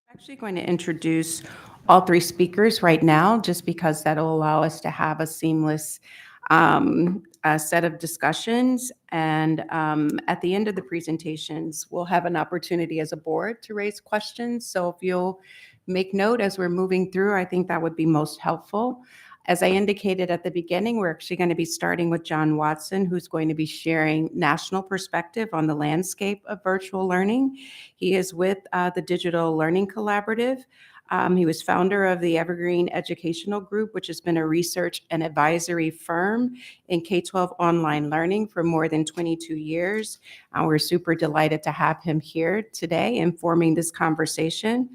Actually going to introduce all three speakers right now, just because that'll allow us to have a seamless set of discussions. And at the end of the presentations, we'll have an opportunity as a board to raise questions. So if you'll make note as we're moving through, I think that would be most helpful. As I indicated at the beginning, we're actually going to be starting with John Watson, who's going to be sharing national perspective on the landscape of virtual learning. He is with the Digital Learning Collaborative. He was founder of the Evergreen Educational Group, which has been a research and advisory firm in K12 online learning for more than 22 years. We're super delighted to have him here today informing this conversation.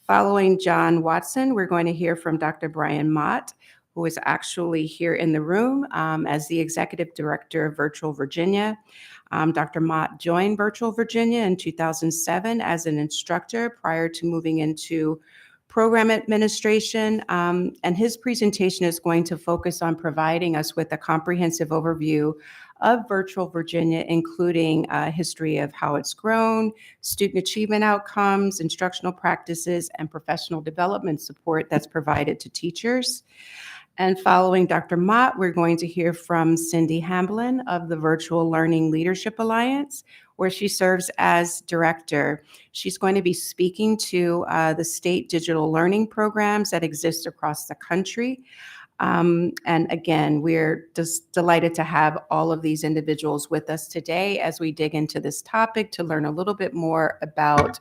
Following John Watson, we're going to hear from Dr. Brian Mott, who is actually here in the room as the Executive Director of Virtual Virginia. Dr. Mott joined Virtual Virginia in 2007 as an instructor prior to moving into program administration. And his presentation is going to focus on providing us with a comprehensive overview of Virtual Virginia, including a history of how it's grown, student achievement outcomes, instructional practices, and professional development support that's provided to teachers. And following Dr. Mott, we're going to hear from Cindy Hamblin of the Virtual Learning Leadership Alliance, where she serves as director. She's going to be speaking to the state digital learning programs that exist across the country. And again, we're just delighted to have all of these individuals with us today as we dig into this topic to learn a little bit more about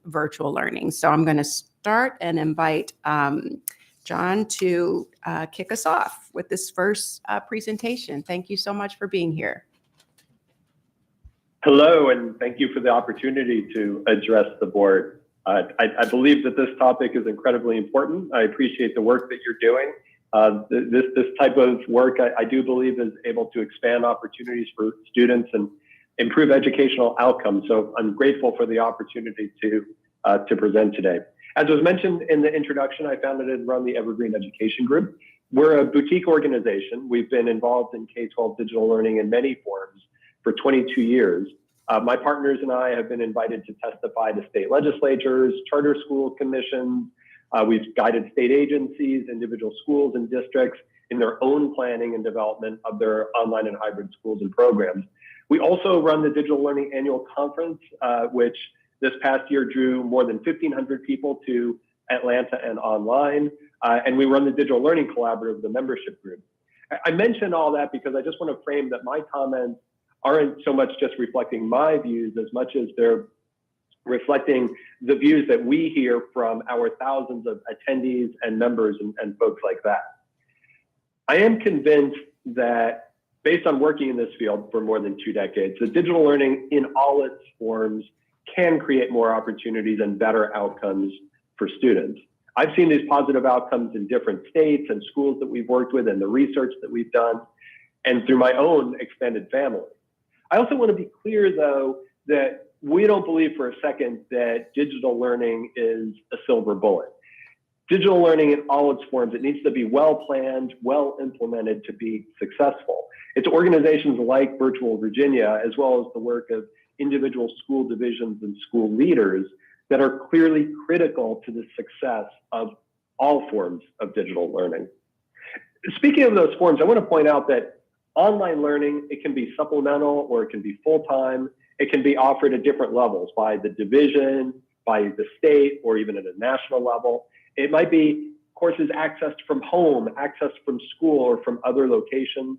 virtual learning. So I'm going to start and invite John to kick us off with this first presentation. Thank you so much for being here. Hello, and thank you for the opportunity to address the board. I believe that this topic is incredibly important. I appreciate the work that you're doing. This type of work, I do believe, is able to expand opportunities for students and improve educational outcomes. So I'm grateful for the opportunity to present today. As was mentioned in the introduction, I founded and run the Evergreen Education Group. We're a boutique organization. We've been involved in K12 digital learning in many forms for 22 years. My partners and I have been invited to testify to state legislatures, charter school commissions. We've guided state agencies, individual schools and districts in their own planning and development of their online and hybrid schools and programs. We also run the Digital Learning Annual Conference, which this past year drew more than 1,500 people to Atlanta and online. And we run the Digital Learning Collaborative, the membership group. I mention all that because I just want to frame that my comments aren't so much just reflecting my views as much as they're reflecting the views that we hear from our thousands of attendees and members and folks like that. I am convinced that based on working in this field for more than 2 decades, that digital learning in all its forms can create more opportunities and better outcomes for students. I've seen these positive outcomes in different states and schools that we've worked with and the research that we've done and through my own extended family. I also want to be clear, though, that we don't believe for a second that digital learning is a silver bullet. Digital learning in all its forms, it needs to be well planned, well implemented to be successful. It's organizations like Virtual Virginia, as well as the work of individual school divisions and school leaders that are clearly critical to the success of all forms of digital learning. Speaking of those forms, I want to point out that online learning, it can be supplemental or it can be full-time. It can be offered at different levels by the division, by the state, or even at a national level. It might be courses accessed from home, accessed from school, or from other locations.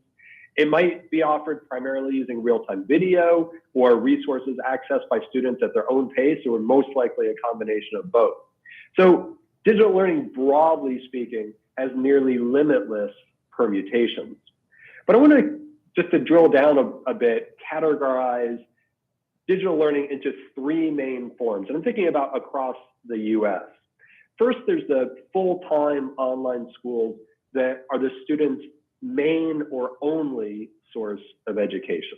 It might be offered primarily using real-time video or resources accessed by students at their own pace, or most likely a combination of both. So digital learning, broadly speaking, has nearly limitless permutations. But I want to drill down a bit, categorize digital learning into 3 main forms. And I'm thinking about across the US. First, there's the full-time online schools that are the students' main or only source of education.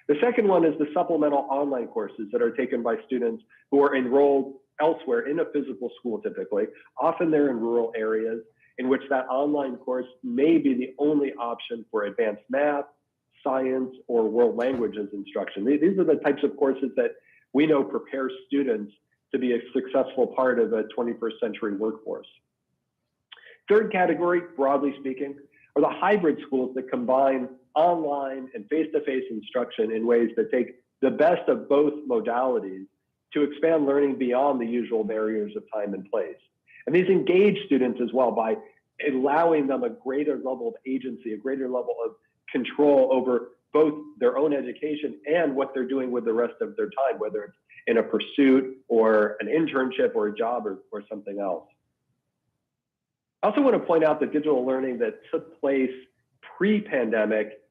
The second one is the supplemental online courses that are taken by students who are enrolled elsewhere in a physical school typically. Often they're in rural areas in which that online course may be the only option for advanced math, science, or world languages instruction. These are the types of courses that we know prepare students to be a successful part of a 21st century workforce. Third category, broadly speaking, are the hybrid schools that combine online and face-to-face instruction in ways that take the best of both modalities to expand learning beyond the usual barriers of time and place. And these engage students as well by allowing them a greater level of agency, a greater level of control over both their own education and what they're doing with the rest of their time, whether it's in a pursuit or an internship or a job or something else. I also want to point out that digital learning that took place pre-pandemic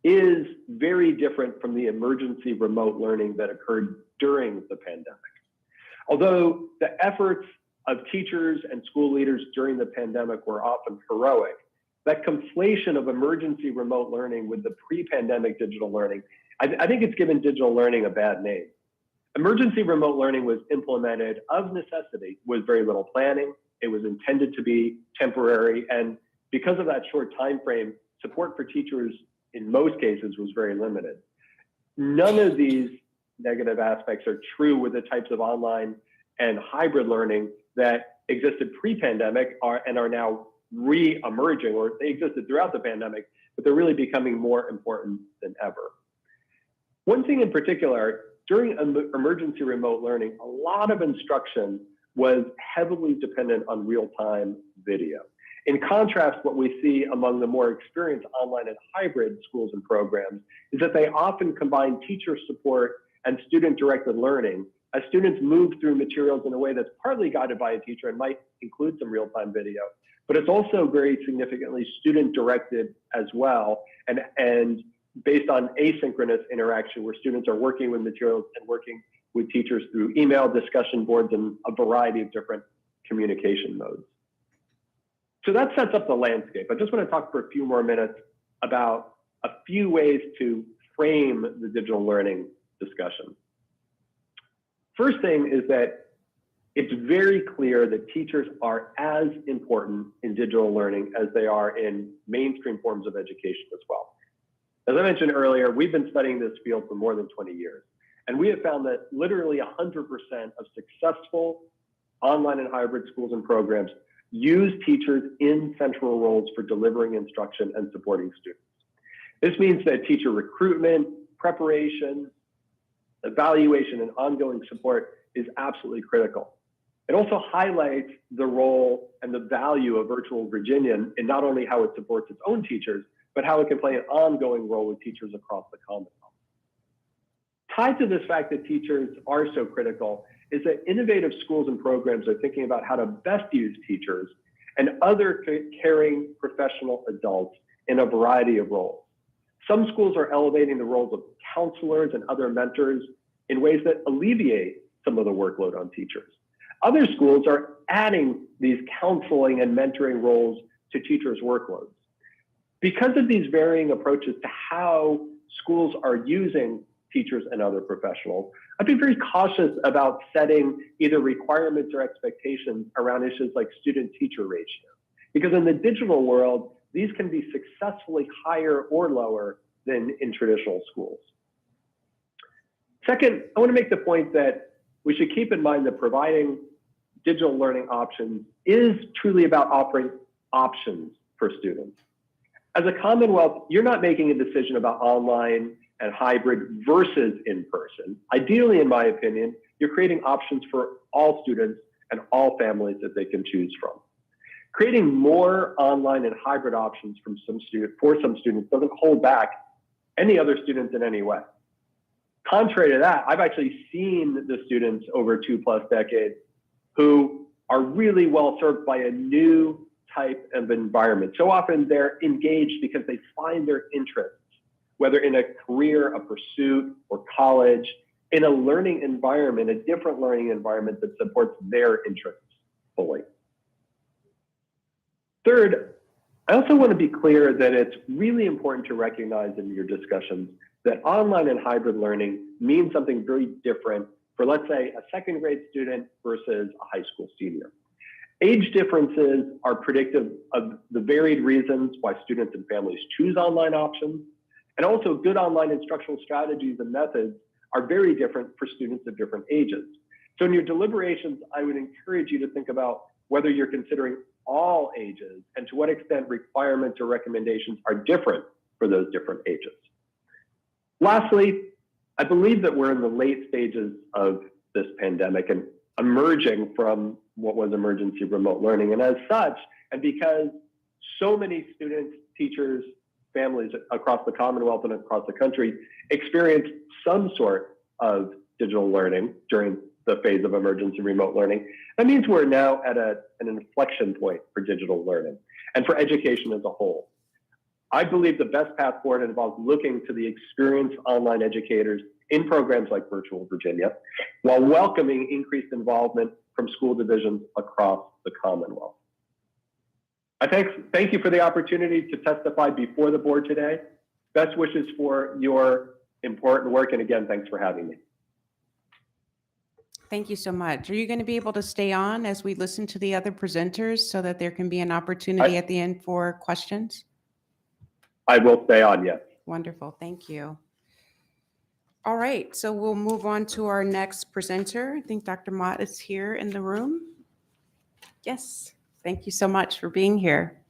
is very different from the emergency remote learning that occurred during the pandemic. Although the efforts of teachers and school leaders during the pandemic were often heroic, that conflation of emergency remote learning with the pre-pandemic digital learning, I think it's given digital learning a bad name. Emergency remote learning was implemented of necessity with very little planning. It was intended to be temporary, and because of that short time frame, support for teachers in most cases was very limited. None of these negative aspects are true with the types of online and hybrid learning that existed pre-pandemic and are now re-emerging, or they existed throughout the pandemic, but they're really becoming more important than ever. One thing in particular, during emergency remote learning, a lot of instruction was heavily dependent on real-time video. In contrast, what we see among the more experienced online and hybrid schools and programs is that they often combine teacher support and student-directed learning as students move through materials in a way that's partly guided by a teacher and might include some real-time video, but it's also very significantly student-directed as well, and based on asynchronous interaction where students are working with materials and working with teachers through email, discussion boards, and a variety of different communication modes. So that sets up the landscape. I just want to talk for a few more minutes about a few ways to frame the digital learning discussion. First thing is that it's very clear that teachers are as important in digital learning as they are in mainstream forms of education as well. As I mentioned earlier, we've been studying this field for more than 20 years. And we have found that literally 100% of successful online and hybrid schools and programs use teachers in central roles for delivering instruction and supporting students. This means that teacher recruitment, preparation, evaluation, and ongoing support is absolutely critical. It also highlights the role and the value of Virtual Virginian in not only how it supports its own teachers, but how it can play an ongoing role with teachers across the Commonwealth. Tied to this fact that teachers are so critical is that innovative schools and programs are thinking about how to best use teachers and other caring professional adults in a variety of roles. Some schools are elevating the roles of counselors and other mentors in ways that alleviate some of the workload on teachers. Other schools are adding these counseling and mentoring roles to teachers' workloads. Because of these varying approaches to how schools are using teachers and other professionals, I'd be very cautious about setting either requirements or expectations around issues like student-teacher ratio. Because in the digital world, these can be successfully higher or lower than in traditional schools. Second, I want to make the point that we should keep in mind that providing digital learning options is truly about offering options for students. As a Commonwealth, you're not making a decision about online and hybrid versus in-person. Ideally, in my opinion, you're creating options for all students and all families that they can choose from. Creating more online and hybrid options for some students doesn't hold back any other students in any way. Contrary to that, I've actually seen the students over 2+ decades who are really well served by a new type of environment. So often they're engaged because they find their interests, whether in a career, a pursuit, or college, in a learning environment, a different learning environment that supports their interests fully. Third, I also want to be clear that it's really important to recognize in your discussions that online and hybrid learning means something very different for, let's say, a second grade student versus a high school senior. Age differences are predictive of the varied reasons why students and families choose online options. And also good online instructional strategies and methods are very different for students of different ages. So in your deliberations, I would encourage you to think about whether you're considering all ages and to what extent requirements or recommendations are different for those different ages. Lastly, I believe that we're in the late stages of this pandemic and emerging from what was emergency remote learning. And as such, and because so many students, teachers, families across the Commonwealth and across the country experienced some sort of digital learning during the phase of emergency remote learning, that means we're now at an inflection point for digital learning and for education as a whole. I believe the best path forward involves looking to the experienced online educators in programs like Virtual Virginia, while welcoming increased involvement from school divisions across the Commonwealth. I thank you for the opportunity to testify before the board today. Best wishes for your important work, and again, thanks for having me. Thank you so much. Are you going to be able to stay on as we listen to the other presenters so that there can be an opportunity at the end for questions? I will stay on, yes. Wonderful, thank you. All right, so we'll move on to our next presenter. I think Dr. Mott is here in the room. Yes, thank you so much for being here.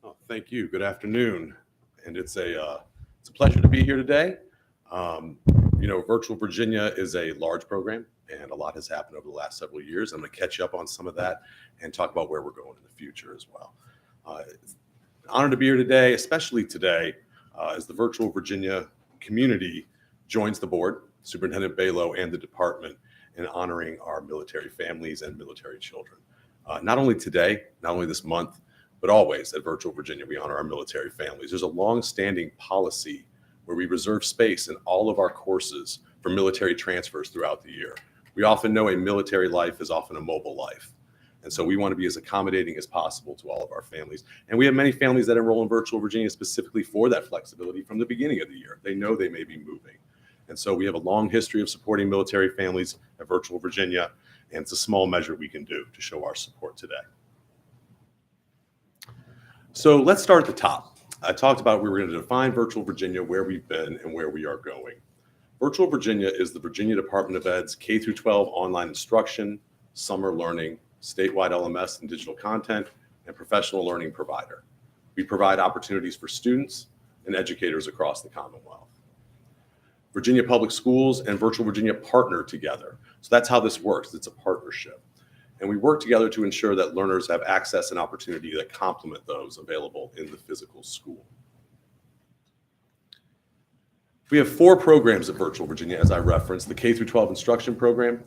Oh, thank you. Good afternoon. And it's a pleasure to be here today. You know, Virtual Virginia is a large program, and a lot has happened over the last several years. I'm going to catch you up on some of that and talk about where we're going in the future as well. It's an honor to be here today, especially today, as the Virtual Virginia community joins the board, Superintendent Balo, and the department in honoring our military families and military children. Not only today, not only this month, but always at Virtual Virginia, we honor our military families. There's a long-standing policy where we reserve space in all of our courses for military transfers throughout the year. We often know a military life is often a mobile life. And so we want to be as accommodating as possible to all of our families. And we have many families that enroll in Virtual Virginia specifically for that flexibility from the beginning of the year. They know they may be moving. And so we have a long history of supporting military families at Virtual Virginia, and it's a small measure we can do to show our support today. So let's start at the top. I talked about we were going to define Virtual Virginia, where we've been and where we are going. Virtual Virginia is the Virginia Department of Ed's K-12 online instruction, summer learning, statewide LMS and digital content, and professional learning provider. We provide opportunities for students and educators across the Commonwealth. Virginia Public Schools and Virtual Virginia partner together. So that's how this works. It's a partnership. And we work together to ensure that learners have access and opportunity that complement those available in the physical school. We have 4 programs at Virtual Virginia, as I referenced: the K-12 instruction program,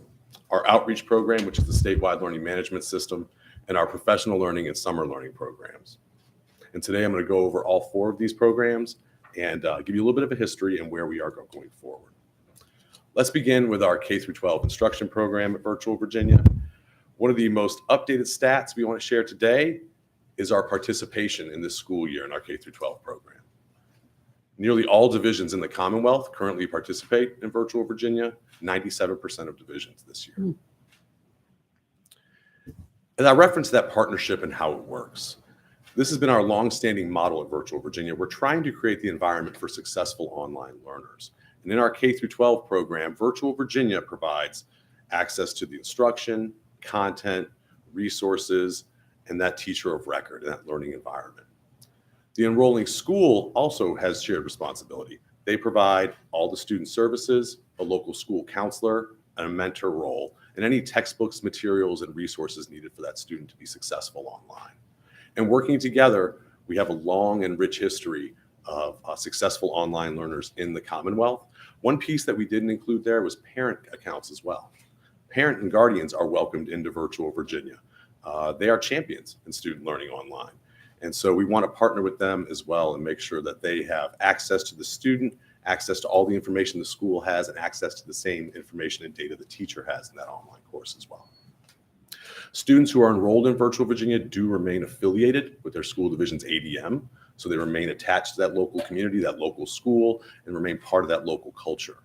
our outreach program, which is the statewide learning management system, and our professional learning and summer learning programs. And today I'm going to go over all 4 of these programs and give you a little bit of a history and where we are going forward. Let's begin with our K-12 instruction program at Virtual Virginia. One of the most updated stats we want to share today is our participation in this school year in our K-12 program. Nearly all divisions in the Commonwealth currently participate in Virtual Virginia, 97% of divisions this year. As I referenced that partnership and how it works, this has been our longstanding model at Virtual Virginia. We're trying to create the environment for successful online learners. And in our K-12 program, Virtual Virginia provides access to the instruction, content, resources, and that teacher of record in that learning environment. The enrolling school also has shared responsibility. They provide all the student services, a local school counselor, and a mentor role, and any textbooks, materials, and resources needed for that student to be successful online. And working together, we have a long and rich history of successful online learners in the Commonwealth. One piece that we didn't include there was parent accounts as well. Parent and guardians are welcomed into Virtual Virginia. They are champions in student learning online. And so we want to partner with them as well and make sure that they have access to the student, access to all the information the school has, and access to the same information and data the teacher has in that online course as well. Students who are enrolled in Virtual Virginia do remain affiliated with their school division's ADM, so they remain attached to that local community, that local school, and remain part of that local culture.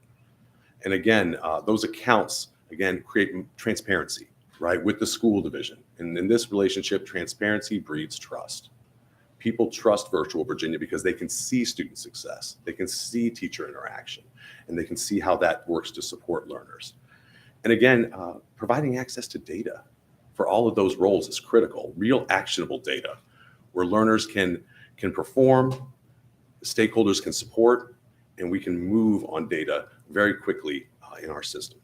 And again, those accounts, again, create transparency, right, with the school division. And in this relationship, transparency breeds trust. People trust Virtual Virginia because they can see student success, they can see teacher interaction, and they can see how that works to support learners. And again, providing access to data for all of those roles is critical. Real actionable data where learners can perform, stakeholders can support, and we can move on data very quickly in our system.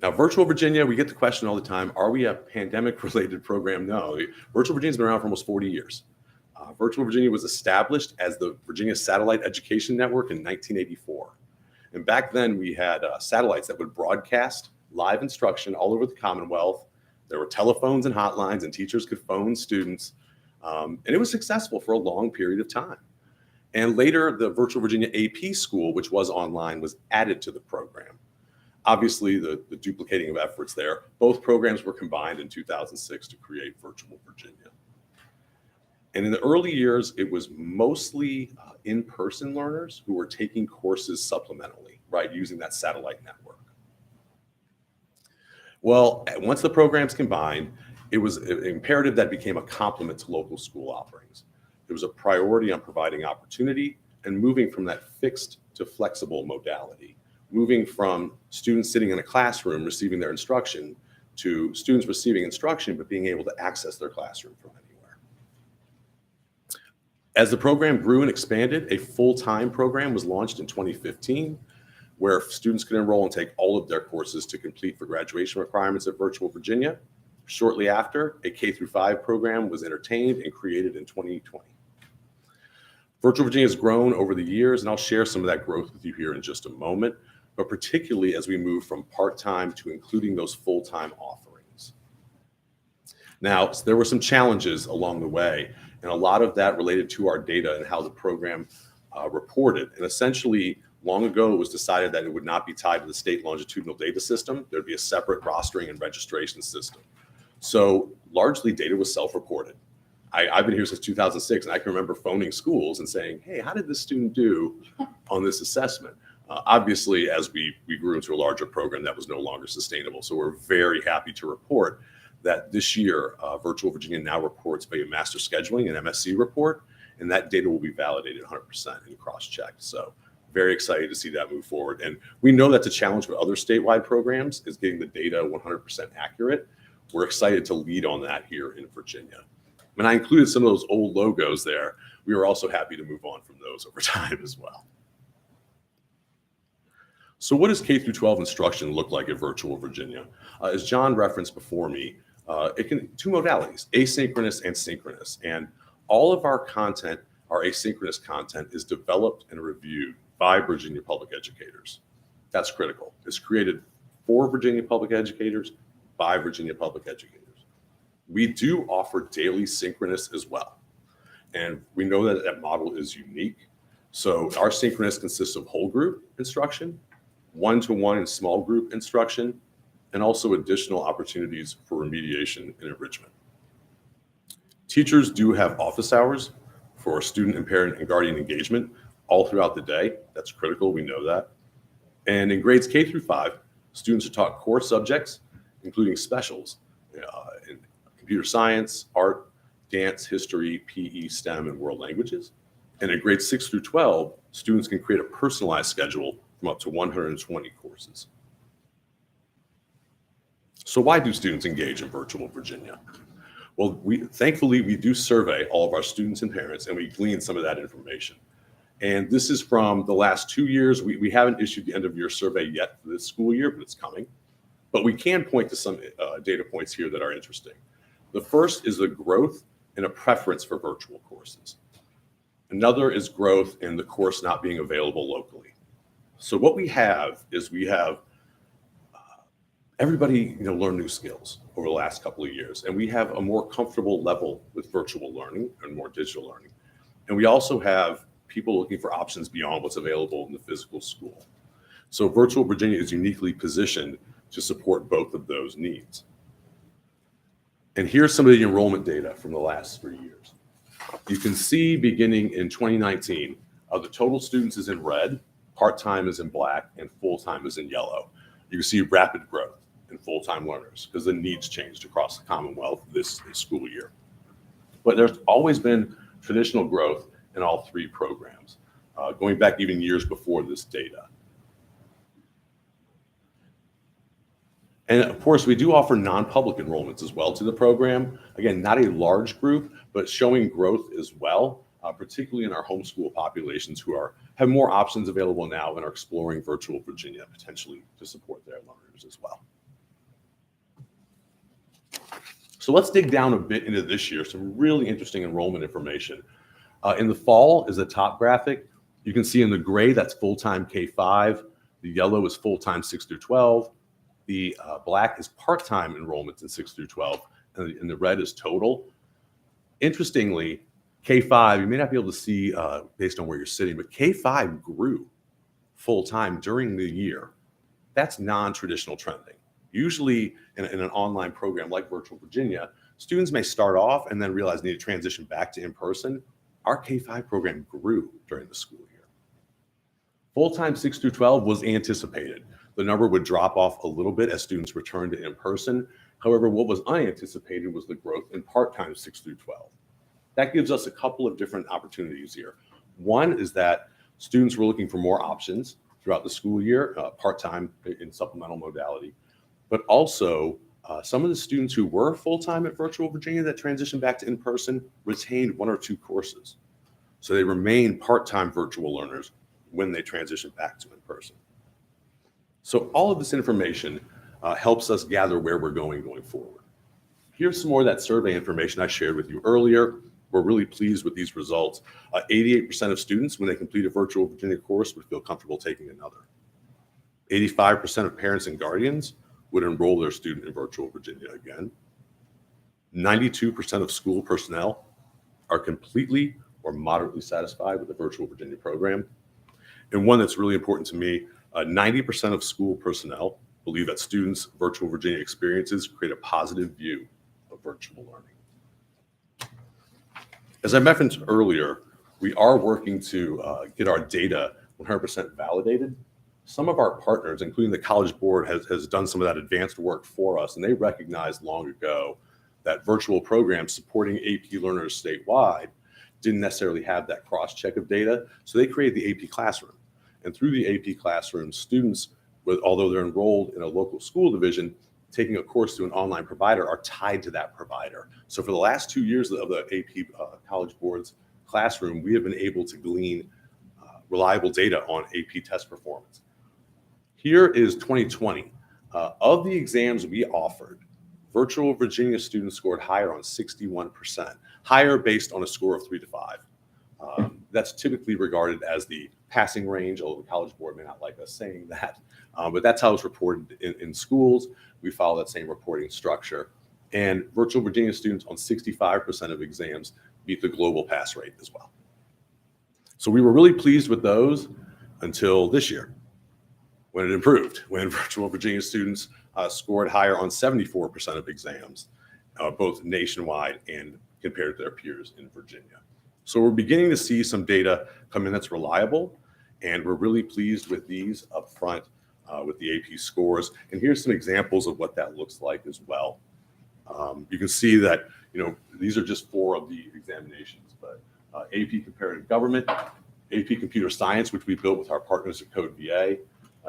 Now, Virtual Virginia, we get the question all the time, are we a pandemic-related program? No, Virtual Virginia's been around for almost 40 years. Virtual Virginia was established as the Virginia Satellite Education Network in 1984. And back then we had satellites that would broadcast live instruction all over the Commonwealth. There were telephones and hotlines, and teachers could phone students. And it was successful for a long period of time. And later, the Virtual Virginia AP School, which was online, was added to the program. Obviously, the duplicating of efforts there. Both programs were combined in 2006 to create Virtual Virginia. And in the early years, it was mostly in-person learners who were taking courses supplementally, right, using that satellite network. Well, once the programs combined, it was an imperative that became a complement to local school offerings. There was a priority on providing opportunity and moving from that fixed to flexible modality, moving from students sitting in a classroom receiving their instruction to students receiving instruction but being able to access their classroom from anywhere. As the program grew and expanded, a full-time program was launched in 2015 where students could enroll and take all of their courses to complete for graduation requirements at Virtual Virginia. Shortly after, a K-5 program was entertained and created in 2020. Virtual Virginia has grown over the years, and I'll share some of that growth with you here in just a moment, but particularly as we move from part-time to including those full-time offerings. Now, there were some challenges along the way, and a lot of that related to our data and how the program reported. And essentially, long ago, it was decided that it would not be tied to the state longitudinal data system. There'd be a separate rostering and registration system. So largely data was self-reported. I've been here since 2006, and I can remember phoning schools and saying, hey, how did this student do on this assessment? Obviously, as we grew into a larger program, that was no longer sustainable. So we're very happy to report that this year, Virtual Virginia now reports via master scheduling and MSC report, and that data will be validated 100% and cross-checked. So very excited to see that move forward. And we know that's a challenge with other statewide programs, is getting the data 100% accurate. We're excited to lead on that here in Virginia. When I included some of those old logos there, we were also happy to move on from those over time as well. So what does K-12 instruction look like at Virtual Virginia? As John referenced before me, it can two modalities, asynchronous and synchronous. And all of our content, our asynchronous content, is developed and reviewed by Virginia public educators. That's critical. It's created for Virginia public educators, by Virginia public educators. We do offer daily synchronous as well. And we know that that model is unique. So our synchronous consists of whole group instruction, one-to-one and small group instruction, and also additional opportunities for remediation and enrichment. Teachers do have office hours for student and parent and guardian engagement all throughout the day. That's critical, we know that. And in grades K-5, students are taught core subjects, including specials in computer science, art, dance, history, PE, STEM, and world languages. And in grades 6 through 12, students can create a personalized schedule from up to 120 courses. So why do students engage in Virtual Virginia? Well, thankfully, we do survey all of our students and parents, and we glean some of that information. And this is from the last 2 years. We haven't issued the end of year survey yet for this school year, but it's coming. But we can point to some data points here that are interesting. The first is the growth and a preference for virtual courses. Another is growth in the course not being available locally. So what we have is everybody learned new skills over the last couple of years, and we have a more comfortable level with virtual learning and more digital learning. And we also have people looking for options beyond what's available in the physical school. So Virtual Virginia is uniquely positioned to support both of those needs. And here's some of the enrollment data from the last 3 years. You can see beginning in 2019, the total students is in red, part-time is in black, and full-time is in yellow. You can see rapid growth in full-time learners because the needs changed across the Commonwealth this school year. But there's always been traditional growth in all 3 programs, going back even years before this data. And of course, we do offer non-public enrollments as well to the program. Again, not a large group, but showing growth as well, particularly in our homeschool populations who have more options available now and are exploring virtual Virginia potentially to support their learners as well. So let's dig down a bit into this year, some really interesting enrollment information. In the fall is the top graphic. You can see in the gray, that's full-time K-5. The yellow is full-time 6 through 12. The black is part-time enrollments in 6 through 12, and the red is total. Interestingly, K-5, you may not be able to see based on where you're sitting, but K-5 grew full-time during the year. That's non-traditional trending. Usually in an online program like Virtual Virginia, students may start off and then realize they need to transition back to in-person. Our K-5 program grew during the school year. Full-time 6 through 12 was anticipated. The number would drop off a little bit as students returned to in-person. However, what was unanticipated was the growth in part-time 6 through 12. That gives us a couple of different opportunities here. One is that students were looking for more options throughout the school year, part-time in supplemental modality, but also some of the students who were full-time at Virtual Virginia that transitioned back to in-person retained 1 or 2 courses. So they remain part-time virtual learners when they transition back to in-person. So all of this information helps us gather where we're going forward. Here's some more of that survey information I shared with you earlier. We're really pleased with these results. 88% of students, when they complete a Virtual Virginia course, would feel comfortable taking another. 85% of parents and guardians would enroll their student in Virtual Virginia again. 92% of school personnel are completely or moderately satisfied with the Virtual Virginia program. And one that's really important to me, 90% of school personnel believe that students' Virtual Virginia experiences create a positive view of virtual learning. As I mentioned earlier, we are working to get our data 100% validated. Some of our partners, including the College Board, has done some of that advanced work for us, and they recognized long ago that virtual programs supporting AP learners statewide didn't necessarily have that cross-check of data, so they created the AP Classroom. And through the AP Classroom, students, although they're enrolled in a local school division, taking a course to an online provider are tied to that provider. So for the last 2 years of the AP College Board's classroom, we have been able to glean reliable data on AP test performance. Here is 2020. Of the exams we offered, Virtual Virginia students scored higher on 61%, higher based on a score of 3 to 5. That's typically regarded as the passing range, although the College Board may not like us saying that, but that's how it's reported in schools. We follow that same reporting structure. And Virtual Virginia students on 65% of exams beat the global pass rate as well. So we were really pleased with those until this year, when it improved, when Virtual Virginia students scored higher on 74% of exams, both nationwide and compared to their peers in Virginia. So we're beginning to see some data come in that's reliable, and we're really pleased with these up front with the AP scores. And here's some examples of what that looks like as well. You can see that, these are just 4 of the examinations, but AP Comparative Government, AP Computer Science, which we built with our partners at Code VA,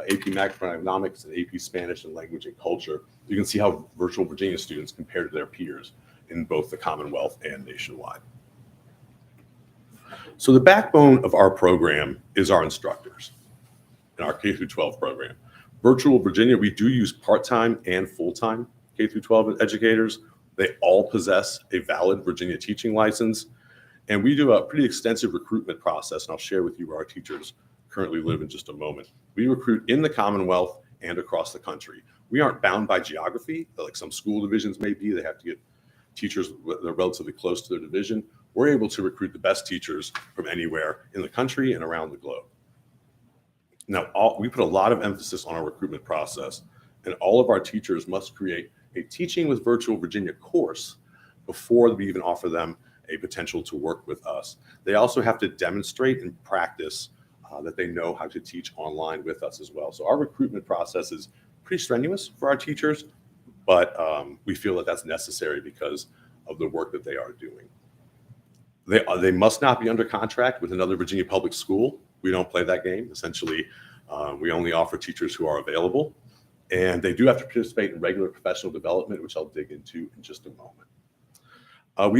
AP Macroeconomics, and AP Spanish and Language and Culture. You can see how Virtual Virginia students compare to their peers in both the Commonwealth and nationwide. So the backbone of our program is our instructors in our K-12 program. Virtual Virginia, we do use part-time and full-time K-12 educators. They all possess a valid Virginia teaching license. And we do a pretty extensive recruitment process, and I'll share with you where our teachers currently live in just a moment. We recruit in the Commonwealth and across the country. We aren't bound by geography, like some school divisions may be. They have to get teachers that are relatively close to their division. We're able to recruit the best teachers from anywhere in the country and around the globe. Now, we put a lot of emphasis on our recruitment process, and all of our teachers must create a Teaching with Virtual Virginia course before we even offer them a potential to work with us. They also have to demonstrate and practice that they know how to teach online with us as well. So our recruitment process is pretty strenuous for our teachers, but we feel that that's necessary because of the work that they are doing. They must not be under contract with another Virginia public school. We don't play that game. Essentially, we only offer teachers who are available, and they do have to participate in regular professional development, which I'll dig into in just a moment.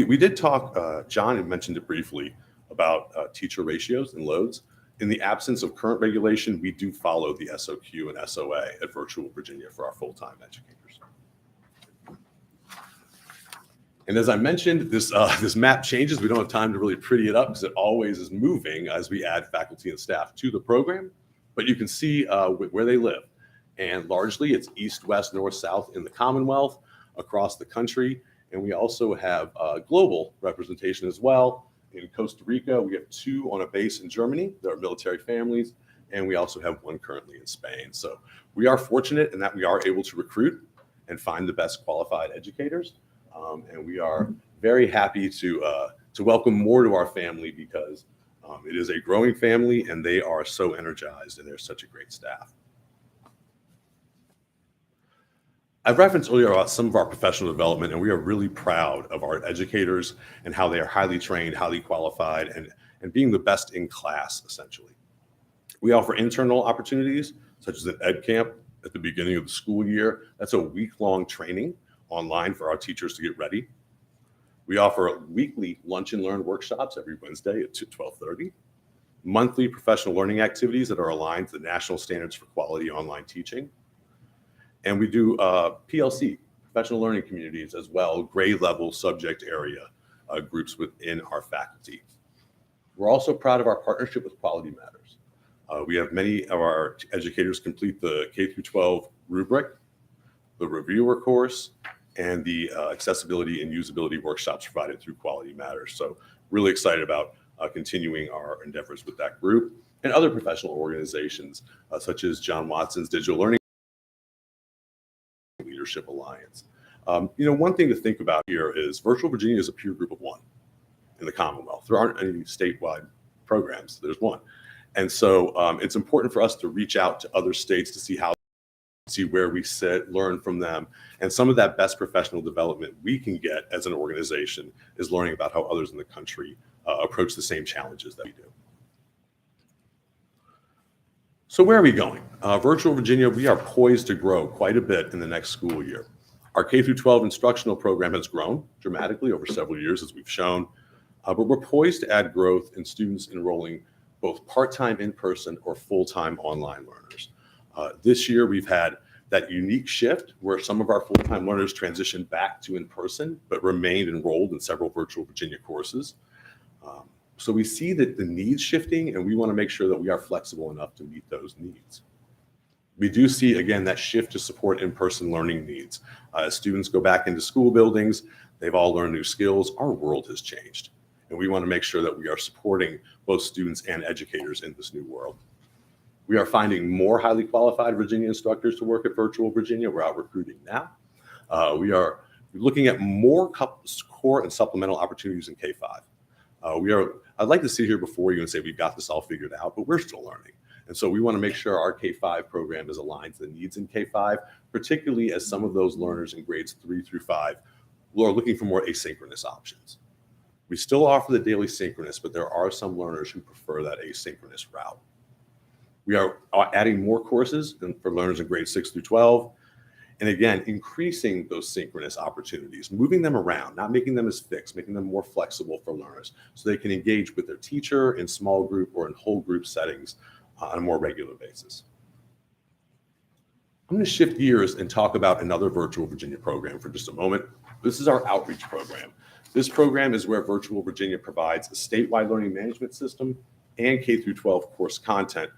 We did talk, John had mentioned it briefly, about teacher ratios and loads. In the absence of current regulation, we do follow the SOQ and SOA at Virtual Virginia for our full-time educators. And as I mentioned, this map changes. We don't have time to really pretty it up because it always is moving as we add faculty and staff to the program. But you can see where they live. And largely it's east, west, north, south in the Commonwealth, across the country. And we also have global representation as well. In Costa Rica, we have 2 on a base in Germany. There are military families. And we also have 1 currently in Spain. So we are fortunate in that we are able to recruit and find the best qualified educators. And we are very happy to welcome more to our family because it is a growing family and they are so energized and they're such a great staff. I've referenced earlier about some of our professional development, and we are really proud of our educators and how they are highly trained, highly qualified, and being the best in class, essentially. We offer internal opportunities, such as an ed camp at the beginning of the school year. That's a week-long training online for our teachers to get ready. We offer weekly lunch and learn workshops every Wednesday at 12:30, monthly professional learning activities that are aligned to the national standards for quality online teaching. And we do PLC, professional learning communities, as well, grade level subject area groups within our faculty. We're also proud of our partnership with Quality Matters. We have many of our educators complete the K12 rubric, the reviewer course, and the accessibility and usability workshops provided through Quality Matters. So really excited about continuing our endeavors with that group and other professional organizations such as John Watson's Digital Learning Leadership Alliance. One thing to think about here is Virtual Virginia is a peer group of 1 in the Commonwealth. There aren't any statewide programs. There's 1. And so it's important for us to reach out to other states to see where we sit, learn from them. And some of that best professional development we can get as an organization is learning about how others in the country approach the same challenges that we do. So where are we going? Virtual Virginia, we are poised to grow quite a bit in the next school year. Our K-12 instructional program has grown dramatically over several years, as we've shown, but we're poised to add growth in students enrolling both part-time in-person or full-time online learners. This year, we've had that unique shift where some of our full-time learners transitioned back to in-person, but remained enrolled in several Virtual Virginia courses. So we see that the needs shifting, and we want to make sure that we are flexible enough to meet those needs. We do see, again, that shift to support in-person learning needs. As students go back into school buildings, they've all learned new skills. Our world has changed, and we want to make sure that we are supporting both students and educators in this new world. We are finding more highly qualified Virginia instructors to work at Virtual Virginia. We're out recruiting now. We are looking at more core and supplemental opportunities in K-5. I'd like to sit here before you and say we've got this all figured out, but we're still learning. And so we want to make sure our K-5 program is aligned to the needs in K-5, particularly as some of those learners in grades 3 through 5 are looking for more asynchronous options. We still offer the daily synchronous, but there are some learners who prefer that asynchronous route. We are adding more courses for learners in grades 6 through 12. And again, increasing those synchronous opportunities, moving them around, not making them as fixed, making them more flexible for learners so they can engage with their teacher in small group or in whole group settings on a more regular basis. I'm going to shift gears and talk about another Virtual Virginia program for just a moment. This is our outreach program. This program is where Virtual Virginia provides a statewide learning management system and K-12 course content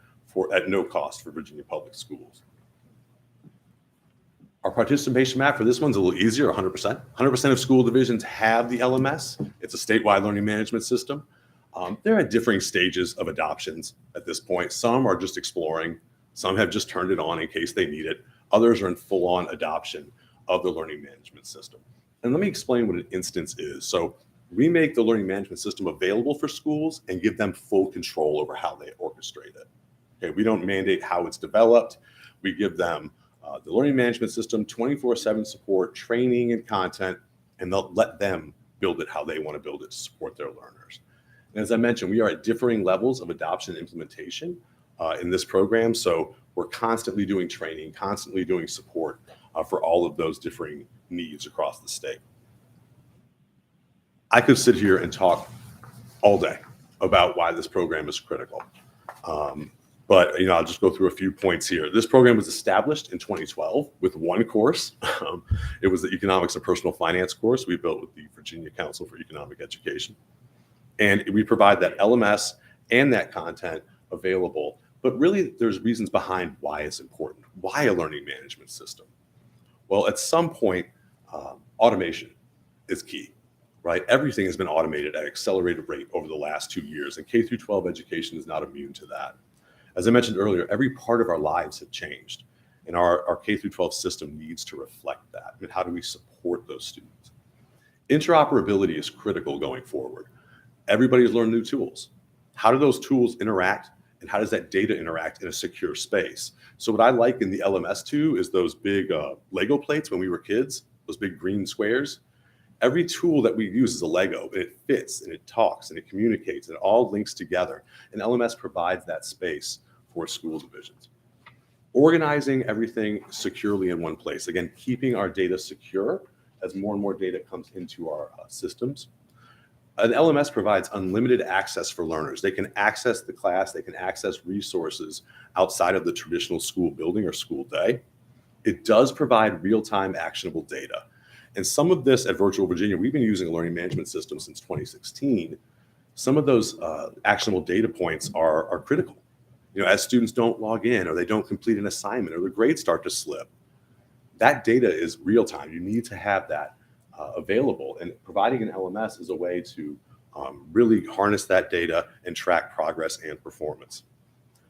at no cost for Virginia public schools. Our participation map for this one's a little easier, 100%. 100% of school divisions have the LMS. It's a statewide learning management system. There are differing stages of adoptions at this point. Some are just exploring. Some have just turned it on in case they need it. Others are in full-on adoption. of the learning management system. And let me explain what an instance is. So we make the learning management system available for schools and give them full control over how they orchestrate it. Okay, we don't mandate how it's developed. We give them the learning management system, 24/7 support, training and content, and they'll let them build it how they want to build it to support their learners. And as I mentioned, we are at differing levels of adoption and implementation in this program. So we're constantly doing training, constantly doing support for all of those differing needs across the state. I could sit here and talk all day about why this program is critical. But I'll just go through a few points here. This program was established in 2012 with one course. It was the Economics and Personal Finance course we built with the Virginia Council for Economic Education. And we provide that LMS and that content available. But really, there's reasons behind why it's important. Why a learning management system? Well, at some point, automation is key, right? Everything has been automated at an accelerated rate over the last 2 years, and K-12 education is not immune to that. As I mentioned earlier, every part of our lives have changed, and our K-12 system needs to reflect that. I mean, how do we support those students? Interoperability is critical going forward. Everybody's learned new tools. How do those tools interact, and how does that data interact in a secure space? So what I like in the LMS too is those big Lego plates when we were kids, those big green squares. Every tool that we use is a Lego, and it fits, and it talks, and it communicates, and it all links together. And LMS provides that space for school divisions. Organizing everything securely in one place. Again, keeping our data secure as more and more data comes into our systems. An LMS provides unlimited access for learners. They can access the class, they can access resources outside of the traditional school building or school day. It does provide real-time actionable data. And some of this at Virtual Virginia, we've been using a learning management system since 2016. Some of those actionable data points are critical. As students don't log in or they don't complete an assignment or their grades start to slip, that data is real time. You need to have that available, and providing an LMS is a way to really harness that data and track progress and performance.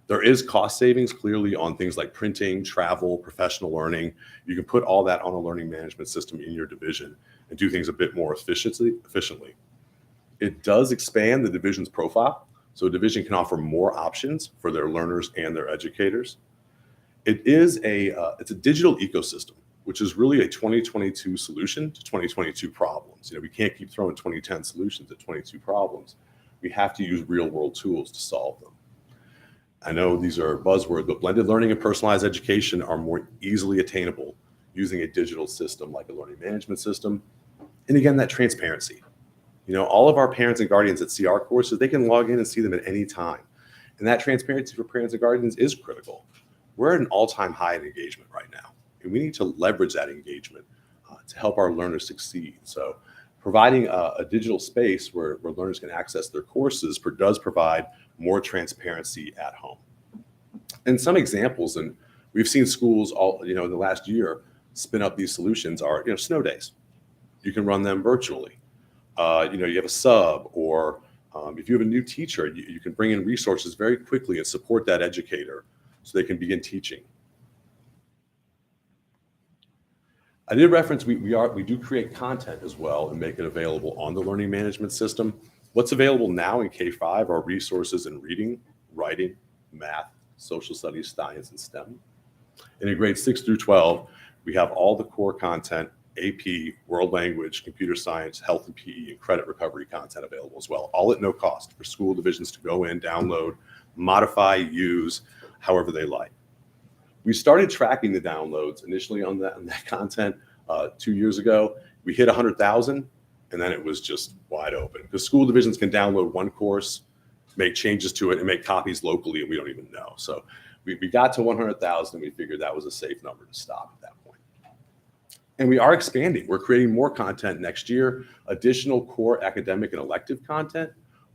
There is cost savings clearly on things like printing, travel, professional learning. You can put all that on a learning management system in your division and do things a bit more efficiently. It does expand the division's profile, so a division can offer more options for their learners and their educators. It's a digital ecosystem, which is really a 2022 solution to 2022 problems. We can't keep throwing 2010 solutions at 22 problems. We have to use real world tools to solve them. I know these are buzzwords, but blended learning and personalized education are more easily attainable using a digital system like a learning management system. And again, that transparency. All of our parents and guardians that see our courses, they can log in and see them at any time. And that transparency for parents and guardians is critical. We're at an all-time high in engagement right now, and we need to leverage that engagement to help our learners succeed. So providing a digital space where learners can access their courses does provide more transparency at home. And some examples, and we've seen schools in the last year spin up these solutions are, snow days. You can run them virtually. You have a sub, or if you have a new teacher, you can bring in resources very quickly and support that educator so they can begin teaching. I did reference we do create content as well and make it available on the learning management system. What's available now in K-5 are resources in reading, writing, math, social studies, science, and STEM. And in grades 6 through 12, we have all the core content, AP, world language, computer science, health and PE, and credit recovery content available as well, all at no cost for school divisions to go in, download, modify, use, however they like. We started tracking the downloads initially on that content 2 years ago. We hit 100,000, and then it was just wide open because school divisions can download one course, make changes to it, and make copies locally, and we don't even know. So we got to 100,000, and we figured that was a safe number to stop at that point. And we are expanding. We're creating more content next year, additional core academic and elective content,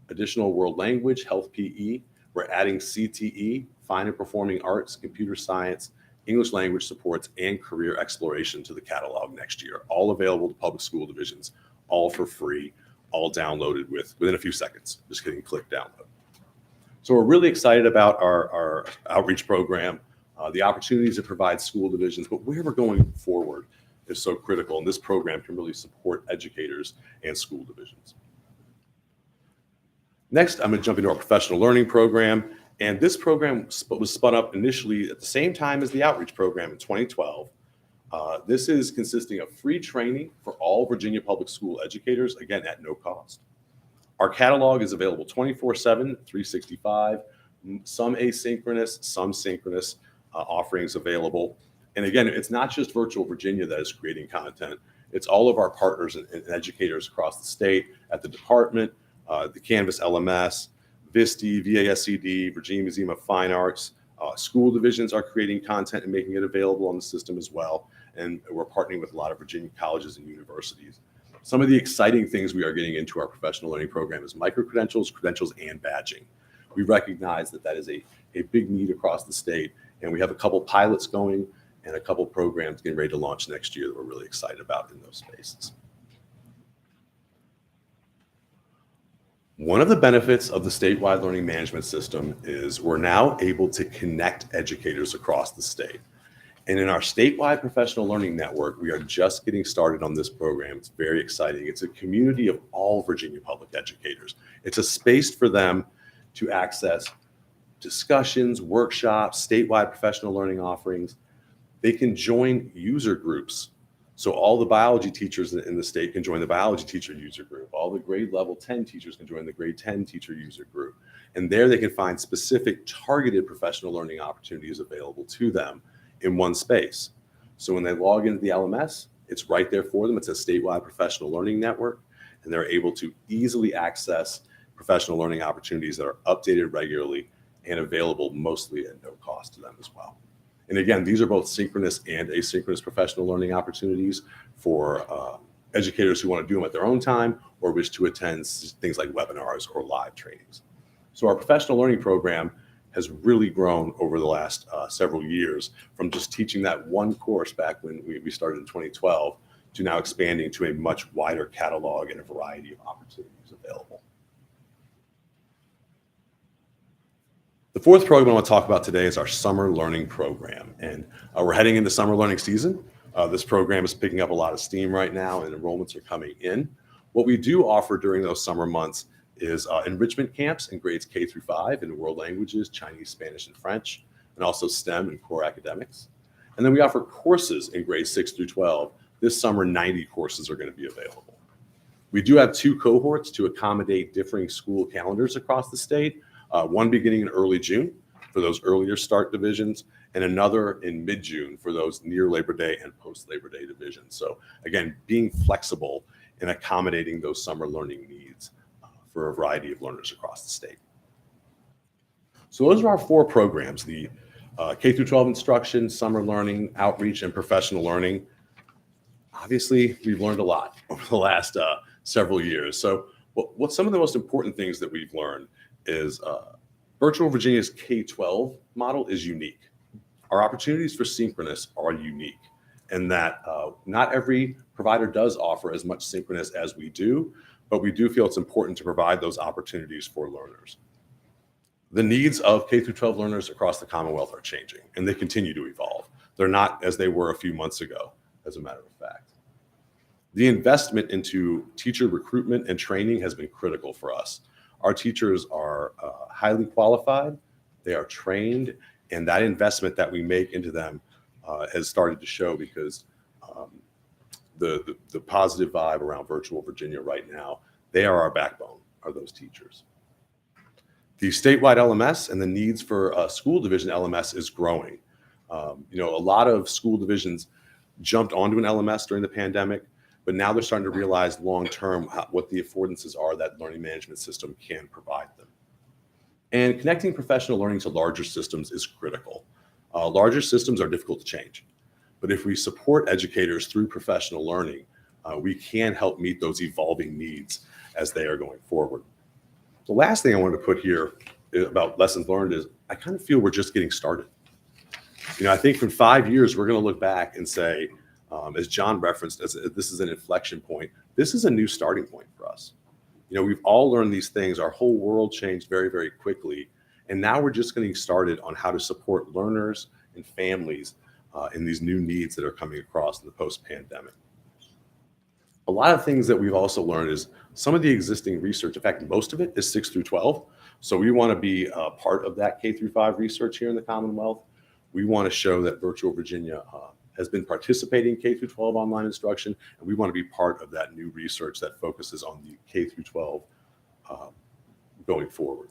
additional world language, health PE. We're adding CTE, fine and performing arts, computer science, English language supports, and career exploration to the catalog next year, all available to public school divisions, all for free, all downloaded within a few seconds. Just hitting click download. So we're really excited about our outreach program, the opportunities it provides school divisions, but where we're going forward is so critical, and this program can really support educators and school divisions. Next, I'm going to jump into our professional learning program. And this program was spun up initially at the same time as the outreach program in 2012. This is consisting of free training for all Virginia public school educators, again, at no cost. Our catalog is available 24/7, 365, some asynchronous, some synchronous offerings available. And again, it's not just Virtual Virginia that is creating content. It's all of our partners and educators across the state at the department, the Canvas LMS, VISTE, VASCD, Virginia Museum of Fine Arts. School divisions are creating content and making it available on the system as well. And we're partnering with a lot of Virginia colleges and universities. Some of the exciting things we are getting into our professional learning program is micro-credentials, credentials, and badging. We recognize that that is a big need across the state, and we have a couple pilots going and a couple programs getting ready to launch next year that we're really excited about in those spaces. One of the benefits of the statewide learning management system is we're now able to connect educators across the state. And in our statewide professional learning network, we are just getting started on this program. It's very exciting. It's a community of all Virginia public educators. It's a space for them to access discussions, workshops, statewide professional learning offerings. They can join user groups. So all the biology teachers in the state can join the biology teacher user group. All the grade level 10 teachers can join the grade 10 teacher user group. And there they can find specific targeted professional learning opportunities available to them in one space. So when they log into the LMS, it's right there for them. It's a statewide professional learning network, and they're able to easily access professional learning opportunities that are updated regularly and available mostly at no cost to them as well. And again, these are both synchronous and asynchronous professional learning opportunities for educators who want to do them at their own time or wish to attend things like webinars or live trainings. So our professional learning program has really grown over the last several years from just teaching that one course back when we started in 2012 to now expanding to a much wider catalog and a variety of opportunities available. The fourth program I want to talk about today is our summer learning program. And we're heading into summer learning season. This program is picking up a lot of steam right now and enrollments are coming in. What we do offer during those summer months is enrichment camps in grades K through 5 in world languages, Chinese, Spanish, and French, and also STEM and core academics. And then we offer courses in grades 6 through 12. This summer, 90 courses are going to be available. We do have 2 cohorts to accommodate differing school calendars across the state, one beginning in early June for those earlier start divisions, and another in mid-June for those near Labor Day and post-Labor Day divisions. So again, being flexible in accommodating those summer learning needs for a variety of learners across the state. So those are our 4 programs, the K-12 instruction, summer learning, outreach, and professional learning. Obviously, we've learned a lot over the last several years. So what some of the most important things that we've learned is Virtual Virginia's K12 model is unique. Our opportunities for synchronous are unique, and that not every provider does offer as much synchronous as we do, but we do feel it's important to provide those opportunities for learners. The needs of K-12 learners across the Commonwealth are changing, and they continue to evolve. They're not as they were a few months ago, as a matter of fact. The investment into teacher recruitment and training has been critical for us. Our teachers are highly qualified, they are trained, and that investment that we make into them has started to show because the positive vibe around Virtual Virginia right now, they are our backbone, are those teachers. The statewide LMS and the needs for a school division LMS is growing. A lot of school divisions jumped onto an LMS during the pandemic, but now they're starting to realize long-term what the affordances are that learning management system can provide them. And connecting professional learning to larger systems is critical. Larger systems are difficult to change, but if we support educators through professional learning, we can help meet those evolving needs as they are going forward. The last thing I wanted to put here about lessons learned is I kind of feel we're just getting started. I think in 5 years, we're going to look back and say, as John referenced, as this is an inflection point. This is a new starting point for us. We've all learned these things. Our whole world changed very, very quickly. And now we're just getting started on how to support learners and families in these new needs that are coming across in the post-pandemic. A lot of things that we've also learned is some of the existing research, in fact, most of it is 6 through 12. So we want to be a part of that K through 5 research here in the Commonwealth. We want to show that Virtual Virginia has been participating in K through 12 online instruction, and we want to be part of that new research that focuses on the K through 12 going forward.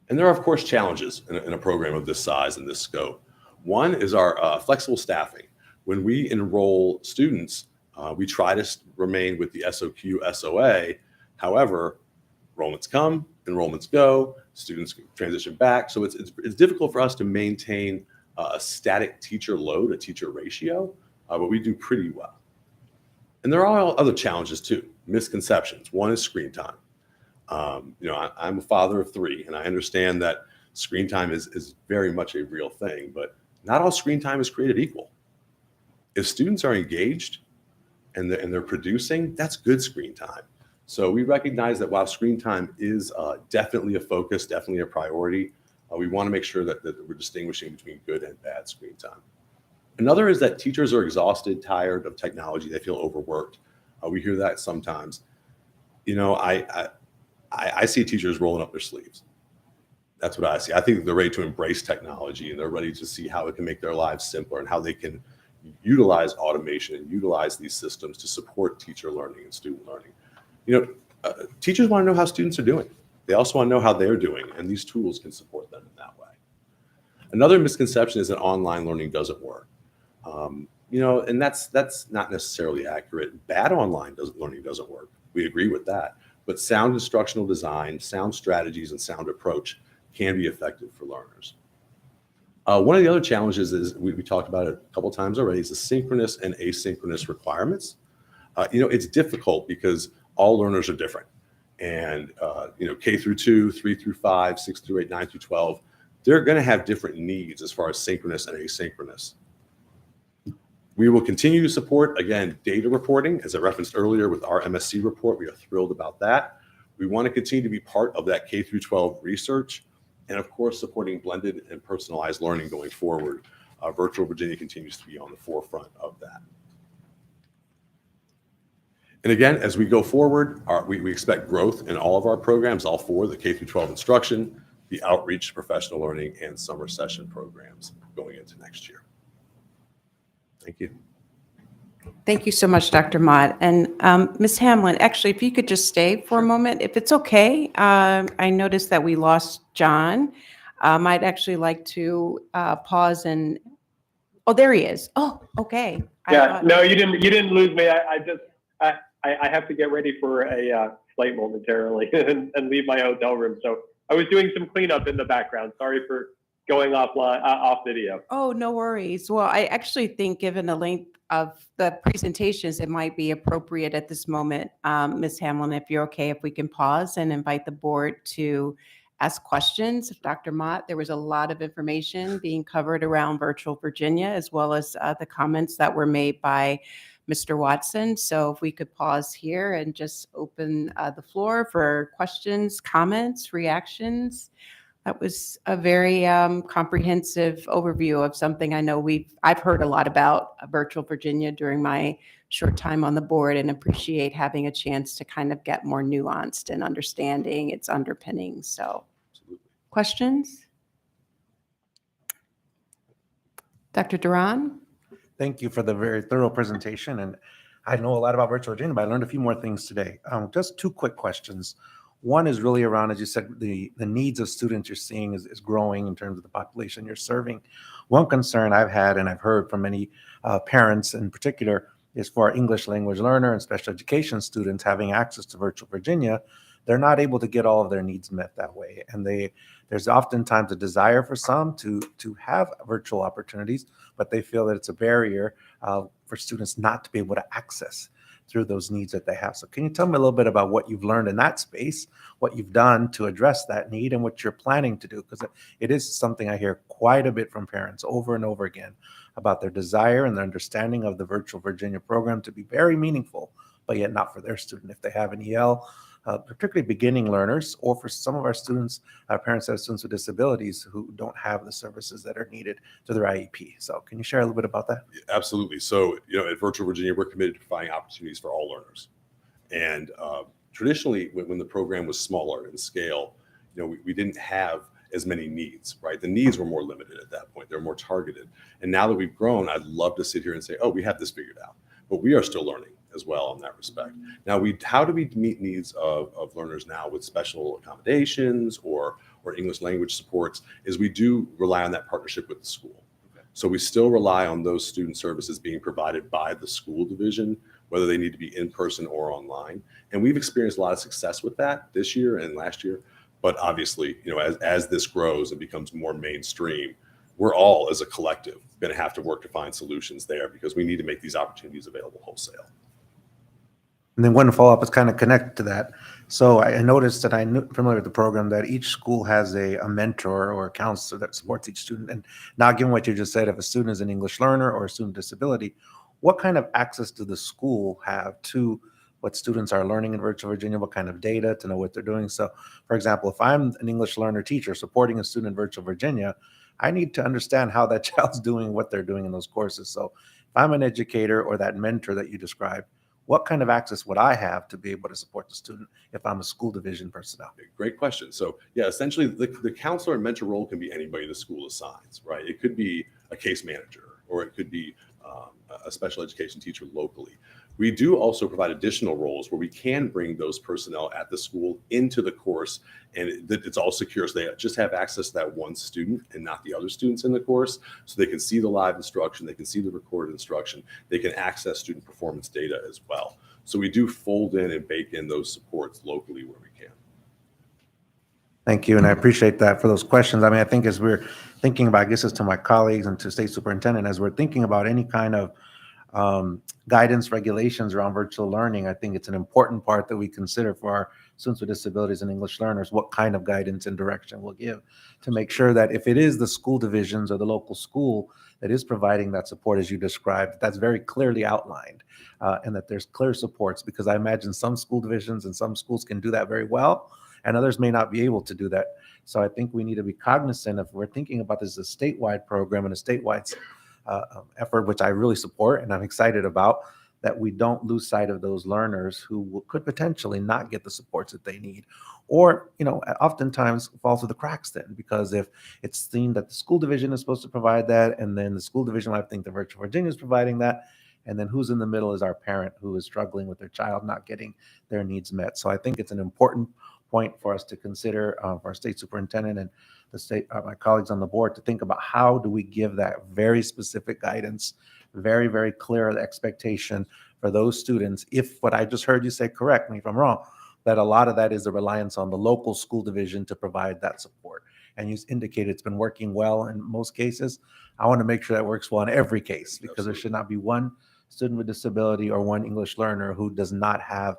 And there are, of course, challenges in a program of this size and this scope. One is our flexible staffing. When we enroll students, we try to remain with the SOQ, SOA. However, enrollments come, enrollments go, students transition back. So it's difficult for us to maintain a static teacher load, a teacher ratio, but we do pretty well. And there are other challenges too, misconceptions. One is screen time. I'm a father of 3, and I understand that screen time is very much a real thing, but not all screen time is created equal. If students are engaged and they're producing, that's good screen time. So we recognize that while screen time is definitely a focus, definitely a priority, we want to make sure that we're distinguishing between good and bad screen time. Another is that teachers are exhausted, tired of technology. They feel overworked. We hear that sometimes. I see teachers rolling up their sleeves. That's what I see. I think they're ready to embrace technology, and they're ready to see how it can make their lives simpler and how they can utilize automation and utilize these systems to support teacher learning and student learning. Teachers want to know how students are doing. They also want to know how they're doing, and these tools can support them in that way. Another misconception is that online learning doesn't work. And that's not necessarily accurate. Bad online learning doesn't work. We agree with that. But sound instructional design, sound strategies, and sound approach can be effective for learners. One of the other challenges is, we talked about it a couple times already, is the synchronous and asynchronous requirements. It's difficult because all learners are different. And, K through 2, 3 through 5, 6 through 8, 9 through 12, they're going to have different needs as far as synchronous and asynchronous. We will continue to support, again, data reporting, as I referenced earlier with our MSC report. We are thrilled about that. We want to continue to be part of that K through 12 research, and of course, supporting blended and personalized learning going forward. Virtual Virginia continues to be on the forefront of that. And again, as we go forward, we expect growth in all of our programs, all 4, the K through 12 instruction, the outreach, professional learning, and summer session programs going into next year. Thank you. Thank you so much, Dr. Mott. And Ms. Hamlin, actually, if you could just stay for a moment, if it's okay. I noticed that we lost John. I'd actually like to pause and, oh, there he is. Oh, okay. Yeah, no, you didn't lose me. I have to get ready for a flight momentarily and leave my hotel room. So I was doing some cleanup in the background. Sorry for going off video. Oh, no worries. Well, I actually think given the length of the presentations, it might be appropriate at this moment, Ms. Hamlin, if you're okay, if we can pause and invite the board to ask questions. Dr. Mott, there was a lot of information being covered around Virtual Virginia, as well as the comments that were made by Mr. Watson. So if we could pause here and just open the floor for questions, comments, reactions. That was a very comprehensive overview of something I know I've heard a lot about Virtual Virginia during my short time on the board, and appreciate having a chance to kind of get more nuanced and understanding its underpinnings. So, questions? Dr. Duran? Thank you for the very thorough presentation. And I know a lot about Virtual Virginia, but I learned a few more things today. Just 2 quick questions. One is really around, as you said, the needs of students you're seeing is growing in terms of the population you're serving. One concern I've had, and I've heard from many parents in particular, is for English language learner and special education students having access to Virtual Virginia, they're not able to get all of their needs met that way. And there's oftentimes a desire for some to have virtual opportunities, but they feel that it's a barrier for students not to be able to access through those needs that they have. So can you tell me a little bit about what you've learned in that space, what you've done to address that need, and what you're planning to do? Because it is something I hear quite a bit from parents over and over again about their desire and their understanding of the Virtual Virginia program to be very meaningful, but yet not for their student. If they have an EL particularly beginning learners, or for some of our students, parents that have students with disabilities who don't have the services that are needed to their IEP. So can you share a little bit about that? Absolutely. So, at Virtual Virginia, we're committed to providing opportunities for all learners. And traditionally, when the program was smaller in scale, we didn't have as many needs, right? The needs were more limited at that point. They're more targeted. And now that we've grown, I'd love to sit here and say, oh, we have this figured out. But we are still learning as well in that respect. Now, how do we meet needs of learners now with special accommodations or English language supports, is we do rely on that partnership with the school. So we still rely on those student services being provided by the school division, whether they need to be in person or online. And we've experienced a lot of success with that this year and last year. But obviously, as this grows and becomes more mainstream, we're all as a collective going to have to work to find solutions there, because we need to make these opportunities available wholesale. And then one follow-up is kind of connected to that. So I noticed that I'm familiar with the program, that each school has a mentor or a counselor that supports each student. And now, given what you just said, if a student is an English learner or a student with disability, what kind of access do the school have to what students are learning in Virtual Virginia? What kind of data to know what they're doing? So, for example, if I'm an English learner teacher supporting a student in Virtual Virginia, I need to understand how that child's doing, what they're doing in those courses. So if I'm an educator or that mentor that you described, what kind of access would I have to be able to support the student if I'm a school division personnel? Great question. So yeah, essentially the counselor and mentor role can be anybody the school assigns, right? It could be a case manager, or it could be a special education teacher locally. We do also provide additional roles where we can bring those personnel at the school into the course, and it's all secure. So they just have access to that one student and not the other students in the course. So they can see the live instruction, they can see the recorded instruction, they can access student performance data as well. So we do fold in and bake in those supports locally where we can. Thank you, and I appreciate that for those questions. I mean, I think as we're thinking about, I guess it's to my colleagues and to State Superintendent, as we're thinking about any kind of guidance regulations around virtual learning, I think it's an important part that we consider for our students with disabilities and English learners, what kind of guidance and direction we'll give to make sure that if it is the school divisions or the local school that is providing that support as you described, that's very clearly outlined, and that there's clear supports, because I imagine some school divisions and some schools can do that very well, and others may not be able to do that. So I think we need to be cognizant, if we're thinking about this as a statewide program and a statewide effort, which I really support and I'm excited about, that we don't lose sight of those learners who could potentially not get the supports that they need, or oftentimes fall through the cracks then, because if it's seen that the school division is supposed to provide that, and then the school division might think the Virtual Virginia is providing that, and then who's in the middle is our parent who is struggling with their child not getting their needs met. So I think it's an important point for us to consider, for our state superintendent and the state, my colleagues on the board, to think about how do we give that very specific guidance, very, very clear expectation for those students. If what I just heard you say, correct me if I'm wrong, that a lot of that is the reliance on the local school division to provide that support. And you indicated it's been working well in most cases. I want to make sure that works well in every case, because Absolutely. there should not be one student with disability or one English learner who does not have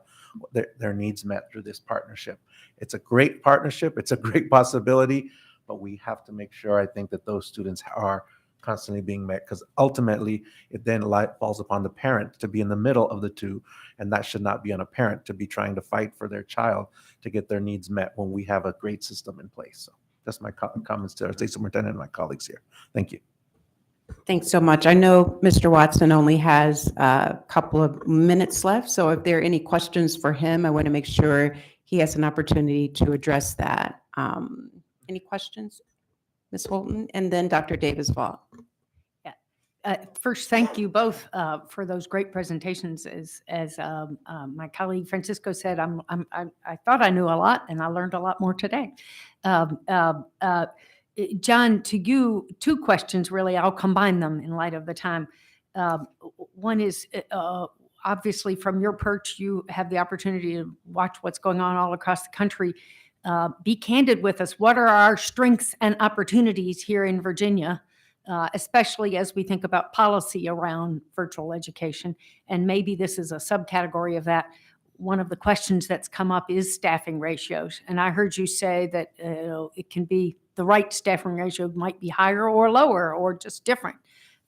their needs met through this partnership. It's a great partnership. It's a great possibility, but we have to make sure, I think, that those students are constantly being met, because ultimately it then falls upon the parent to be in the middle of the two, and that should not be on a parent to be trying to fight for their child to get their needs met when we have a great system in place. So that's my comments to our state superintendent and my colleagues here. Thank you. Thanks so much. I know Mr. Watson only has a couple of minutes left, so if there are any questions for him, I want to make sure he has an opportunity to address that. Any questions, Ms. Holton? And then Dr. Davis-Vaught. First, thank you both for those great presentations. As my colleague Francisco said, I thought I knew a lot, and I learned a lot more today. John, to you, two questions really. I'll combine them in light of the time. One is obviously from your perch, you have the opportunity to watch what's going on all across the country. Be candid with us. What are our strengths and opportunities here in Virginia? Especially as we think about policy around virtual education. And maybe this is a subcategory of that. One of the questions that's come up is staffing ratios. And I heard you say that it can be the right staffing ratio might be higher or lower or just different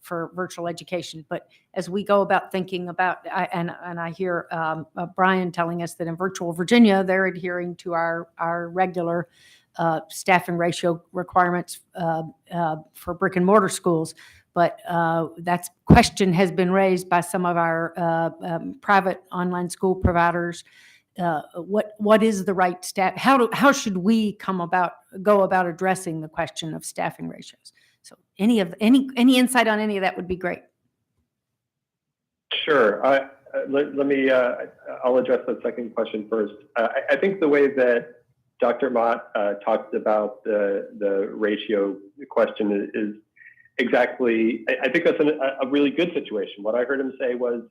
for virtual education. But as we go about thinking about, and I hear Brian telling us that in virtual Virginia, they're adhering to our regular staffing ratio requirements for brick and mortar schools. But that question has been raised by some of our private online school providers. What is the right staff? How should we go about addressing the question of staffing ratios? So any insight on any of that would be great. Sure. Let me. I'll address that second question first. I think the way that Dr. Mott talked about the ratio question is exactly. I think that's a really good situation. What I heard him say was,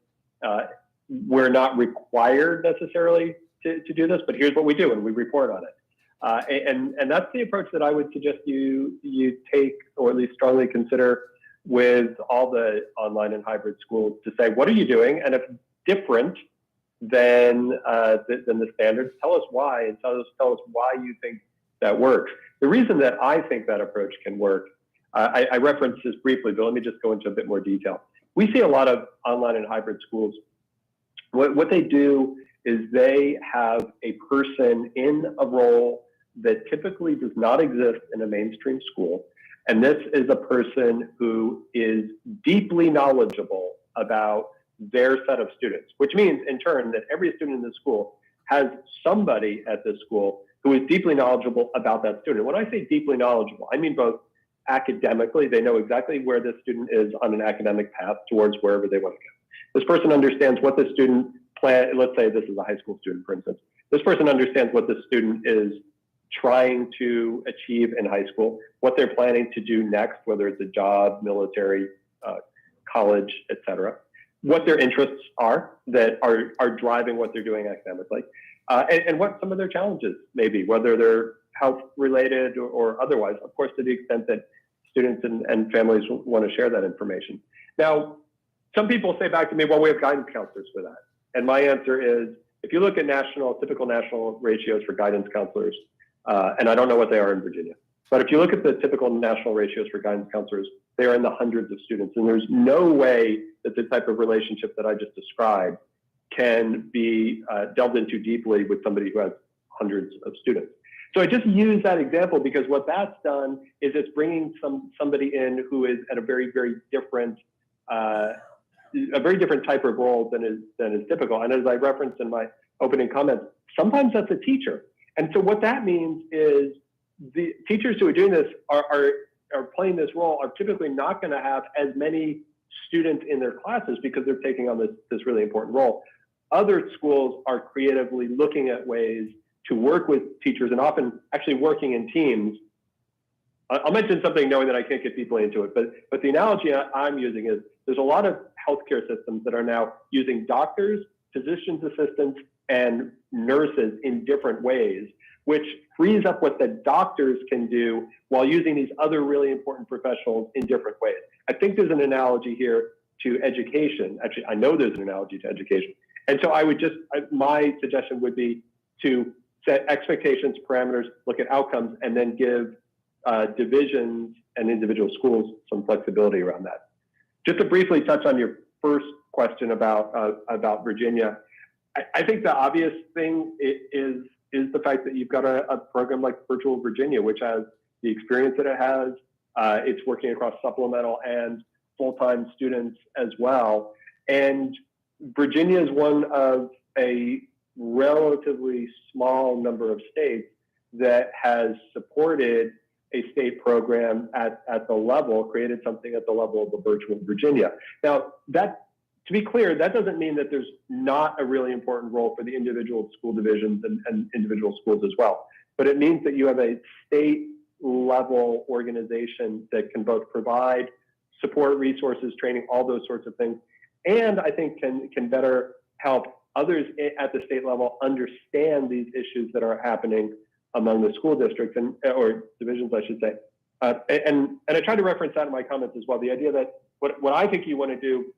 we're not required necessarily to do this, but here's what we do, and we report on it. And that's the approach that I would suggest you take, or at least strongly consider, with all the online and hybrid schools, to say, what are you doing? And if different than the standards, tell us why, and tell us why you think that works. The reason that I think that approach can work, I referenced this briefly, but let me just go into a bit more detail. We see a lot of online and hybrid schools. What they do is they have a person in a role that typically does not exist in a mainstream school. And this is a person who is deeply knowledgeable about their set of students, which means in turn that every student in the school has somebody at the school who is deeply knowledgeable about that student. When I say deeply knowledgeable, I mean both academically, they know exactly where this student is on an academic path towards wherever they want to go. This person understands what the student plan. Let's say this is a high school student, for instance. This person understands what the student is trying to achieve in high school, what they're planning to do next, whether it's a job, military, college, etc., what their interests are that are driving what they're doing academically, and what some of their challenges may be, whether they're health related or otherwise, of course, to the extent that students and families want to share that information. Now, some people say back to me, well, we have guidance counselors for that. And my answer is, if you look at typical national ratios for guidance counselors, and I don't know what they are in Virginia, but if you look at the typical national ratios for guidance counselors, they are in the hundreds of students. And there's no way that the type of relationship that I just described can be delved into deeply with somebody who has hundreds of students. So I just use that example because what that's done is it's bringing somebody in who is at a very, very different type of role than is typical. And as I referenced in my opening comments, sometimes that's a teacher. And so what that means is the teachers who are doing this are playing this role are typically not going to have as many students in their classes because they're taking on this really important role. Other schools are creatively looking at ways to work with teachers and often actually working in teams. I'll mention something knowing that I can't get deeply into it, but the analogy I'm using is there's a lot of healthcare systems that are now using doctors, physician's assistants, and nurses in different ways, which frees up what the doctors can do while using these other really important professionals in different ways. I think there's an analogy here to education. Actually, I know there's an analogy to education. And so my suggestion would be to set expectations, parameters, look at outcomes, and then give divisions and individual schools some flexibility around that. Just to briefly touch on your first question about Virginia, I think the obvious thing is the fact that you've got a program like Virtual Virginia, which has the experience that it has. It's working across supplemental and full-time students as well. And Virginia is one of a relatively small number of states that has supported a state program at the level, created something at the level of a Virtual Virginia. Now, to be clear, that doesn't mean that there's not a really important role for the individual school divisions and individual schools as well. But it means that you have a state level organization that can both provide support, resources, training, all those sorts of things. And I think can better help others at the state level understand these issues that are happening among the school districts or divisions, I should say. And I tried to reference that in my comments as well. The idea that what I think you want to do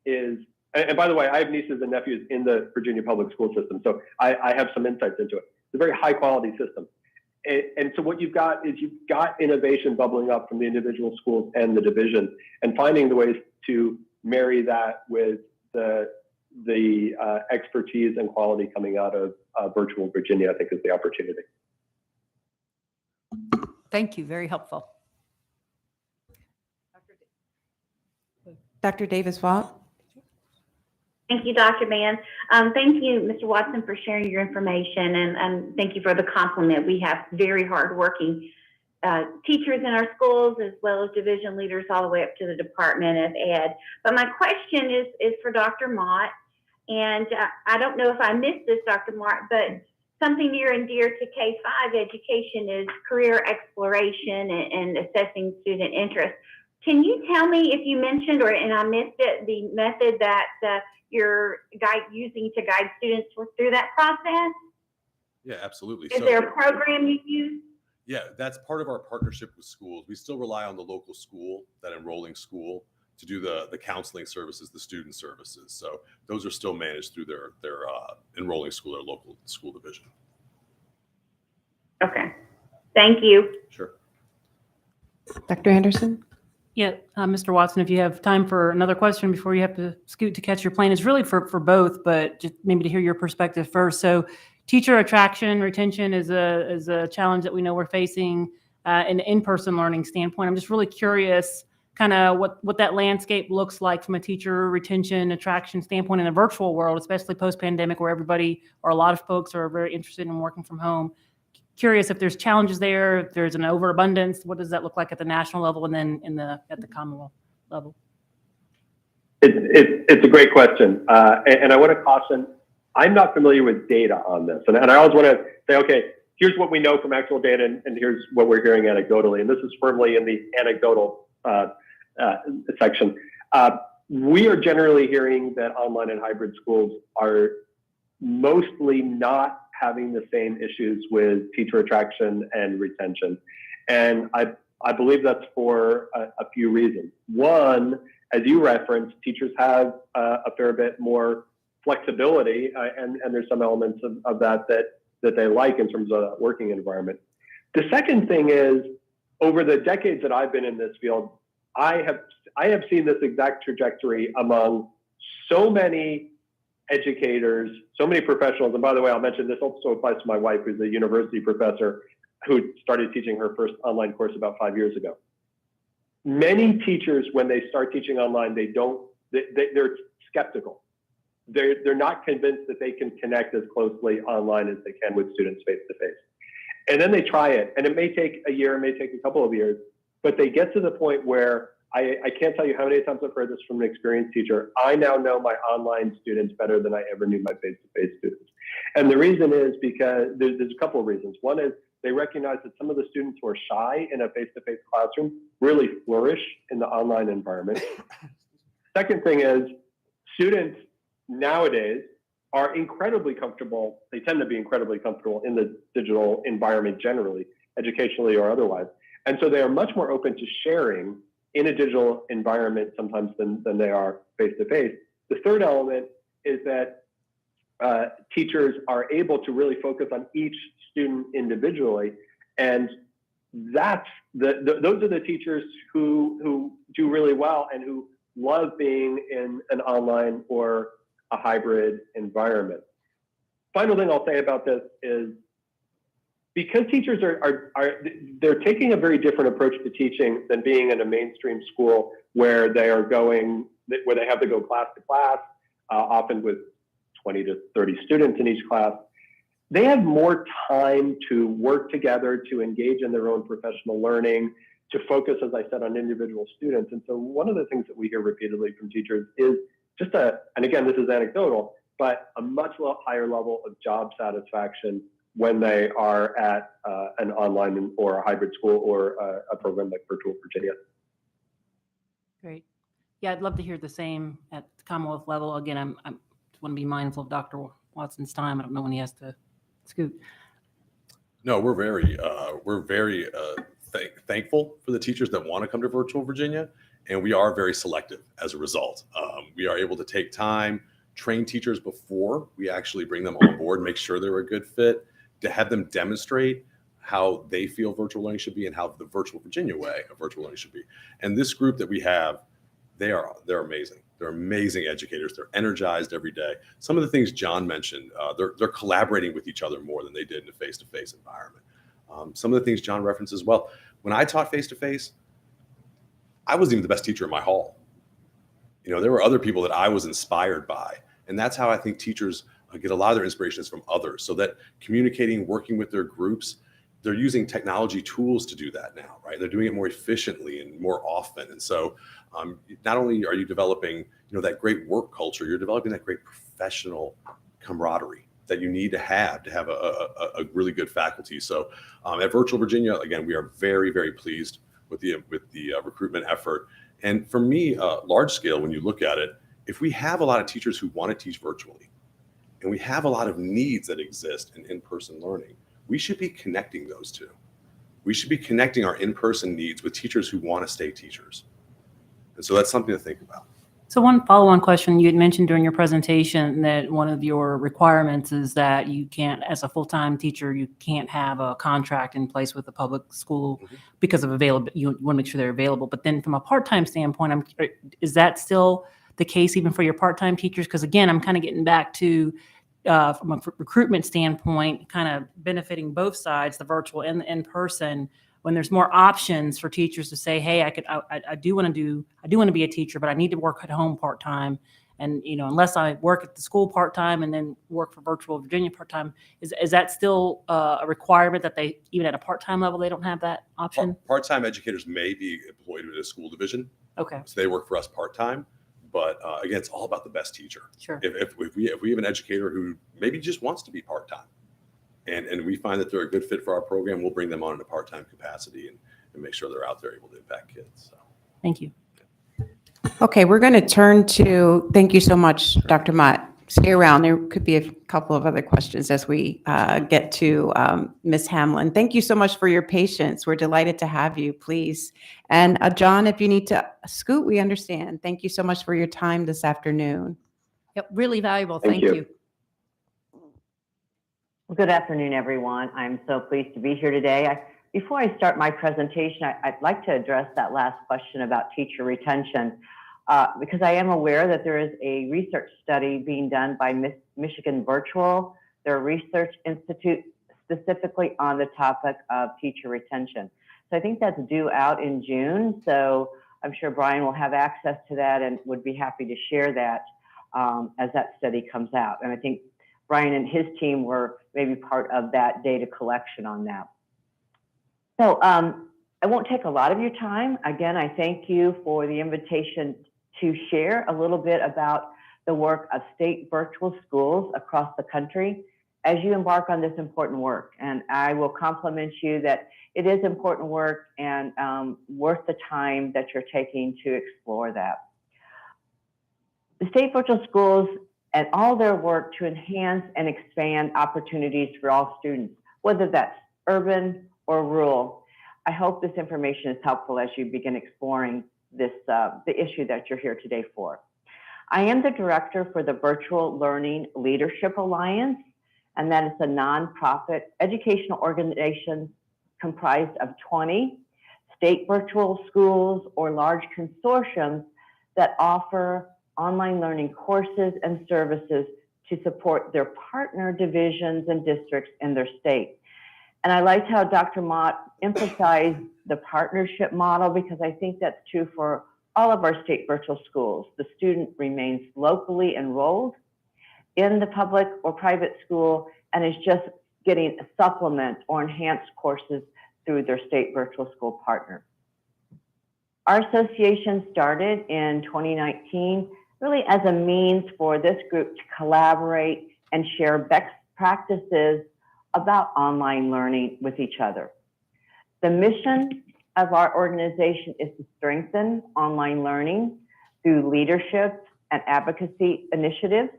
is, and by the way, I have nieces and nephews in the Virginia public school system, so I have some insights into it. It's a very high quality system. And so what you've got is you've got innovation bubbling up from the individual schools and the division, and finding the ways to marry that with the expertise and quality coming out of virtual Virginia, I think, is the opportunity. Thank you. Very helpful. Dr. Davis-Watt? Thank you, Dr. Mann. Thank you, Mr. Watson, for sharing your information, and thank you for the compliment. We have very hardworking teachers in our schools, as well as division leaders all the way up to the Department of Ed. But my question is for Dr. Mott, and I don't know if I missed this, Dr. Mott, but something near and dear to K-5 education is career exploration and assessing student interest. Can you tell me if you mentioned, and I missed it, the method that you're using to guide students through that process? Yeah, absolutely. Is there a program you use? Yeah, that's part of our partnership with schools. We still rely on the local school, that enrolling school, to do the counseling services, the student services. So those are still managed through their enrolling school, their local school division. Okay, thank you. Sure. Dr. Anderson? Yeah, Mr. Watson, if you have time for another question before you have to scoot to catch your plane, it's really for both, but just maybe to hear your perspective first. So teacher attraction, retention is a challenge that we know we're facing in an in-person learning standpoint. I'm just really curious kind of what that landscape looks like from a teacher retention, attraction standpoint in a virtual world, especially post-pandemic, where everybody or a lot of folks are very interested in working from home. Curious if there's challenges there, if there's an overabundance. What does that look like at the national level and then at the Commonwealth level? It's a great question, and I want to caution, I'm not familiar with data on this, and I always want to say, okay, here's what we know from actual data, and here's what we're hearing anecdotally, and this is firmly in the anecdotal section. We are generally hearing that online and hybrid schools are mostly not having the same issues with teacher attraction and retention. And I believe that's for a few reasons. One, as you referenced, teachers have a fair bit more flexibility, and there's some elements of that they like in terms of working environment. The second thing is, over the decades that I've been in this field, I have seen this exact trajectory among so many educators, so many professionals. And by the way, I'll mention this also applies to my wife, who's a university professor who started teaching her first online course about 5 years ago. Many teachers, when they start teaching online, they're skeptical. They're not convinced that they can connect as closely online as they can with students face to face. And then they try it, and it may take a year, it may take a couple of years, but they get to the point where I can't tell you how many times I've heard this from an experienced teacher. I now know my online students better than I ever knew my face-to-face students. And the reason is because there's a couple of reasons. One is they recognize that some of the students who are shy in a face-to-face classroom really flourish in the online environment. Second thing is students nowadays are incredibly comfortable. They tend to be incredibly comfortable in the digital environment generally, educationally or otherwise. And so they are much more open to sharing in a digital environment sometimes than they are face-to-face. The third element is that teachers are able to really focus on each student individually. And those are the teachers who do really well and who love being in an online or a hybrid environment. Final thing I'll say about this is, because teachers they're taking a very different approach to teaching than being in a mainstream school where they have to go class to class, often with 20 to 30 students in each class. They have more time to work together, to engage in their own professional learning, to focus, as I said, on individual students. And so one of the things that we hear repeatedly from teachers is just and again, this is anecdotal, but a much higher level of job satisfaction when they are at an online or a hybrid school or a program like Virtual Virginia. Great. Yeah, I'd love to hear the same at the Commonwealth level. Again, I want to be mindful of Dr. Watson's time. I don't know when he has to scoot. No, we're very thankful for the teachers that want to come to Virtual Virginia, and we are very selective as a result. We are able to take time, train teachers before we actually bring them on board, make sure they're a good fit, to have them demonstrate how they feel virtual learning should be and how the virtual Virginia way of virtual learning should be. And this group that we have, they're amazing. They're amazing educators. They're energized every day. Some of the things John mentioned, they're collaborating with each other more than they did in a face-to-face environment. Some of the things John referenced as well. When I taught face-to-face, I wasn't even the best teacher in my hall. You know, there were other people that I was inspired by. And that's how I think teachers get a lot of their inspirations from others, so that communicating, working with their groups, they're using technology tools to do that now, right? They're doing it more efficiently and more often. And so not only are you developing, you know, that great work culture, you're developing that great professional camaraderie that you need to have a really good faculty. So at Virtual Virginia, again, we are very, very pleased with the recruitment effort. And for me, large scale, when you look at it, if we have a lot of teachers who want to teach virtually, and we have a lot of needs that exist in in-person learning, we should be connecting those two. We should be connecting our in-person needs with teachers who want to stay teachers. And so that's something to think about. So one follow-on question, you had mentioned during your presentation that one of your requirements is that you can't, as a full-time teacher, you can't have a contract in place with the public school because of availability. You want to make sure they're available. But then from a part-time standpoint, is that still the case even for your part-time teachers? Because again, I'm kind of getting back to, from a recruitment standpoint, kind of benefiting both sides, the virtual and the in-person, when there's more options for teachers to say, hey, I do want to be a teacher, but I need to work at home part-time. And, you know, unless I work at the school part-time and then work for Virtual Virginia part-time, is that still a requirement that they, even at a part-time level, they don't have that option? Part-time educators may be employed in a school division. Okay. So they work for us part-time. But again, it's all about the best teacher. Sure. If we have an educator who maybe just wants to be part-time, and we find that they're a good fit for our program, we'll bring them on in a part-time capacity and make sure they're out there able to impact kids. So. Thank you. Okay, we're going to turn to, thank you so much, Dr. Mott. Stay around. There could be a couple of other questions as we get to Ms. Hamlin. Thank you so much for your patience. We're delighted to have you, please. And John, if you need to scoot, we understand. Thank you so much for your time this afternoon. Yep, really valuable. Thank Thank you. you. Well, good afternoon, everyone. I'm so pleased to be here today. Before I start my presentation, I'd like to address that last question about teacher retention, because I am aware that there is a research study being done by Michigan Virtual, their research institute, specifically on the topic of teacher retention. So I think that's due out in June. So I'm sure Brian will have access to that and would be happy to share that as that study comes out. And I think Brian and his team were maybe part of that data collection on that. So I won't take a lot of your time. Again, I thank you for the invitation to share a little bit about the work of state virtual schools across the country as you embark on this important work. And I will compliment you that it is important work and worth the time that you're taking to explore that. The state virtual schools and all their work to enhance and expand opportunities for all students, whether that's urban or rural. I hope this information is helpful as you begin exploring this, the issue that you're here today for. I am the director for the Virtual Learning Leadership Alliance, and that is a nonprofit educational organization comprised of 20 state virtual schools or large consortiums that offer online learning courses and services to support their partner divisions and districts in their state. And I liked how Dr. Mott emphasized the partnership model, because I think that's true for all of our state virtual schools. The student remains locally enrolled in the public or private school and is just getting a supplement or enhanced courses through their state virtual school partner. Our association started in 2019 really as a means for this group to collaborate and share best practices about online learning with each other. The mission of our organization is to strengthen online learning through leadership and advocacy initiatives.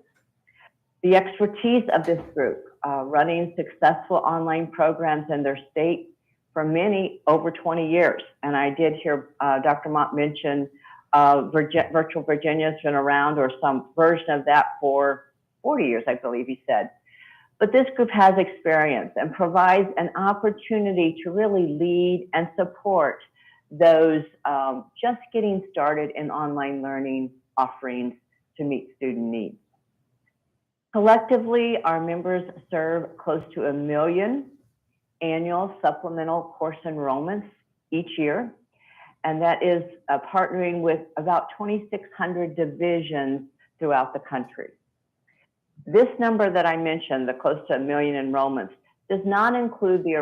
The expertise of this group, running successful online programs in their state for many over 20 years. And I did hear Dr. Mott mention Virtual Virginia has been around, or some version of that, for 40 years, I believe he said. But this group has experience and provides an opportunity to really lead and support those just getting started in online learning offerings to meet student needs. Collectively, our members serve close to 1 million annual supplemental course enrollments each year, and that is partnering with about 2,600 divisions throughout the country. This number that I mentioned, the close to 1 million enrollments, does not include the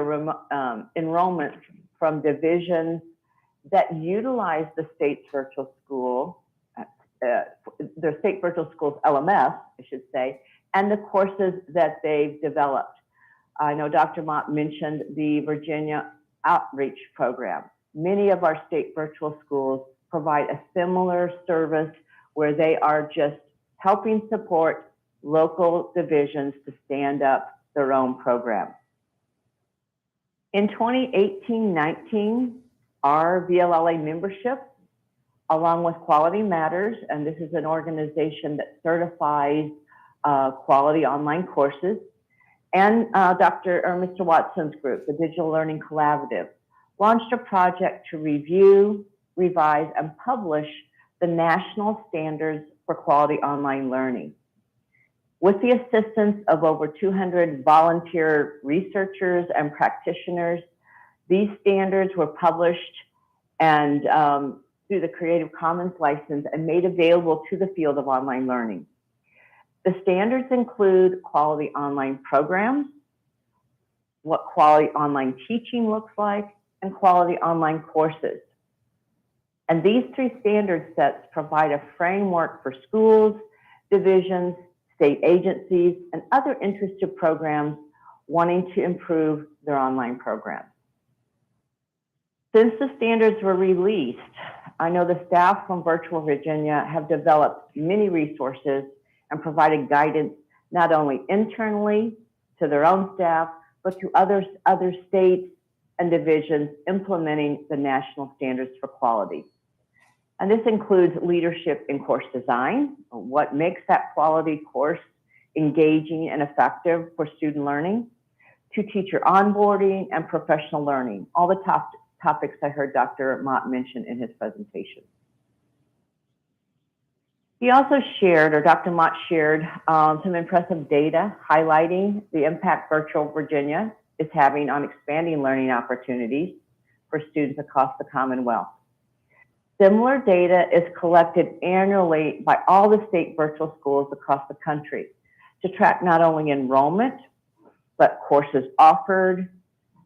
enrollment from divisions that utilize the state's virtual school, the state virtual school's LMS, I should say, and the courses that they've developed. I know Dr. Mott mentioned the Virginia Outreach Program. Many of our state virtual schools provide a similar service where they are just helping support local divisions to stand up their own program. In 2018-19, our VLLA membership, along with Quality Matters, and this is an organization that certifies quality online courses, and Mr. Watson's group, the Digital Learning Collaborative, launched a project to review, revise, and publish the national standards for quality online learning. With the assistance of over 200 volunteer researchers and practitioners, these standards were published and through the Creative Commons license and made available to the field of online learning. The standards include quality online programs, what quality online teaching looks like, and quality online courses. And these 3 standard sets provide a framework for schools, divisions, state agencies, and other interested programs wanting to improve their online programs. Since the standards were released, I know the staff from Virtual Virginia have developed many resources and provided guidance not only internally to their own staff, but to other states and divisions implementing the national standards for quality. And this includes leadership in course design, what makes that quality course engaging and effective for student learning, to teacher onboarding and professional learning, all the topics I heard Dr. Mott mention in his presentation. He also shared, or Dr. Mott shared, some impressive data highlighting the impact Virtual Virginia is having on expanding learning opportunities for students across the Commonwealth. Similar data is collected annually by all the state virtual schools across the country to track not only enrollment, but courses offered,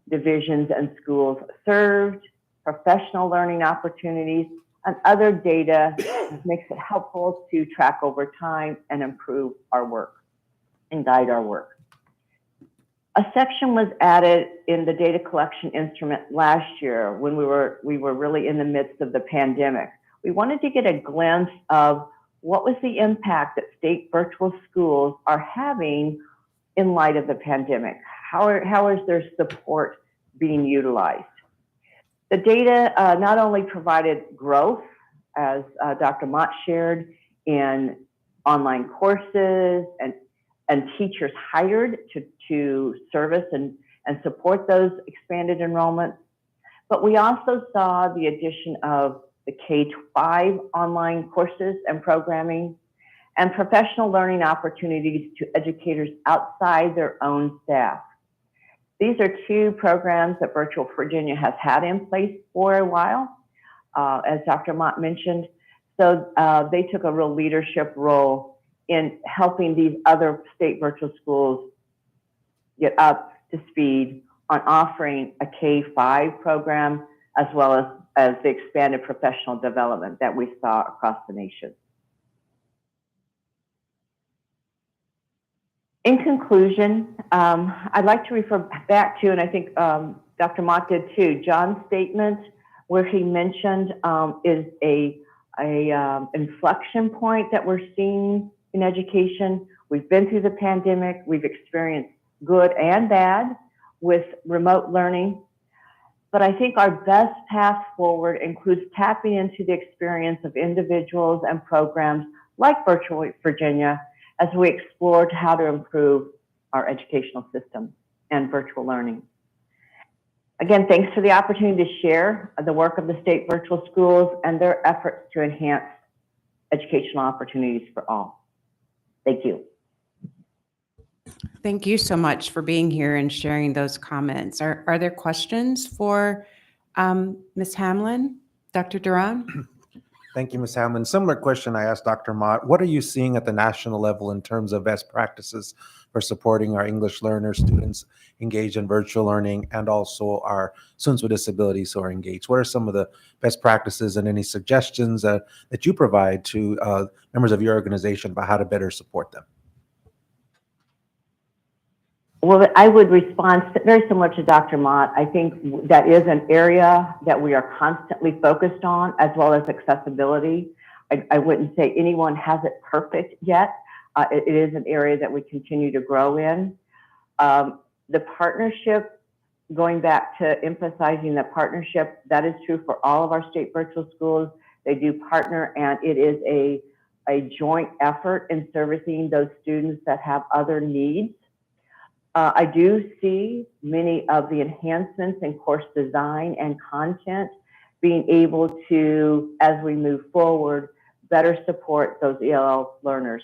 divisions and schools served, professional learning opportunities, and other data makes it helpful to track over time and improve our work and guide our work. A section was added in the data collection instrument last year when we were really in the midst of the pandemic. We wanted to get a glimpse of what was the impact that state virtual schools are having in light of the pandemic. How is their support being utilized? The data not only provided growth, as Dr. Mott shared, in online courses and teachers hired to service and support those expanded enrollments, but we also saw the addition of the K12 online courses and programming and professional learning opportunities to educators outside their own staff. These are 2 programs that Virtual Virginia has had in place for a while, as Dr. Mott mentioned. So they took a real leadership role in helping these other state virtual schools get up to speed on offering a K5 program, as well as the expanded professional development that we saw across the nation. In conclusion, I'd like to refer back to, and I think Dr. Mott did too, John's statement where he mentioned is a inflection point that we're seeing in education. We've been through the pandemic. We've experienced good and bad with remote learning. But I think our best path forward includes tapping into the experience of individuals and programs like Virtual Virginia as we explored how to improve our educational system and virtual learning. Again, thanks for the opportunity to share the work of the state virtual schools and their efforts to enhance educational opportunities for all. Thank you. Thank you so much for being here and sharing those comments. Are there questions for Ms. Hamlin, Dr. Duran? Thank you, Ms. Hamlin. Similar question I asked Dr. Mott. What are you seeing at the national level in terms of best practices for supporting our English learner students engaged in virtual learning and also our students with disabilities who are engaged? What are some of the best practices and any suggestions that you provide to members of your organization about how to better support them? Well, I would respond very similar to Dr. Mott. I think that is an area that we are constantly focused on, as well as accessibility. I wouldn't say anyone has it perfect yet. It is an area that we continue to grow in. The partnership, going back to emphasizing the partnership, that is true for all of our state virtual schools. They do partner, and it is a joint effort in servicing those students that have other needs. I do see many of the enhancements in course design and content being able to, as we move forward, better support those ELL learners,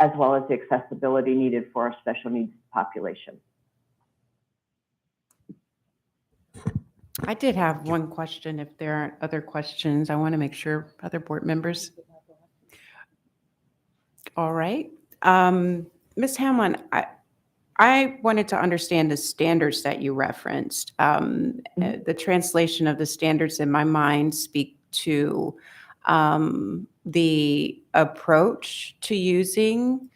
as well as the accessibility needed for our special needs population. I did have one question. If there aren't other questions, I want to make sure other board members. All right. Ms. Hamlin, I wanted to understand the standards that you referenced. The translation of the standards in my mind speak to the approach to using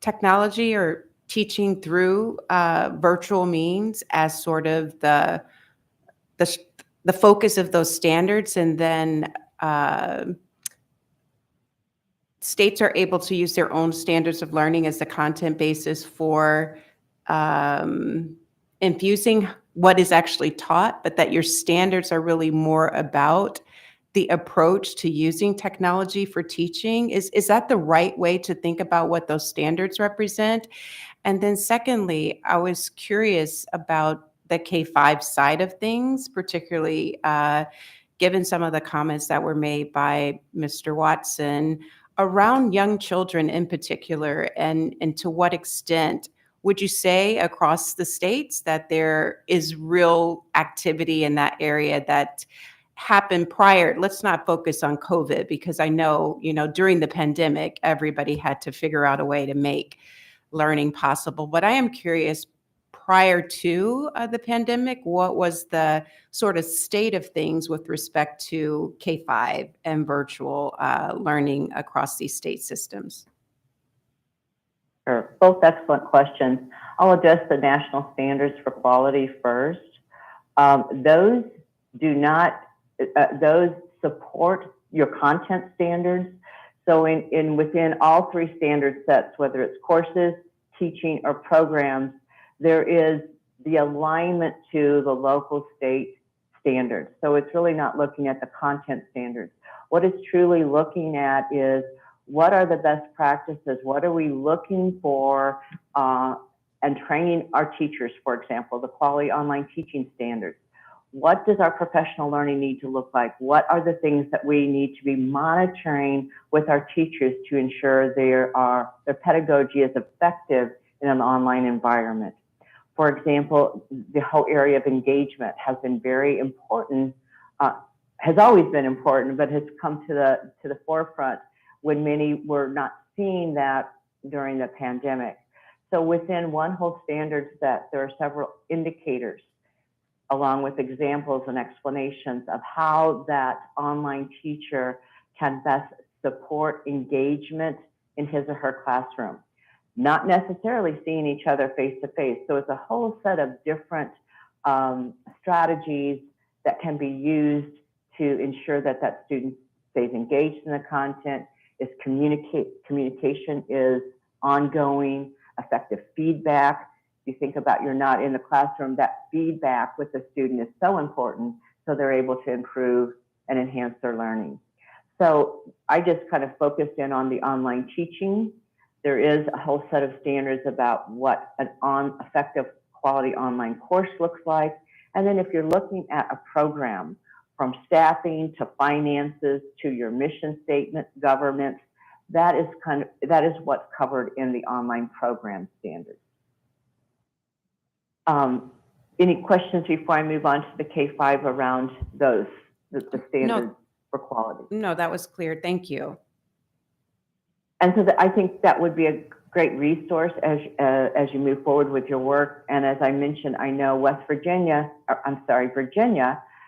technology or teaching through virtual means as sort of the focus of those standards, and then states are able to use their own standards of learning as the content basis for infusing what is actually taught, but that your standards are really more about the approach to using technology for teaching. Is that the right way to think about what those standards represent? And then secondly, I was curious about the K-5 side of things, particularly given some of the comments that were made by Mr. Watson around young children in particular, and to what extent would you say across the states that there is real activity in that area that happened prior? Let's not focus on COVID, because I know, during the pandemic, everybody had to figure out a way to make learning possible. But I am curious, prior to the pandemic, what was the sort of state of things with respect to K-5 and virtual learning across these state systems? Sure. Both excellent questions. I'll address the national standards for quality first. Those support your content standards. So within all three standard sets, whether it's courses, teaching, or programs, there is the alignment to the local state standards. So it's really not looking at the content standards. What it's truly looking at is, what are the best practices? What are we looking for and training our teachers, for example, the quality online teaching standards. What does our professional learning need to look like? What are the things that we need to be monitoring with our teachers to ensure their pedagogy is effective in an online environment? For example, the whole area of engagement has been very important, has always been important, but has come to the forefront when many were not seeing that during the pandemic. So within one whole standard set, there are several indicators, along with examples and explanations of how that online teacher can best support engagement in his or her classroom. Not necessarily seeing each other face to face. So it's a whole set of different strategies that can be used to ensure that student stays engaged in the content, communication is ongoing, effective feedback. You think about, you're not in the classroom, that feedback with the student is so important, so they're able to improve and enhance their learning. So I just kind of focused in on the online teaching. There is a whole set of standards about what an effective quality online course looks like. And then if you're looking at a program, from staffing to finances to your mission statement, governance, that is what's covered in the online program standards. Any questions before I move on to the K-5 around the standards for quality? No, that was clear. Thank you. And so I think that would be a great resource as you move forward with your work. And as I mentioned, I know Virginia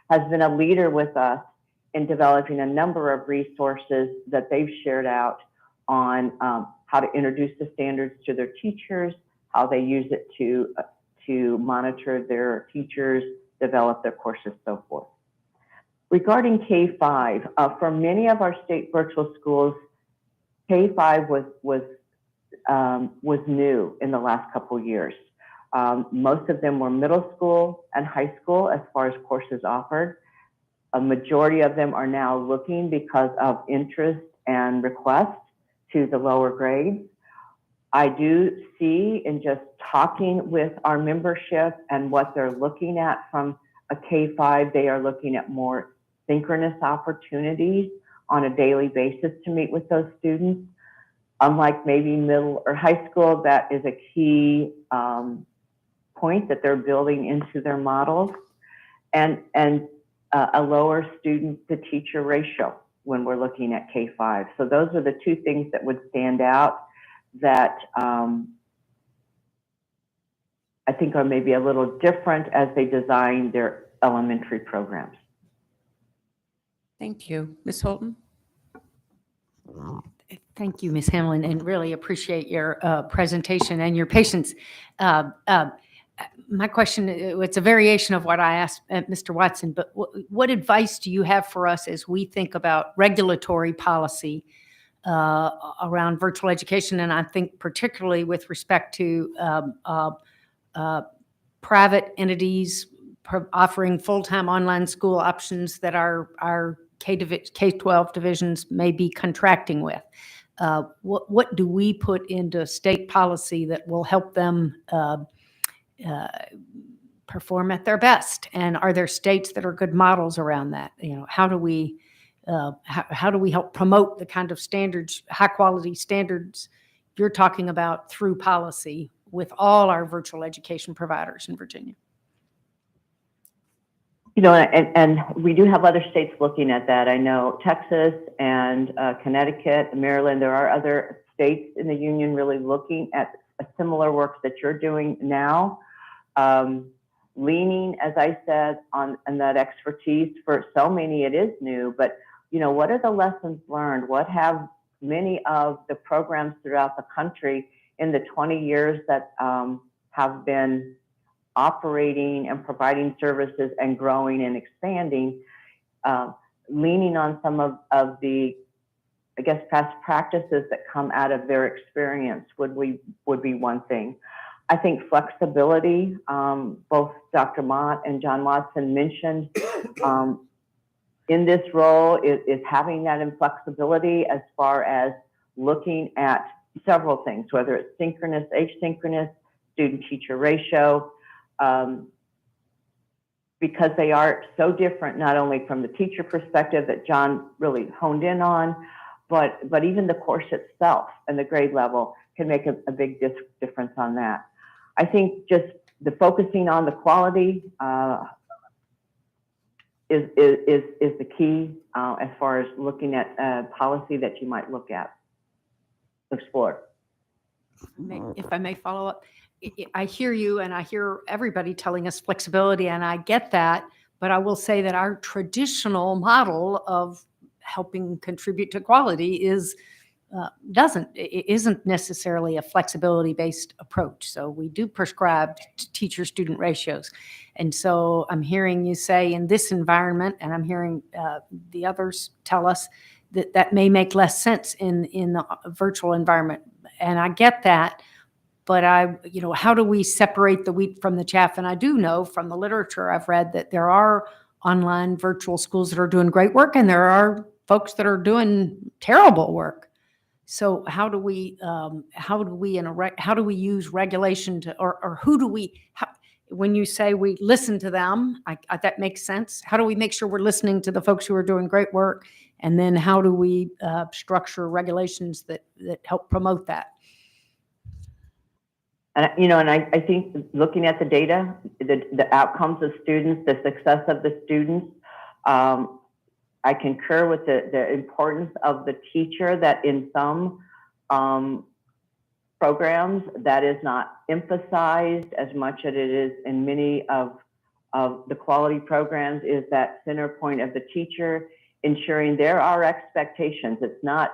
has been a leader with us in developing a number of resources that they've shared out on how to introduce the standards to their teachers, how they use it to monitor their teachers, develop their courses, so forth. Regarding K-5, for many of our state virtual schools, K-5 was new in the last couple years. Most of them were middle school and high school as far as courses offered. A majority of them are now looking because of interest and request to the lower grades. I do see in just talking with our membership and what they're looking at from a K-5, they are looking at more synchronous opportunities on a daily basis to meet with those students. Unlike maybe middle or high school, that is a key point that they're building into their models, and a lower student to teacher ratio when we're looking at K-5. So those are the two things that would stand out that I think are maybe a little different as they design their elementary programs. Thank you. Ms. Holton? Thank you, Ms. Hamlin, and really appreciate your presentation and your patience. My question, it's a variation of what I asked Mr. Watson, but what advice do you have for us as we think about regulatory policy around virtual education? And I think particularly with respect to private entities offering full-time online school options that our K-12 divisions may be contracting with. What do we put into state policy that will help them perform at their best? And are there states that are good models around that? How do we help promote the kind of standards, high quality standards you're talking about through policy with all our virtual education providers in Virginia? And we do have other states looking at that. I know Texas and Connecticut, Maryland, there are other states in the union really looking at a similar work that you're doing now. Leaning, as I said, on that expertise. For so many, it is new, but what are the lessons learned? What have many of the programs throughout the country in the 20 years that have been operating and providing services and growing and expanding, leaning on some of the, I guess, past practices that come out of their experience would be one thing. I think flexibility, both Dr. Mott and John Watson mentioned in this role is having that inflexibility as far as looking at several things, whether it's synchronous, asynchronous, student-teacher ratio, because they are so different, not only from the teacher perspective that John really honed in on, but even the course itself and the grade level can make a big difference on that. I think just the focusing on the quality is the key as far as looking at policy that you might look at, explore. If I may follow up, I hear you and I hear everybody telling us flexibility, and I get that, but I will say that our traditional model of helping contribute to quality isn't necessarily a flexibility-based approach. So we do prescribe teacher-student ratios. And so I'm hearing you say in this environment, and I'm hearing the others tell us that may make less sense in the virtual environment. And I get that. But how do we separate the wheat from the chaff? And I do know from the literature I've read that there are online virtual schools that are doing great work, and there are folks that are doing terrible work. So how do we use regulation to, or who do we, when you say we listen to them, that makes sense. How do we make sure we're listening to the folks who are doing great work? And then how do we structure regulations that help promote that? And, and I think looking at the data, the outcomes of students, the success of the students, I concur with the importance of the teacher, that in some programs that is not emphasized as much as it is in many of the quality programs, is that center point of the teacher, ensuring there are expectations. It's not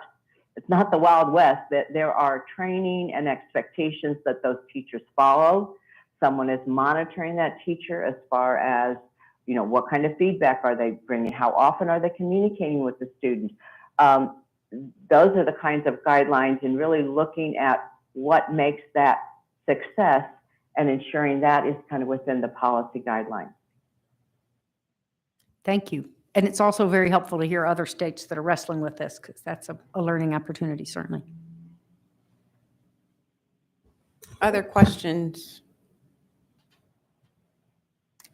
the Wild West, that there are training and expectations that those teachers follow. Someone is monitoring that teacher as far as, what kind of feedback are they bringing? How often are they communicating with the student? Those are the kinds of guidelines, and really looking at what makes that success and ensuring that is kind of within the policy guidelines. Thank you. And it's also very helpful to hear other states that are wrestling with this, because that's a learning opportunity, certainly. Other questions?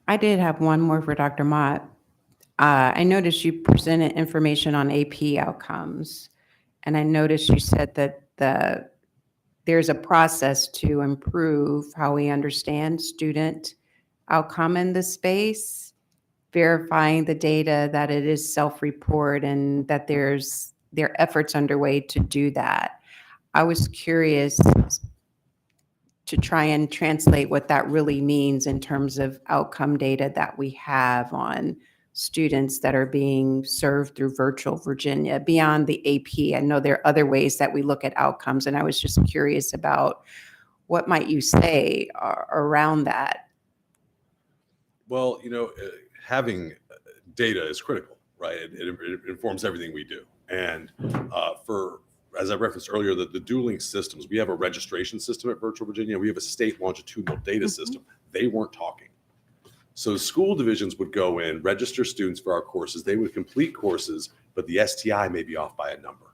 I did have one more for Dr. Mott. I noticed you presented information on AP outcomes, and I noticed you said that there's a process to improve how we understand student outcome in this space, verifying the data that it is self-report and that there are efforts underway to do that. I was curious to try and translate what that really means in terms of outcome data that we have on students that are being served through Virtual Virginia beyond the AP. I know there are other ways that we look at outcomes, and I was just curious about what might you say around that? Well, having data is critical, right? It informs everything we do. And as I referenced earlier, the dueling systems, we have a registration system at Virtual Virginia. We have a state longitudinal data system. They weren't talking. So school divisions would go in, register students for our courses. They would complete courses, but the STI may be off by a number,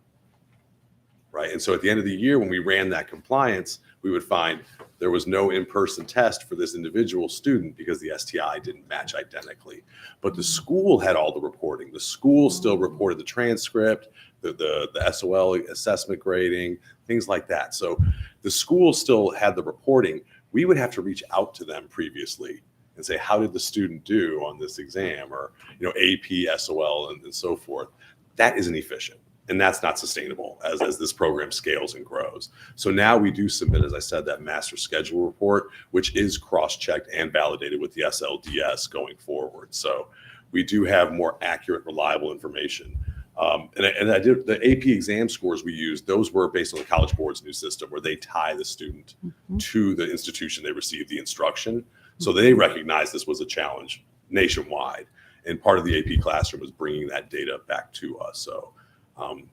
right? And so at the end of the year, when we ran that compliance, we would find there was no in-person test for this individual student because the STI didn't match identically. But the school had all the reporting. The school still reported the transcript, the SOL assessment grading, things like that. So the school still had the reporting. We would have to reach out to them previously and say, how did the student do on this exam, or AP, SOL, and so forth. That isn't efficient. And that's not sustainable as this program scales and grows. So now we do submit, as I said, that master schedule report, which is cross-checked and validated with the SLDS going forward. So we do have more accurate, reliable information. And I did the AP exam scores we used. Those were based on the College Board's new system, where they tie the student to the institution they received the instruction. So they recognized this was a challenge nationwide. And part of the AP classroom was bringing that data back to us. So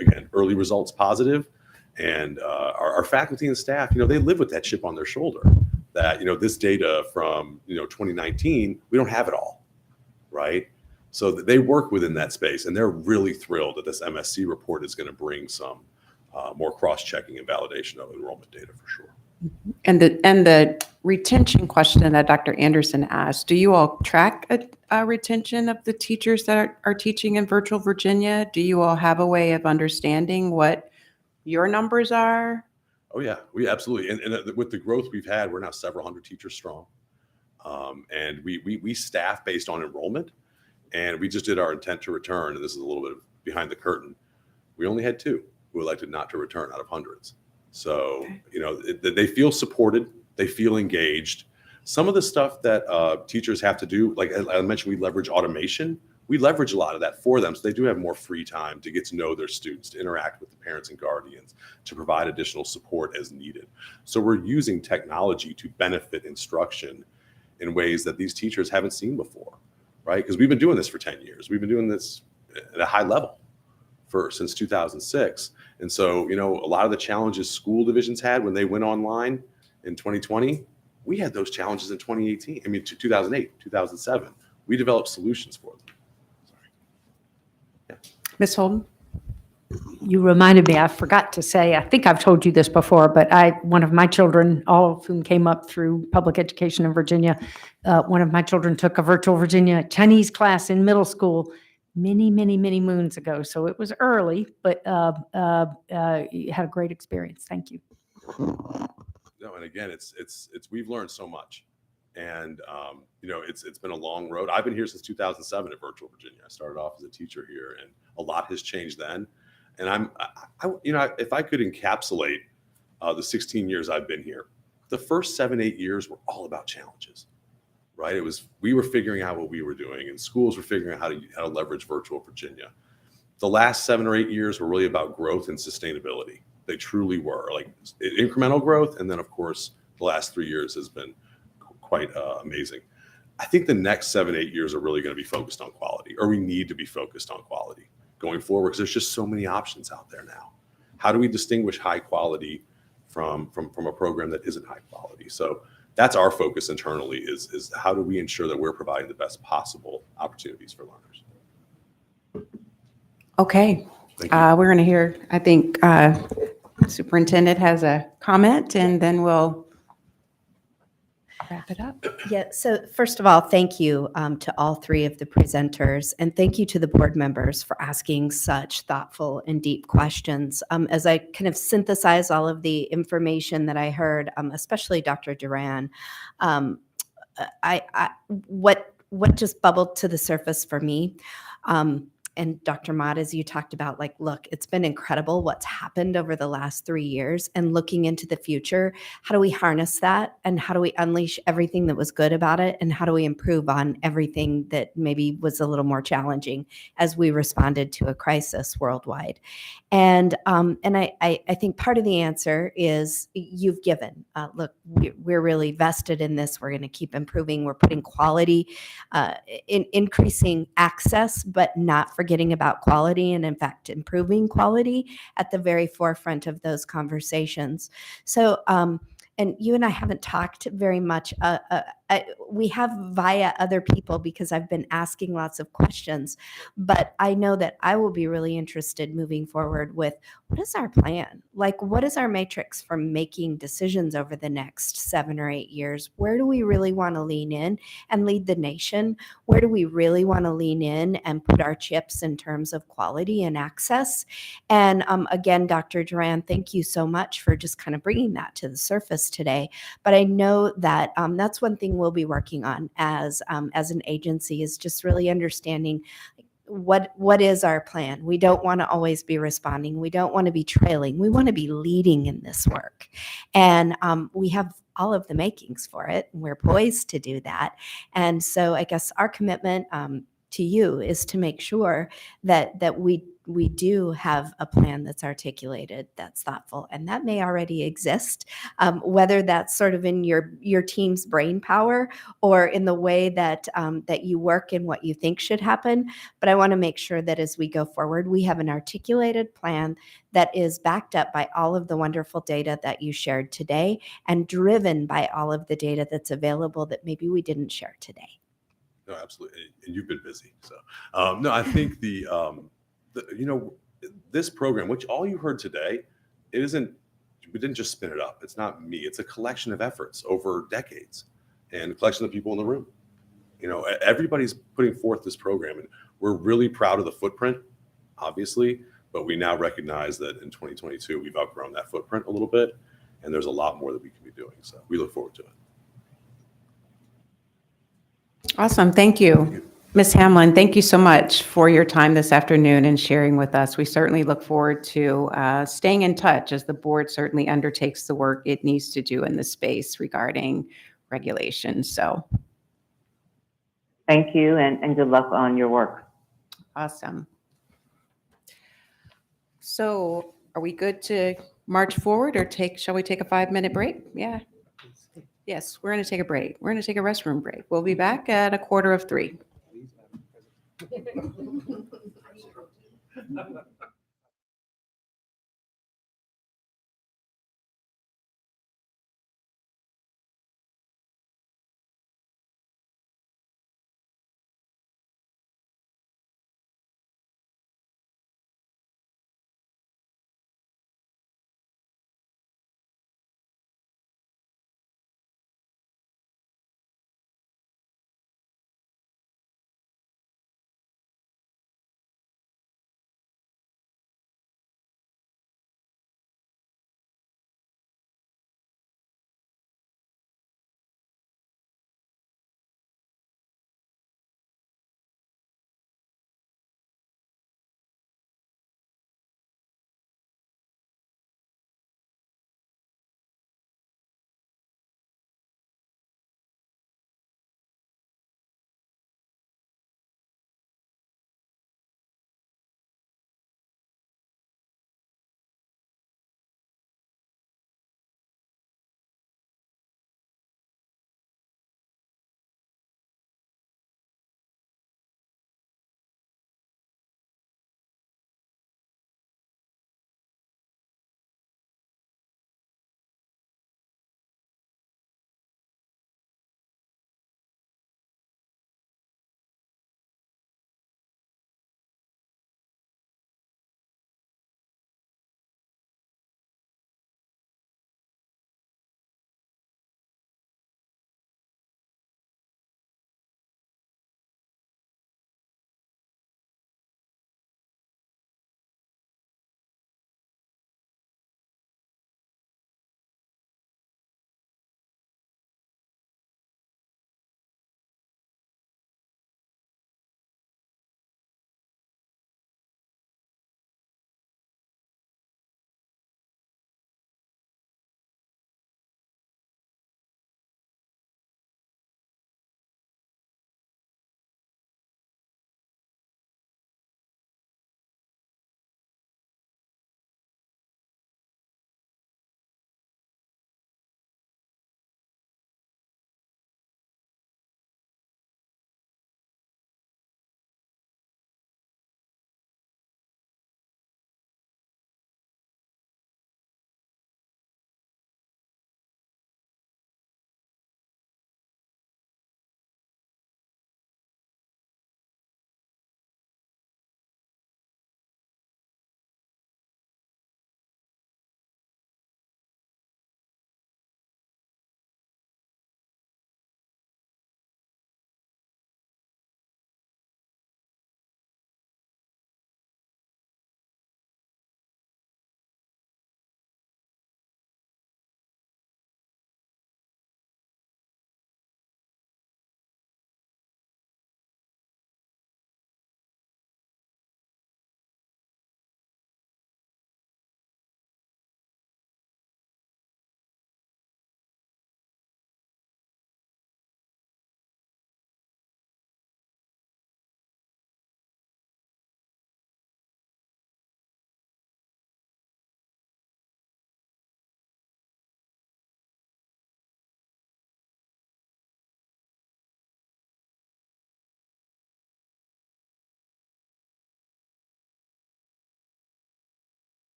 again, early results positive, and our faculty and staff, they live with that chip on their shoulder that, this data from, 2019, we don't have it all, right? So they work within that space, and they're really thrilled that this MSC report is going to bring some more cross-checking and validation of enrollment data for sure. And the retention question that Dr. Anderson asked, do you all track a retention of the teachers that are teaching in Virtual Virginia? Do you all have a way of understanding what your numbers are? Oh yeah, we absolutely. And with the growth we've had, we're now several hundred teachers strong. And we staff based on enrollment, and we just did our intent to return. And this is a little bit behind the curtain. We only had 2 who elected not to return out of hundreds. So, they feel supported, they feel engaged. Some of the stuff that teachers have to do, like I mentioned, we leverage automation. We leverage a lot of that for them. So they do have more free time to get to know their students, to interact with the parents and guardians, to provide additional support as needed. So we're using technology to benefit instruction in ways that these teachers haven't seen before, right? Because we've been doing this for 10 years. We've been doing this at a high level since 2006. And so, a lot of the challenges school divisions had when they went online in 2020, we had those challenges in 2018. 2008, 2007. We developed solutions for them. Sorry. Yeah. Ms. Holden? You reminded me, I forgot to say, I think I've told you this before, but one of my children, all of whom came up through public education in Virginia, one of my children took a virtual Virginia Chinese class in middle school many, many, many moons ago. So it was early, but you had a great experience. Thank you. No, and again, we've learned so much, and it's been a long road. I've been here since 2007 at Virtual Virginia. I started off as a teacher here, and a lot has changed then. And if I could encapsulate the 16 years I've been here, the first 7-8 years were all about challenges, right? We were figuring out what we were doing, and schools were figuring out how to leverage Virtual Virginia. The last 7 or 8 years were really about growth and sustainability. They truly were, like incremental growth, and then of course the last 3 years has been quite amazing. I think the next 7-8 years are really going to be focused on quality, or we need to be focused on quality going forward, because there's just so many options out there now. How do we distinguish high quality from a program that isn't high quality? So that's our focus internally, is how do we ensure that we're providing the best possible opportunities for learners. Okay, Thank you. we're going to hear, I think, Superintendent has a comment, and then we'll wrap it up. Yeah, so first of all, thank you to all three of the presenters, and thank you to the board members for asking such thoughtful and deep questions. As I kind of synthesize all of the information that I heard, especially Dr. Duran, what just bubbled to the surface for me, and Dr. Mott, as you talked about, like, look, it's been incredible what's happened over the last 3 years, and looking into the future, how do we harness that, and how do we unleash everything that was good about it, and how do we improve on everything that maybe was a little more challenging as we responded to a crisis worldwide? And I think part of the answer is you've given. Look, we're really vested in this. We're going to keep improving. We're putting quality, increasing access, but not forgetting about quality, and in fact, improving quality at the very forefront of those conversations. So, and you and I haven't talked very much. We have via other people, because I've been asking lots of questions, but I know that I will be really interested moving forward with, what is our plan? Like, what is our matrix for making decisions over the next 7 or 8 years? Where do we really want to lean in and lead the nation? Where do we really want to lean in and put our chips in terms of quality and access? And again, Dr. Duran, thank you so much for just kind of bringing that to the surface today. But I know that that's one thing we'll be working on as an agency, is just really understanding what is our plan. We don't want to always be responding. We don't want to be trailing. We want to be leading in this work. And we have all of the makings for it, and we're poised to do that. And so I guess our commitment to you is to make sure that we do have a plan that's articulated, that's thoughtful, and that may already exist, whether that's sort of in your team's brain power or in the way that that you work and what you think should happen. But I want to make sure that as we go forward, we have an articulated plan that is backed up by all of the wonderful data that you shared today, and driven by all of the data that's available that maybe we didn't share today. No, absolutely. And you've been busy. So, no, I think this program, which all you heard today, we didn't just spin it up. It's not me. It's a collection of efforts over decades, and a collection of people in the room. Everybody's putting forth this program, and we're really proud of the footprint, obviously, but we now recognize that in 2022, we've outgrown that footprint a little bit, and there's a lot more that we can be doing. So we look forward to it. Awesome. Thank you. Ms. Hamlin, thank you so much for your time this afternoon and sharing with us. We certainly look forward to staying in touch as the board certainly undertakes the work it needs to do in this space regarding regulation. So Thank you, and good luck on your work. awesome. So are we good to march forward, or shall we take a 5-minute break? Yeah. Yes, we're going to take a break. We're going to take a restroom break. We'll be back at 2:45.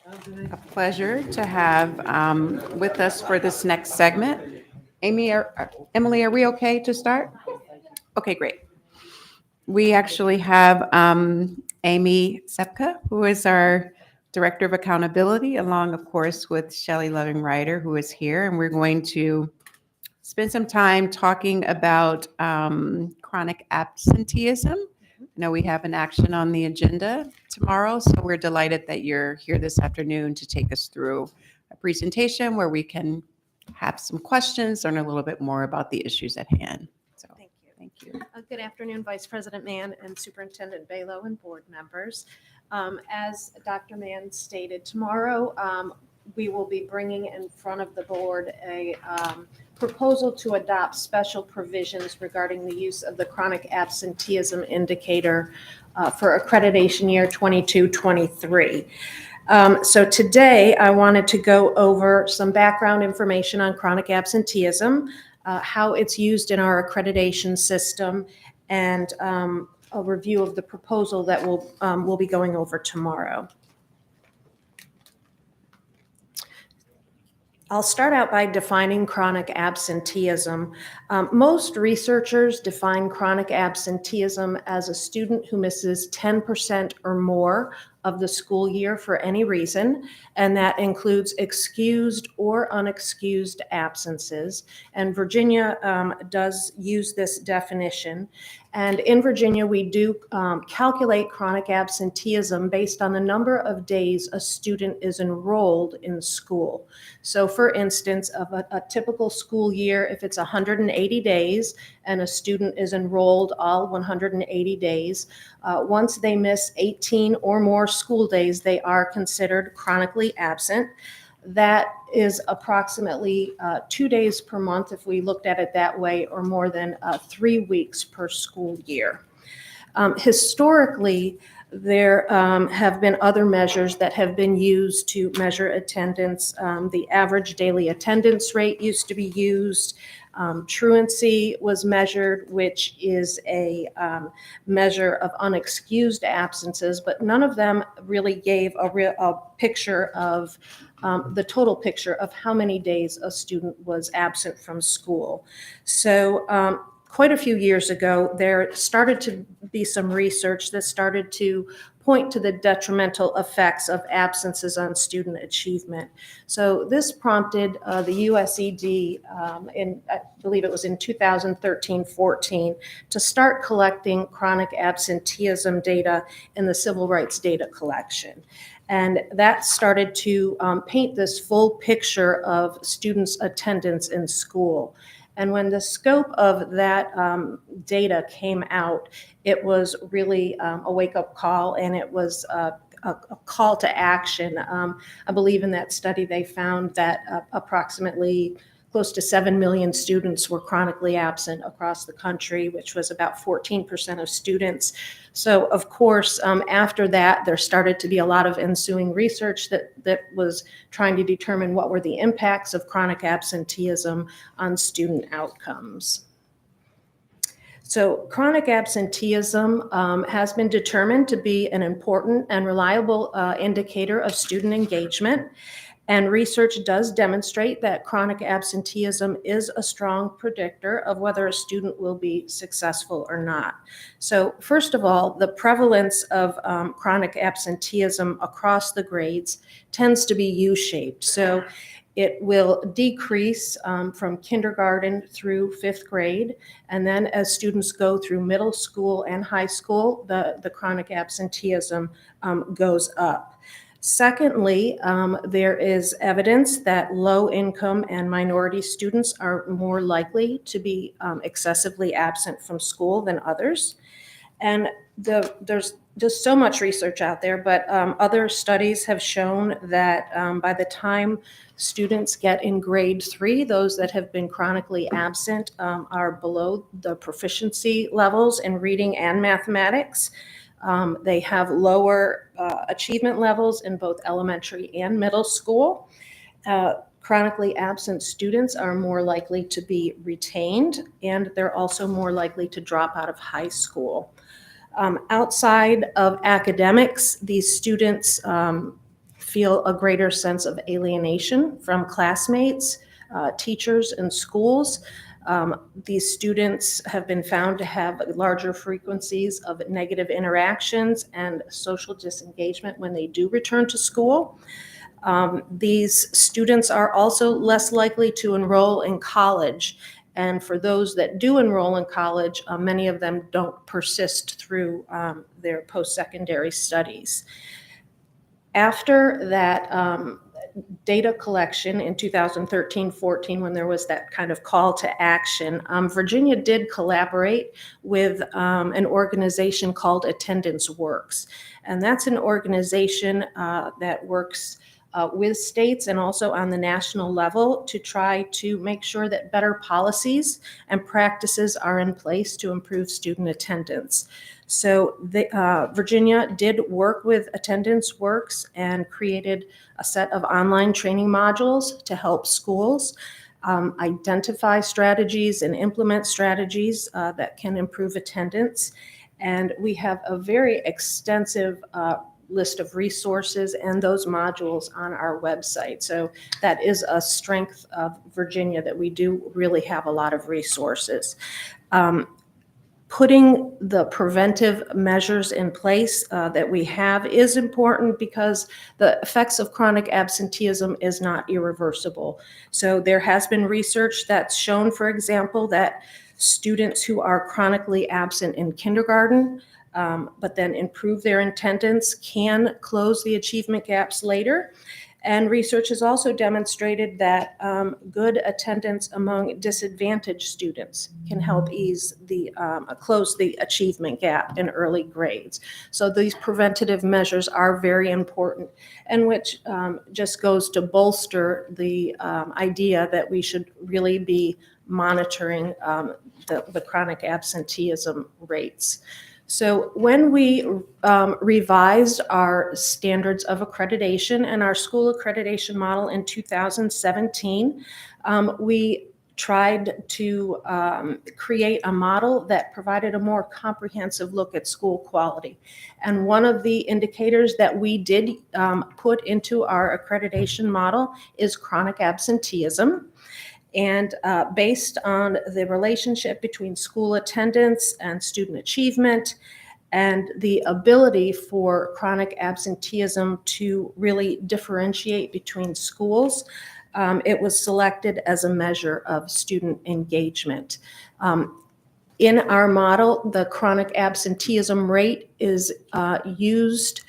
A pleasure to have with us for this next segment. Emily, are we okay to start? Okay, great. We actually have Amy Sepka, who is our Director of Accountability, along, of course, with Shelley Loving-Ryder, who is here. And we're going to spend some time talking about chronic absenteeism. I know we have an action on the agenda tomorrow, so we're delighted that you're here this afternoon to take us through a presentation where we can have some questions, learn a little bit more about the issues at hand. So, Thank you. thank you. Good afternoon, Vice President Mann and Superintendent Balo and board members. As Dr. Mann stated, tomorrow we will be bringing in front of the board a proposal to adopt special provisions regarding the use of the chronic absenteeism indicator for accreditation year 22-23. So today I wanted to go over some background information on chronic absenteeism, how it's used in our accreditation system, and a review of the proposal that we'll be going over tomorrow. I'll start out by defining chronic absenteeism. Most researchers define chronic absenteeism as a student who misses 10% or more of the school year for any reason, and that includes excused or unexcused absences. And Virginia does use this definition. And in Virginia, we do calculate chronic absenteeism based on the number of days a student is enrolled in school. So for instance, of a typical school year, if it's 180 days and a student is enrolled all 180 days, once they miss 18 or more school days, they are considered chronically absent. That is approximately 2 days per month if we looked at it that way, or more than 3 weeks per school year. Historically, there have been other measures that have been used to measure attendance. The average daily attendance rate used to be used. Truancy was measured, which is a measure of unexcused absences, but none of them really gave a picture of the total picture of how many days a student was absent from school. So quite a few years ago, there started to be some research that started to point to the detrimental effects of absences on student achievement. So this prompted the USED, I believe it was in 2013-14, to start collecting chronic absenteeism data in the civil rights data collection. And that started to paint this full picture of students' attendance in school. And when the scope of that data came out, it was really a wake-up call, and it was a call to action. I believe in that study they found that approximately close to 7 million students were chronically absent across the country, which was about 14% of students. So of course, after that, there started to be a lot of ensuing research that was trying to determine what were the impacts of chronic absenteeism on student outcomes. So chronic absenteeism has been determined to be an important and reliable indicator of student engagement. And research does demonstrate that chronic absenteeism is a strong predictor of whether a student will be successful or not. So first of all, the prevalence of chronic absenteeism across the grades tends to be U-shaped. So it will decrease from kindergarten through 5th grade. And then as students go through middle school and high school, the chronic absenteeism goes up. Secondly, there is evidence that low-income and minority students are more likely to be excessively absent from school than others. And there's just so much research out there, but other studies have shown that by the time students get in grade 3, those that have been chronically absent are below the proficiency levels in reading and mathematics. They have lower achievement levels in both elementary and middle school. Chronically absent students are more likely to be retained, and they're also more likely to drop out of high school. Outside of academics, these students feel a greater sense of alienation from classmates, teachers, and schools. These students have been found to have larger frequencies of negative interactions and social disengagement when they do return to school. These students are also less likely to enroll in college. And for those that do enroll in college, many of them don't persist through their post-secondary studies. After that data collection in 2013-14, when there was that kind of call to action, Virginia did collaborate with an organization called Attendance Works. And that's an organization that works with states and also on the national level to try to make sure that better policies and practices are in place to improve student attendance. So Virginia did work with Attendance Works and created a set of online training modules to help schools identify strategies and implement strategies that can improve attendance. And we have a very extensive list of resources and those modules on our website. So that is a strength of Virginia, that we do really have a lot of resources. Putting the preventive measures in place that we have is important because the effects of chronic absenteeism is not irreversible. So there has been research that's shown, for example, that students who are chronically absent in kindergarten but then improve their attendance can close the achievement gaps later. And research has also demonstrated that good attendance among disadvantaged students can help close the achievement gap in early grades. So these preventative measures are very important, and which just goes to bolster the idea that we should really be monitoring the chronic absenteeism rates. So when we revised our standards of accreditation and our school accreditation model in 2017, we tried to create a model that provided a more comprehensive look at school quality. And one of the indicators that we did put into our accreditation model is chronic absenteeism. And based on the relationship between school attendance and student achievement and the ability for chronic absenteeism to really differentiate between schools, it was selected as a measure of student engagement. In our model, the chronic absenteeism rate is used.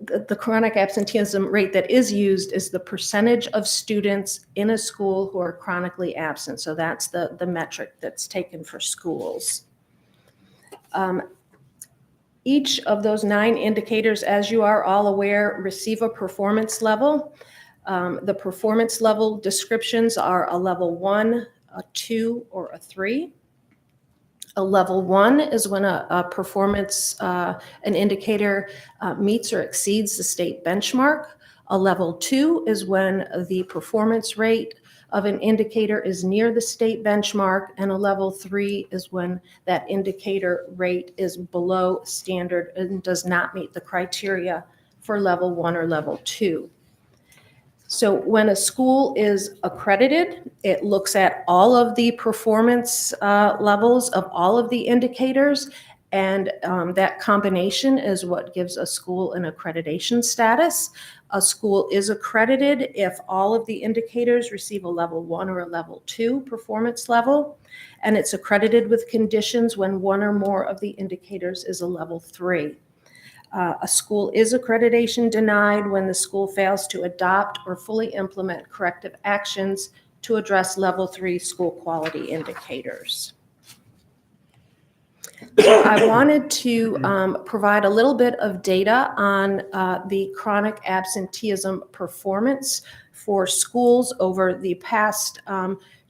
The chronic absenteeism rate that is used is the percentage of students in a school who are chronically absent. So that's the metric that's taken for schools. Each of those 9 indicators, as you are all aware, receive a performance level. The performance level descriptions are a level 1, a 2, or a 3. A level 1 is when a performance, an indicator meets or exceeds the state benchmark. A level 2 is when the performance rate of an indicator is near the state benchmark, and a level 3 is when that indicator rate is below standard and does not meet the criteria for level 1 or level 2. So when a school is accredited, it looks at all of the performance levels of all of the indicators, and that combination is what gives a school an accreditation status. A school is accredited if all of the indicators receive a level 1 or a level 2 performance level, and it's accredited with conditions when one or more of the indicators is a level 3. A school is accreditation denied when the school fails to adopt or fully implement corrective actions to address level 3 school quality indicators. So I wanted to provide a little bit of data on the chronic absenteeism performance for schools over the past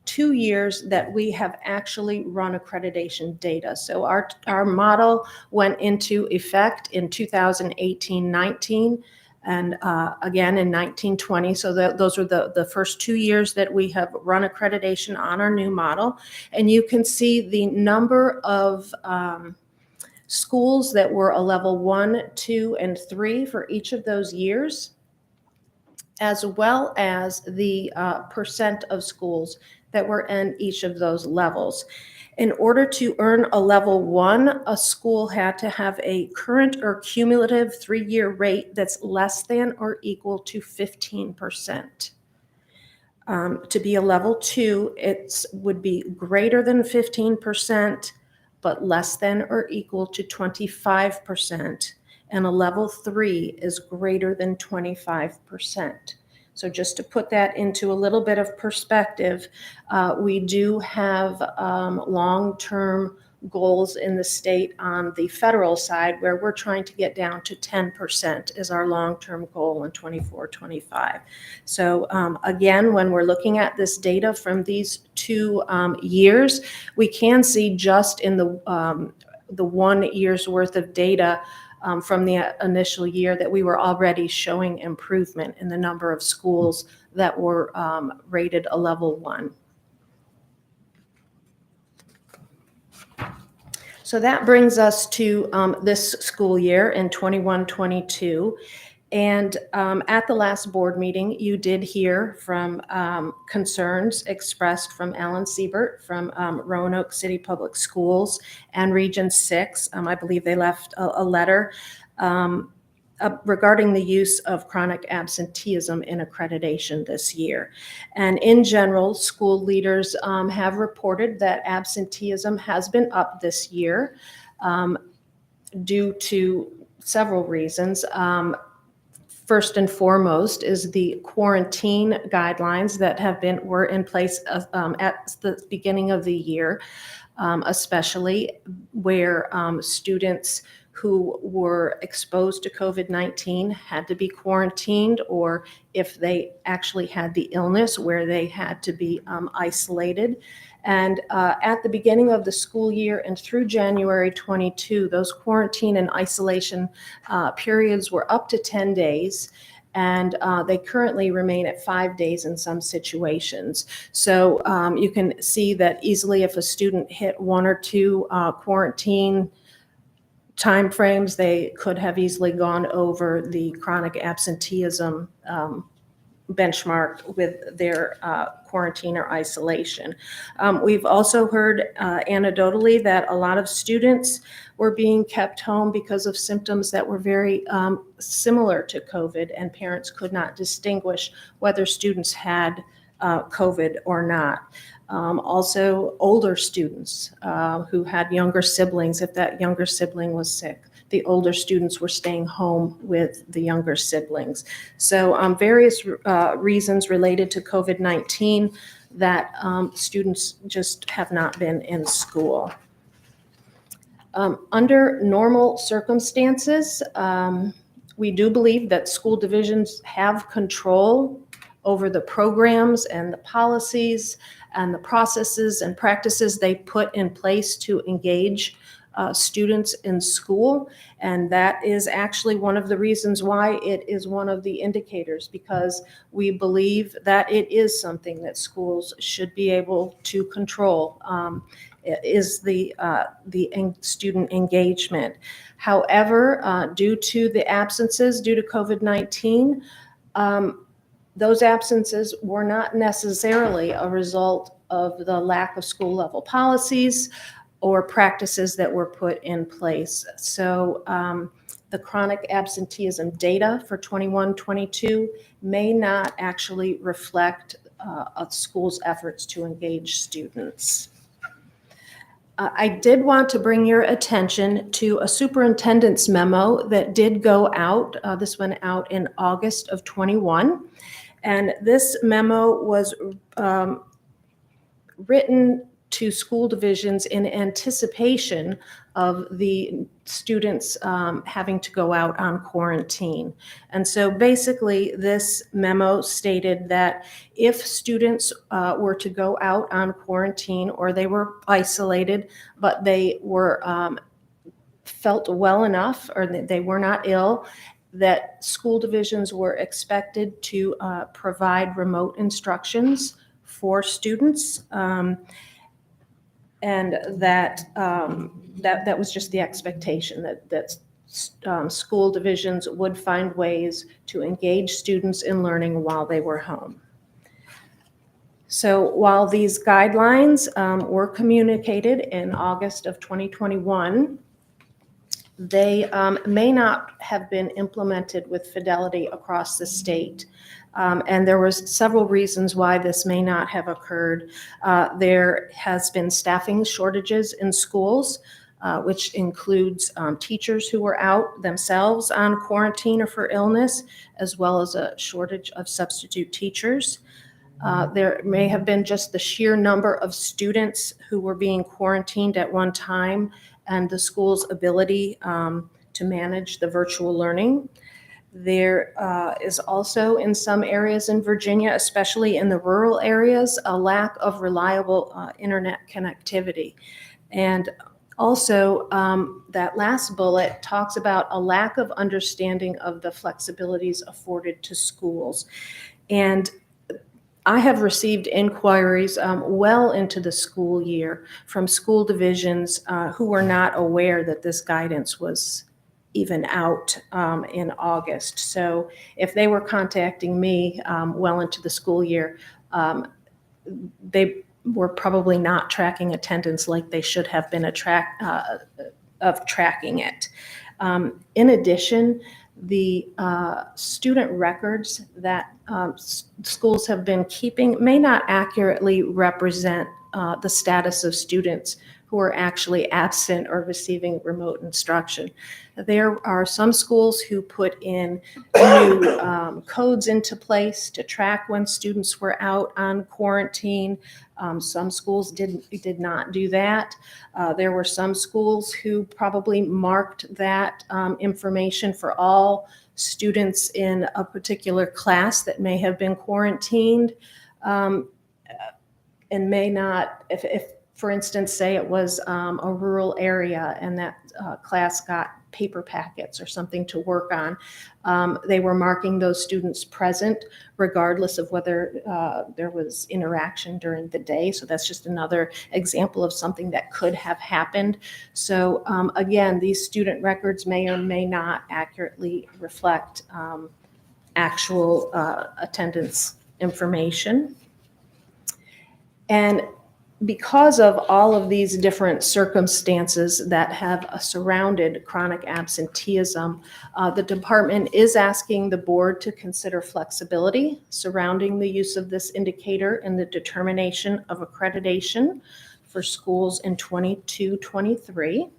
2 years that we have actually run accreditation data. So our model went into effect in 2018-19 and again in 1920. So those are the first 2 years that we have run accreditation on our new model. And you can see the number of schools that were a level 1, 2, and 3 for each of those years. as well as the percent of schools that were in each of those levels. In order to earn a level 1, a school had to have a current or cumulative 3-year rate that's less than or equal to 15%. To be a level 2, it would be greater than 15%, but less than or equal to 25%. And a level 3 is greater than 25%. So just to put that into a little bit of perspective, we do have long-term goals in the state on the federal side where we're trying to get down to 10% is our long-term goal in 24-25. So again, when we're looking at this data from these 2 years, we can see just in the 1 year's worth of data from the initial year that we were already showing improvement in the number of schools that were rated a level 1. So that brings us to this school year in 21-22. And at the last board meeting, you did hear from concerns expressed from Alan Siebert from Roanoke City Public Schools and Region 6. I believe they left a letter regarding the use of chronic absenteeism in accreditation this year. And in general, school leaders have reported that absenteeism has been up this year due to several reasons. First and foremost is the quarantine guidelines that were in place at the beginning of the year, especially where students who were exposed to COVID-19 had to be quarantined, or if they actually had the illness where they had to be isolated. And at the beginning of the school year and through January 22, those quarantine and isolation periods were up to 10 days. And they currently remain at 5 days in some situations. So you can see that easily if a student hit 1 or 2 quarantine timeframes, they could have easily gone over the chronic absenteeism benchmark with their quarantine or isolation. We've also heard anecdotally that a lot of students were being kept home because of symptoms that were very similar to COVID, and parents could not distinguish whether students had COVID or not. Also, older students who had younger siblings, if that younger sibling was sick, the older students were staying home with the younger siblings. So various reasons related to COVID-19 that students just have not been in school. Under normal circumstances, we do believe that school divisions have control over the programs and the policies and the processes and practices they put in place to engage students in school. And that is actually one of the reasons why it is one of the indicators, because we believe that it is something that schools should be able to control, is the student engagement. However, due to the absences due to COVID-19, those absences were not necessarily a result of the lack of school level policies or practices that were put in place. So the chronic absenteeism data for 21-22 may not actually reflect a school's efforts to engage students. I did want to bring your attention to a superintendent's memo that did go out. This went out in August of 21. And this memo was written to school divisions in anticipation of the students having to go out on quarantine. And so basically this memo stated that if students were to go out on quarantine or they were isolated, but they were felt well enough or that they were not ill, that school divisions were expected to provide remote instructions for students. And that was just the expectation that school divisions would find ways to engage students in learning while they were home. So while these guidelines were communicated in August of 2021, they may not have been implemented with fidelity across the state. And there was several reasons why this may not have occurred. There has been staffing shortages in schools, which includes teachers who were out themselves on quarantine or for illness, as well as a shortage of substitute teachers. There may have been just the sheer number of students who were being quarantined at one time and the school's ability to manage the virtual learning. There is also in some areas in Virginia, especially in the rural areas, a lack of reliable internet connectivity. And also, that last bullet talks about a lack of understanding of the flexibilities afforded to schools. And I have received inquiries well into the school year from school divisions who were not aware that this guidance was even out in August. So if they were contacting me well into the school year, they were probably not tracking attendance like they should have been tracking it. In addition, the student records that schools have been keeping may not accurately represent the status of students who are actually absent or receiving remote instruction. There are some schools who put in new codes into place to track when students were out on quarantine. Some schools did not do that. There were some schools who probably marked that information for all students in a particular class that may have been quarantined and may not, if for instance, say it was a rural area and that class got paper packets or something to work on. They were marking those students present regardless of whether there was interaction during the day. So that's just another example of something that could have happened. So again, these student records may or may not accurately reflect actual attendance information. And because of all of these different circumstances that have surrounded chronic absenteeism, the department is asking the board to consider flexibility surrounding the use of this indicator in the determination of accreditation for schools in 22-23.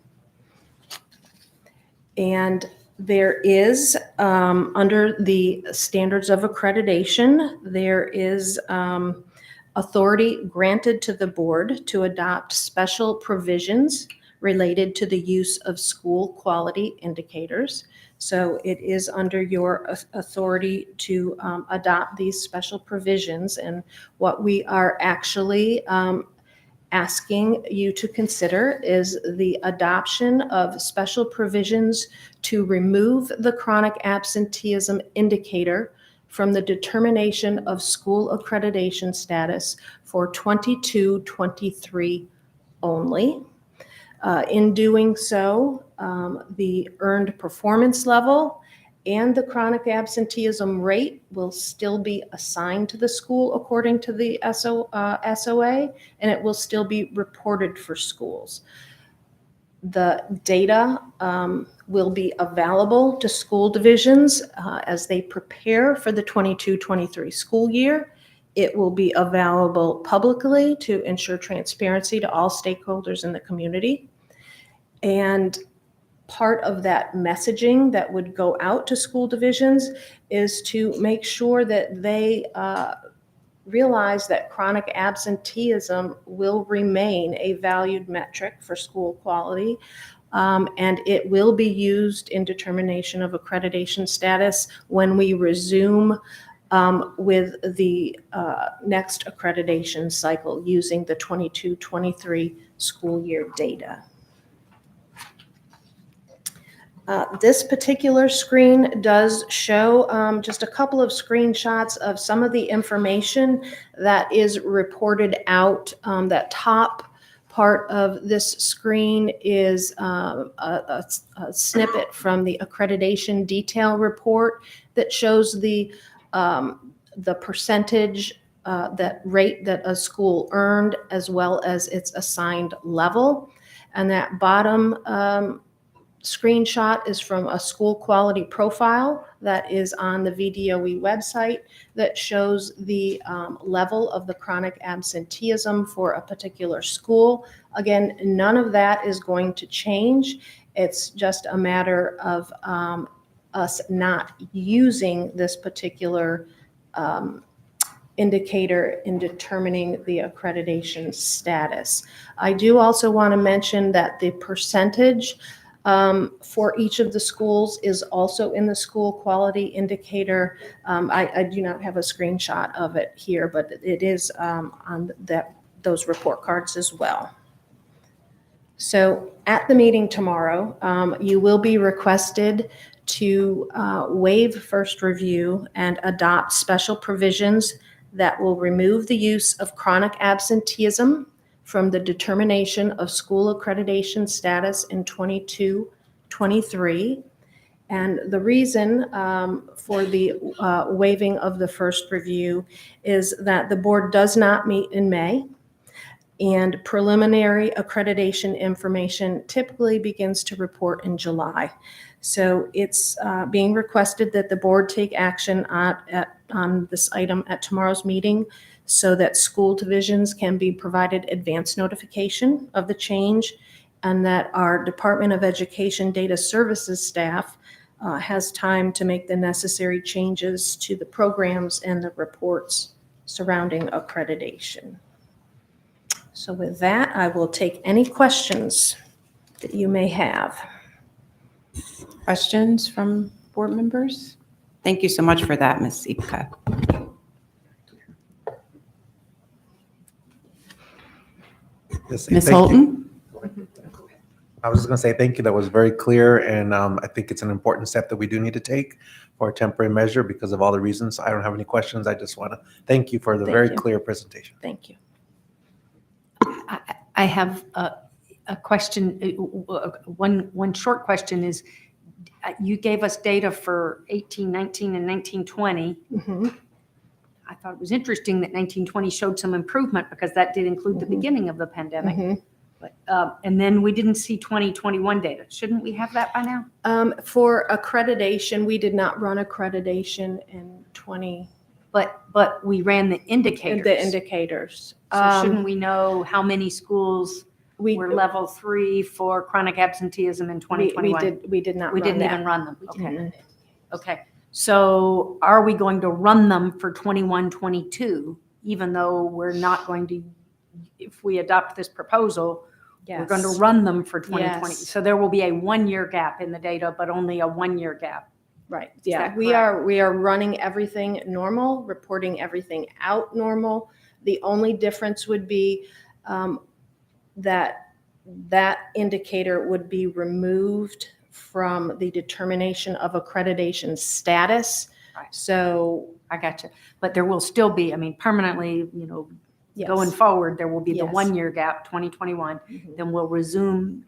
And there is, under the standards of accreditation, there is authority granted to the board to adopt special provisions related to the use of school quality indicators. So it is under your authority to adopt these special provisions. And what we are actually asking you to consider is the adoption of special provisions to remove the chronic absenteeism indicator from the determination of school accreditation status for 22-23 only. In doing so, the earned performance level and the chronic absenteeism rate will still be assigned to the school according to the SOA, and it will still be reported for schools. The data will be available to school divisions as they prepare for the 22-23 school year. It will be available publicly to ensure transparency to all stakeholders in the community. And part of that messaging that would go out to school divisions is to make sure that they realize that chronic absenteeism will remain a valued metric for school quality, and it will be used in determination of accreditation status when we resume with the next accreditation cycle using the 22-23 school year data. This particular screen does show just a couple of screenshots of some of the information that is reported out. That top part of this screen is a snippet from the accreditation detail report that shows the percentage that rate that a school earned, as well as its assigned level. And that bottom screenshot is from a school quality profile that is on the VDOE website that shows the level of the chronic absenteeism for a particular school. Again, none of that is going to change. It's just a matter of us not using this particular indicator in determining the accreditation status. I do also want to mention that the percentage for each of the schools is also in the school quality indicator. I do not have a screenshot of it here, but it is on those report cards as well. So at the meeting tomorrow, you will be requested to waive first review and adopt special provisions that will remove the use of chronic absenteeism from the determination of school accreditation status in 22-23. And the reason for the waiving of the first review is that the board does not meet in May, and preliminary accreditation information typically begins to report in July. So it's being requested that the board take action on this item at tomorrow's meeting so that school divisions can be provided advance notification of the change, and that our Department of Education Data Services staff has time to make the necessary changes to the programs and the reports surrounding accreditation. So with that, I will take any questions that you may have. Questions from board members? Thank you so much for that, Ms. Ipka. Yes, Ms. thank you. Holton? I was just going to say thank you. That was very clear. And I think it's an important step that we do need to take for a temporary measure because of all the reasons. I don't have any questions. I just want to thank you for the very clear presentation. Thank you. I have a question. One short question is, you gave us data for 18, 19, and 19, 20. Mm-hmm. I thought it was interesting that 1920 showed some improvement because that did include the beginning of the pandemic. Mm-hmm. But, and then we didn't see 2021 data. Shouldn't we have that by now? For accreditation, we did not run accreditation in 20. But we ran the indicators. The indicators. So shouldn't we know how many schools were level 3 for chronic absenteeism in 2021? We did not. We run didn't that. even run them. We Okay. didn't. Okay. So are we going to run them for 21, 22, even though we're not going to, if we adopt this proposal, Yes. we're going to run them for 2020. Yes. So there will be a 1-year gap in the data, but only a 1-year gap. Right. Yeah. that We are running everything normal, reporting everything out normal. The only difference would be that indicator would be removed from the determination of accreditation status. Right. So I got you. But there will still be, I mean, permanently, yes. going forward, there will be the Yes. 1-year gap, 2021. Mhm. Then we'll resume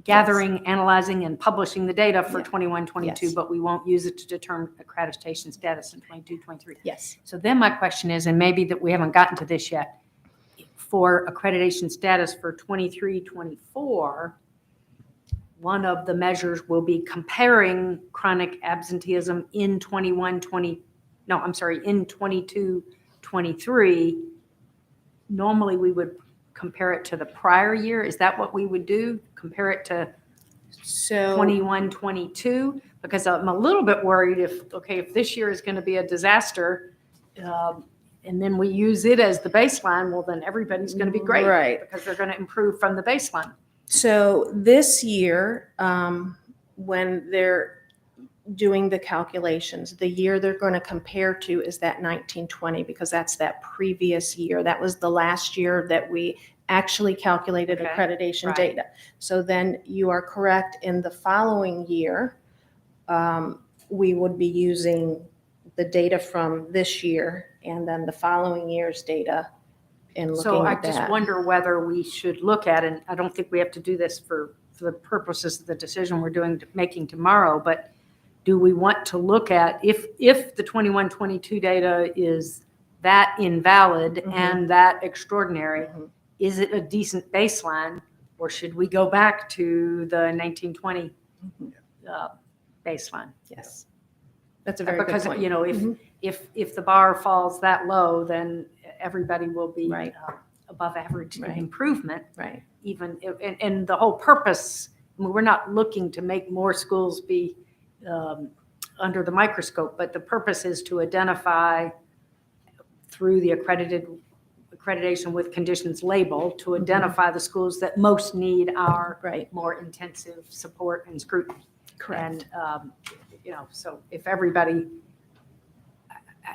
gathering, analyzing, and publishing the data for Yeah. 21, 22, Yes. but we won't use it to determine accreditation status in 22, 23. Yes. So then my question is, and maybe that we haven't gotten to this yet, for accreditation status for 23, 24, one of the measures will be comparing chronic absenteeism in 22, 23. Normally, we would compare it to the prior year. Is that what we would do? Compare it to So 21, 22? Because I'm a little bit worried if this year is going to be a disaster, and then we use it as the baseline, well, then everybody's going to be great. Right. Because they're going to improve from the baseline. So this year, when they're doing the calculations, the year they're going to compare to is that 1920, because that's that previous year. That was the last year that we actually calculated Okay. accreditation Right. data. So then you are correct. In the following year, we would be using the data from this year and then the following year's data in So looking I at just that. wonder whether we should look at, and I don't think we have to do this for the purposes of the decision we're making tomorrow, but do we want to look at if the 21-22 data is that invalid Mhm. and that extraordinary, Mhm. is it a decent baseline, or should we go back to the 1920 baseline? Yes. That's a very good Because, point. you know, Mhm. if the bar falls that low, then everybody will be Right. above average in Right. improvement. Right. Even, and the whole purpose, I mean, we're not looking to make more schools be under the microscope, but the purpose is to identify through the accreditation with conditions label, to identify the schools that most need our Right. more intensive support and scrutiny. Correct. And, you know, so if everybody,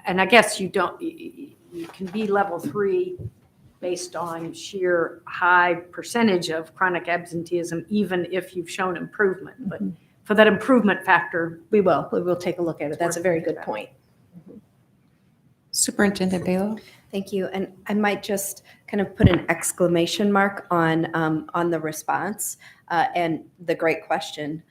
and I guess you can be level 3 based on sheer high percentage of chronic absenteeism, even if you've shown improvement. But for that improvement factor, We will take a look at it. That's a very good point. Superintendent Belo? Thank you. And I might just kind of put an exclamation mark on the response and the great question.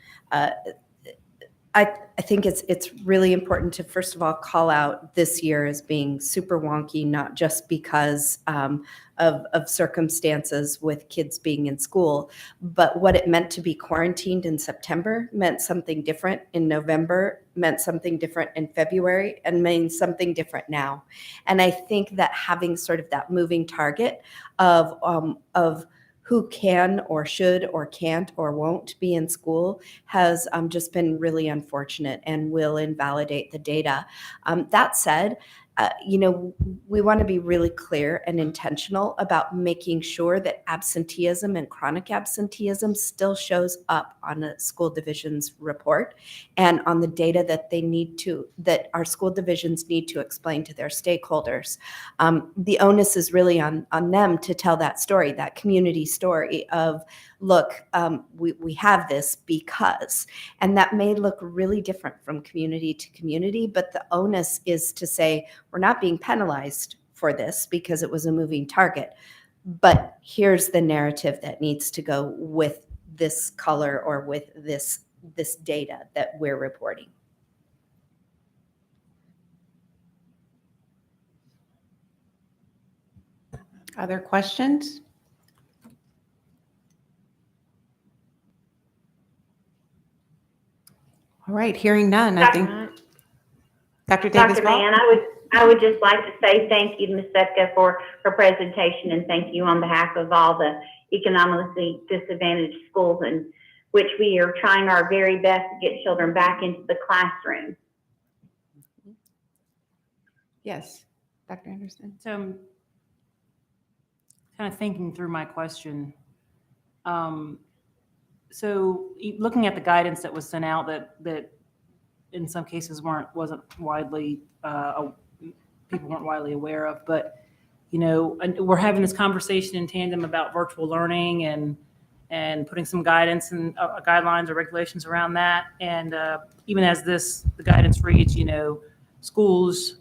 I think it's really important to, first of all, call out this year as being super wonky, not just because of circumstances with kids being in school, but what it meant to be quarantined in September meant something different in November, meant something different in February, and means something different now. And I think that having sort of that moving target of who can or should or can't or won't be in school has just been really unfortunate and will invalidate the data. That said, we want to be really clear and intentional about making sure that absenteeism and chronic absenteeism still shows up on a school division's report and on the data that our school divisions need to explain to their stakeholders. The onus is really on them to tell that story, that community story of, look, we have this because, and that may look really different from community to community, but the onus is to say, we're not being penalized for this because it was a moving target, but here's the narrative that needs to go with this color or with this data that we're reporting. Other questions? All right, hearing none, I think. Dr. Davis? Dr. Mann, I would just like to say thank you to Ms. Setka for her presentation, and thank you on behalf of all the economically disadvantaged schools in which we are trying our very best to get children back into the classroom. Yes, Dr. Anderson. So I'm kind of thinking through my question. So looking at the guidance that was sent out that in some cases wasn't widely, people weren't widely aware of, but, and we're having this conversation in tandem about virtual learning and putting some guidance and guidelines or regulations around that. And even as the guidance reads, schools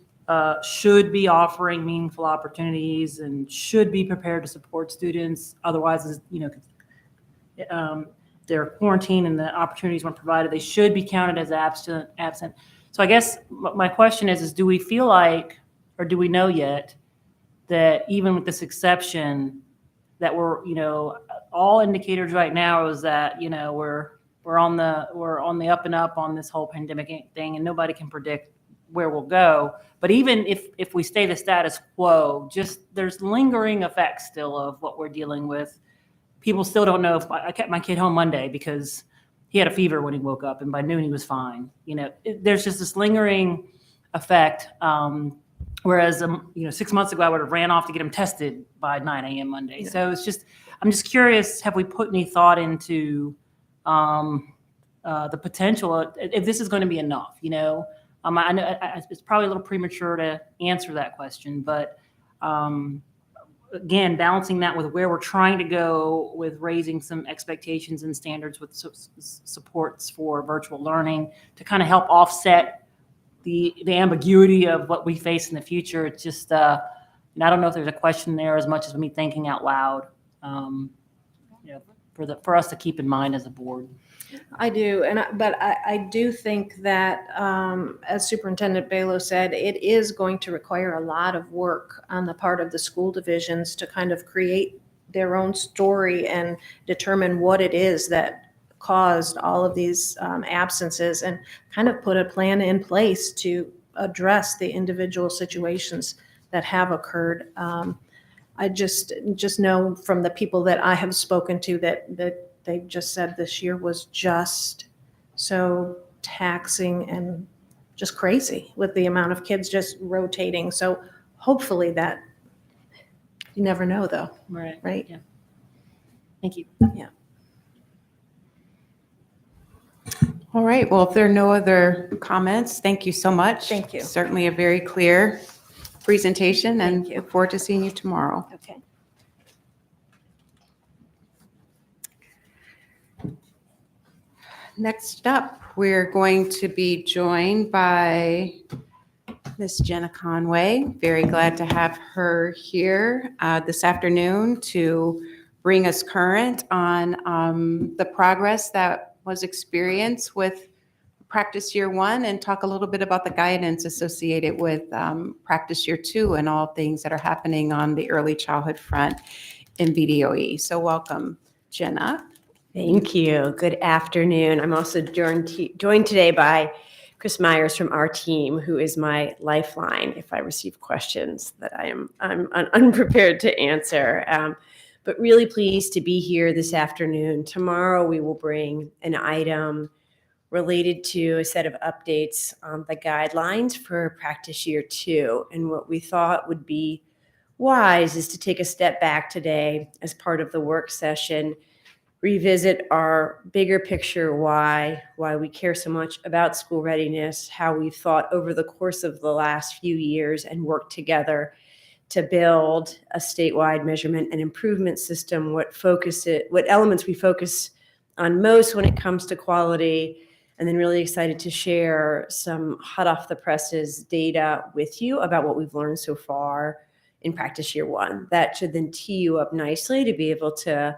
should be offering meaningful opportunities and should be prepared to support students. Otherwise, they're quarantined and the opportunities weren't provided, they should be counted as absent. So I guess my question is do we feel like, or do we know yet that even with this exception that we're, all indicators right now is that, we're on the up and up on this whole pandemic thing, and nobody can predict where we'll go. But even if we stay the status quo, just there's lingering effects still of what we're dealing with. People still don't know if I kept my kid home Monday because he had a fever when he woke up, and by noon he was fine. There's just this lingering effect. Whereas, 6 months ago, I would have ran off to get him tested by 9 a.m. Monday. Yeah. So I'm just curious, have we put any thought into the potential if this is going to be enough? I know it's probably a little premature to answer that question, but again, balancing that with where we're trying to go with raising some expectations and standards with supports for virtual learning to kind of help offset the ambiguity of what we face in the future. It's just, And I don't know if there's a question there as much as me thinking out loud, for us to keep in mind as a board. I do, but I do think that, as Superintendent Balo said, it is going to require a lot of work on the part of the school divisions to kind of create their own story and determine what it is that caused all of these absences, and kind of put a plan in place to address the individual situations that have occurred. I just know from the people that I have spoken to that they've just said this year was just so taxing and just crazy with the amount of kids just rotating. So hopefully that, you never know though, right? Yeah. Thank you. All right, well, if there are no other comments, thank you so much. Thank you. Certainly a very clear presentation, and Thank you. look forward to seeing you tomorrow. Okay. Next up, we're going to be joined by Miss Jenna Conway. Very glad to have her here this afternoon to bring us current on the progress that was experienced with Practice Year 1, and talk a little bit about the guidance associated with Practice Year 2 and all things that are happening on the early childhood front in VDOE. So welcome, Jenna. Thank you. Good afternoon. I'm also joined today by Chris Myers from our team, who is my lifeline if I receive questions that I'm unprepared to answer. But really pleased to be here this afternoon. Tomorrow we will bring an item related to a set of updates on the guidelines for Practice Year 2. And what we thought would be wise is to take a step back today as part of the work session, revisit our bigger picture why we care so much about school readiness, how we've thought over the course of the last few years and worked together to build a statewide measurement and improvement system, what elements we focus on most when it comes to quality, and then really excited to share some hot off the presses data with you about what we've learned so far in Practice Year 1. That should then tee you up nicely to be able to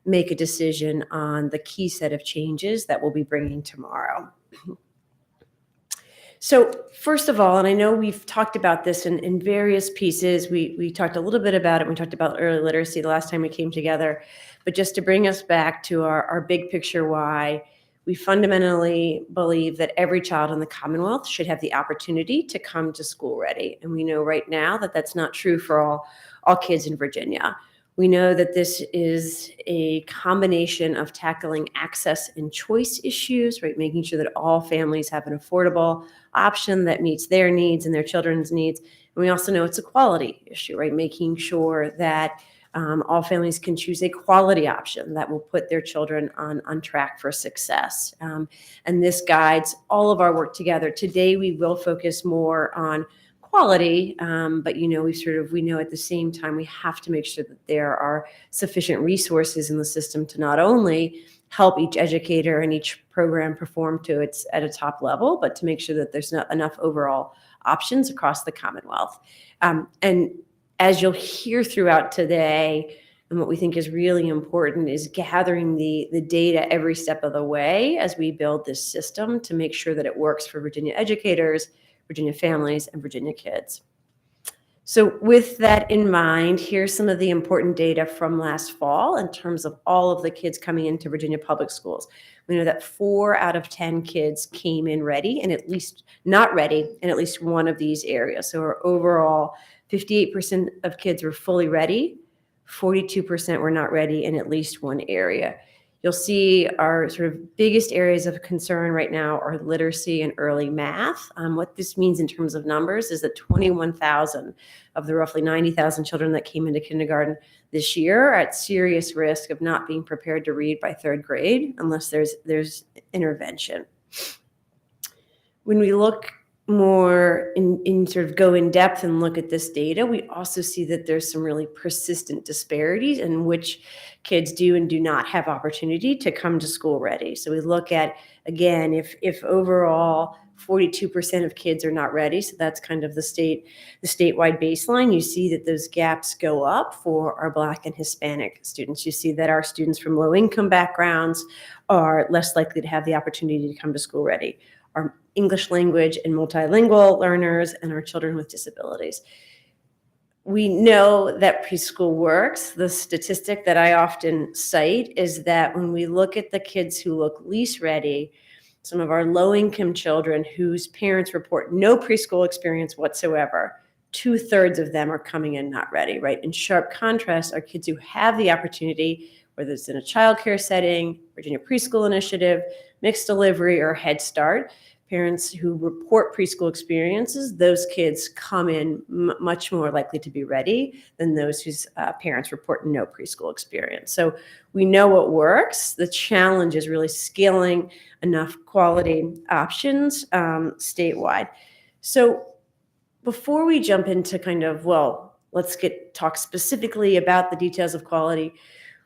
make a decision on the key set of changes that we'll be bringing tomorrow. So first of all, and I know we've talked about this in various pieces, we talked a little bit about it. We talked about early literacy the last time we came together, but just to bring us back to our big picture why, we fundamentally believe that every child in the Commonwealth should have the opportunity to come to school ready. And we know right now that that's not true for all kids in Virginia. We know that this is a combination of tackling access and choice issues, right? Making sure that all families have an affordable option that meets their needs and their children's needs. And we also know it's a quality issue, right? Making sure that all families can choose a quality option that will put their children on track for success. And this guides all of our work together. Today, we will focus more on quality, but we know at the same time we have to make sure that there are sufficient resources in the system to not only help each educator and each program perform at a top level, but to make sure that there's not enough overall options across the Commonwealth. And as you'll hear throughout today, and what we think is really important is gathering the data every step of the way as we build this system to make sure that it works for Virginia educators, Virginia families, and Virginia kids. So with that in mind, here's some of the important data from last fall in terms of all of the kids coming into Virginia public schools. We know that 4 out of 10 kids came in ready and at least not ready in at least one of these areas. So our overall 58% of kids were fully ready, 42% were not ready in at least one area. You'll see our sort of biggest areas of concern right now are literacy and early math. What this means in terms of numbers is that 21,000 of the roughly 90,000 children that came into kindergarten this year are at serious risk of not being prepared to read by 3rd grade unless there's intervention. When we look more in sort of go in depth and look at this data, we also see that there's some really persistent disparities in which kids do and do not have opportunity to come to school ready. So we look at, again, if overall 42% of kids are not ready. So that's kind of the statewide baseline. You see that those gaps go up for our Black and Hispanic students. You see that our students from low income backgrounds are less likely to have the opportunity to come to school ready. Our English language and multilingual learners and our children with disabilities. We know that preschool works. The statistic that I often cite is that when we look at the kids who look least ready, some of our low-income children whose parents report no preschool experience whatsoever, 2/3 of them are coming in not ready, right? In sharp contrast, our kids who have the opportunity, whether it's in a childcare setting, Virginia Preschool Initiative, mixed delivery, or Head Start, parents who report preschool experiences, those kids come in much more likely to be ready than those whose parents report no preschool experience. So we know what works. The challenge is really scaling enough quality options statewide. So before we jump into kind of, well, let's talk specifically about the details of quality,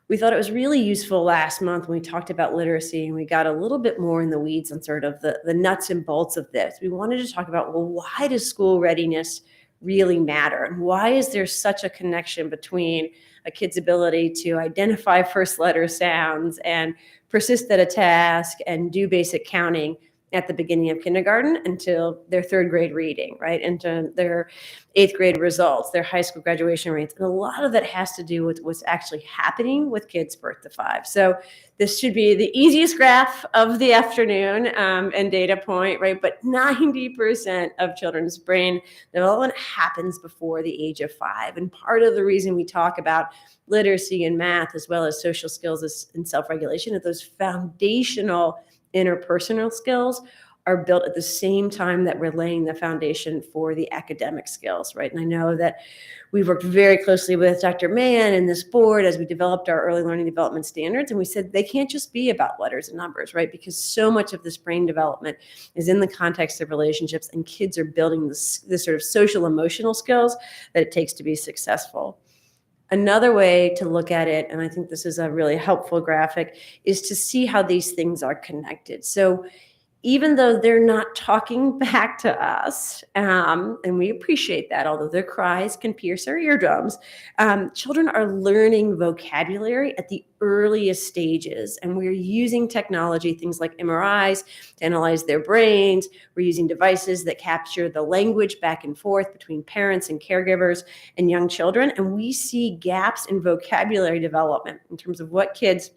we thought it was really useful last month when we talked about literacy and we got a little bit more in the weeds on sort of the nuts and bolts of this. We wanted to talk about, well, why does school readiness really matter? And why is there such a connection between a kid's ability to identify first letter sounds and persist at a task and do basic counting at the beginning of kindergarten until their third grade reading, right? Into their eighth grade results, their high school graduation rates. And a lot of that has to do with what's actually happening with kids birth to 5. So this should be the easiest graph of the afternoon and data point, right? But 90% of children's brain development happens before the age of 5. And part of the reason we talk about literacy and math, as well as social skills and self-regulation, is those foundational interpersonal skills are built at the same time that we're laying the foundation for the academic skills, right? And I know that we've worked very closely with Dr. Mann and this board as we developed our early learning development standards. And we said they can't just be about letters and numbers, right? Because so much of this brain development is in the context of relationships, and kids are building this sort of social emotional skills that it takes to be successful. Another way to look at it, and I think this is a really helpful graphic, is to see how these things are connected. So even though they're not talking back to us, and we appreciate that, although their cries can pierce our eardrums, children are learning vocabulary at the earliest stages. And we're using technology, things like MRIs, to analyze their brains. We're using devices that capture the language back and forth between parents and caregivers and young children. And we see gaps in vocabulary development in terms of what kids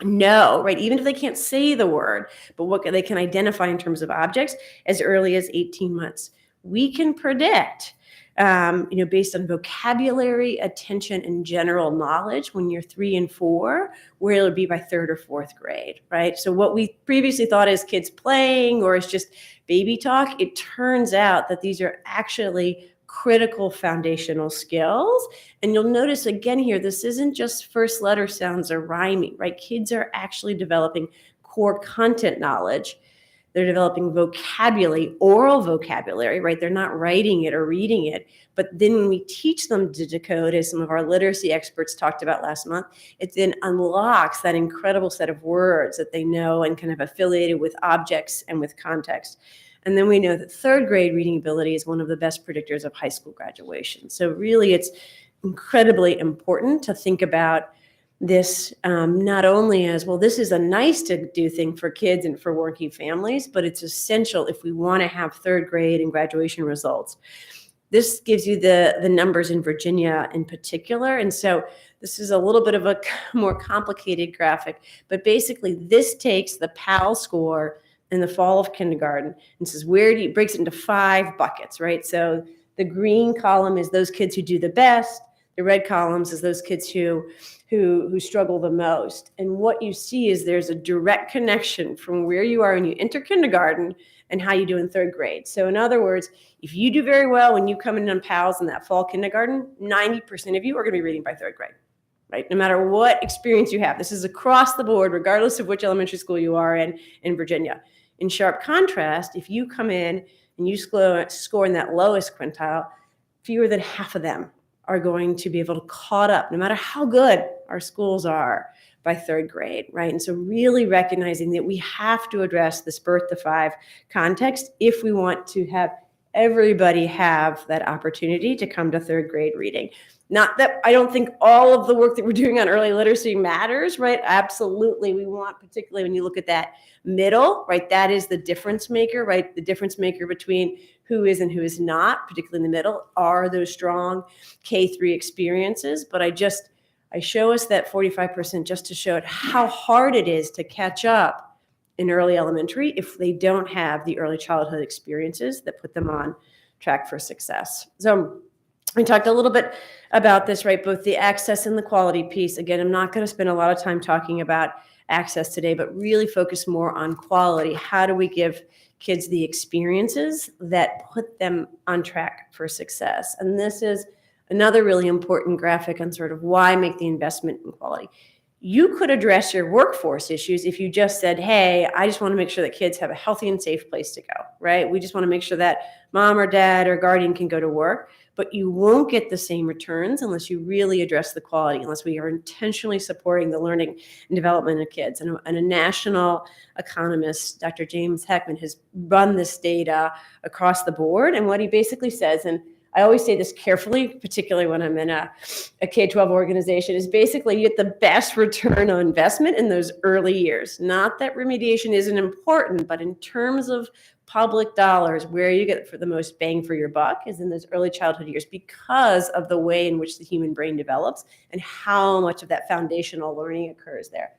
know, right? Even if they can't say the word, but what they can identify in terms of objects as early as 18 months. We can predict, based on vocabulary, attention, and general knowledge when you're 3 and 4, where it'll be by 3rd or 4th grade, right? So what we previously thought as kids playing or as just baby talk, it turns out that these are actually critical foundational skills. And you'll notice again here, this isn't just first letter sounds or rhyming, right? Kids are actually developing core content knowledge. They're developing vocabulary, oral vocabulary, right? They're not writing it or reading it. But then when we teach them to decode, as some of our literacy experts talked about last month, it then unlocks that incredible set of words that they know and kind of affiliated with objects and with context. And then we know that 3rd grade reading ability is one of the best predictors of high school graduation. So really, it's incredibly important to think about this not only as, well, this is a nice to do thing for kids and for working families, but it's essential if we want to have 3rd grade and graduation results. This gives you the numbers in Virginia in particular. And so this is a little bit of a more complicated graphic, but basically this takes the PAL score in the fall of kindergarten and says, breaks it into 5 buckets, right? So the green column is those kids who do the best. The red columns is those kids who struggle the most. And what you see is there's a direct connection from where you are when you enter kindergarten and how you do in 3rd grade. So in other words, if you do very well when you come in on PALS in that fall kindergarten, 90% of you are going to be reading by 3rd grade, right? No matter what experience you have. This is across the board, regardless of which elementary school you are in Virginia. In sharp contrast, if you come in and you score in that lowest quintile, fewer than half of them are going to be able to caught up, no matter how good our schools are by third grade, right? And so really recognizing that we have to address this birth to 5 context if we want to have everybody have that opportunity to come to third grade reading. Not that I don't think all of the work that we're doing on early literacy matters, right? Absolutely. We want, particularly when you look at that middle, right? That is the difference maker, right? The difference maker between who is and who is not, particularly in the middle, are those strong K3 experiences. But I show us that 45% just to show it how hard it is to catch up in early elementary if they don't have the early childhood experiences that put them on track for success. So we talked a little bit about this, right? Both the access and the quality piece. Again, I'm not going to spend a lot of time talking about access today, but really focus more on quality. How do we give kids the experiences that put them on track for success? And this is another really important graphic on sort of why make the investment in quality. You could address your workforce issues if you just said, hey, I just want to make sure that kids have a healthy and safe place to go, right? We just want to make sure that mom or dad or guardian can go to work, but you won't get the same returns unless you really address the quality, unless we are intentionally supporting the learning and development of kids. And a national economist, Dr. James Heckman, has run this data across the board. And what he basically says, and I always say this carefully, particularly when I'm in a K-12 organization, is basically you get the best return on investment in those early years. Not that remediation isn't important, but in terms of public dollars, where you get for the most bang for your buck is in those early childhood years because of the way in which the human brain develops and how much of that foundational learning occurs there.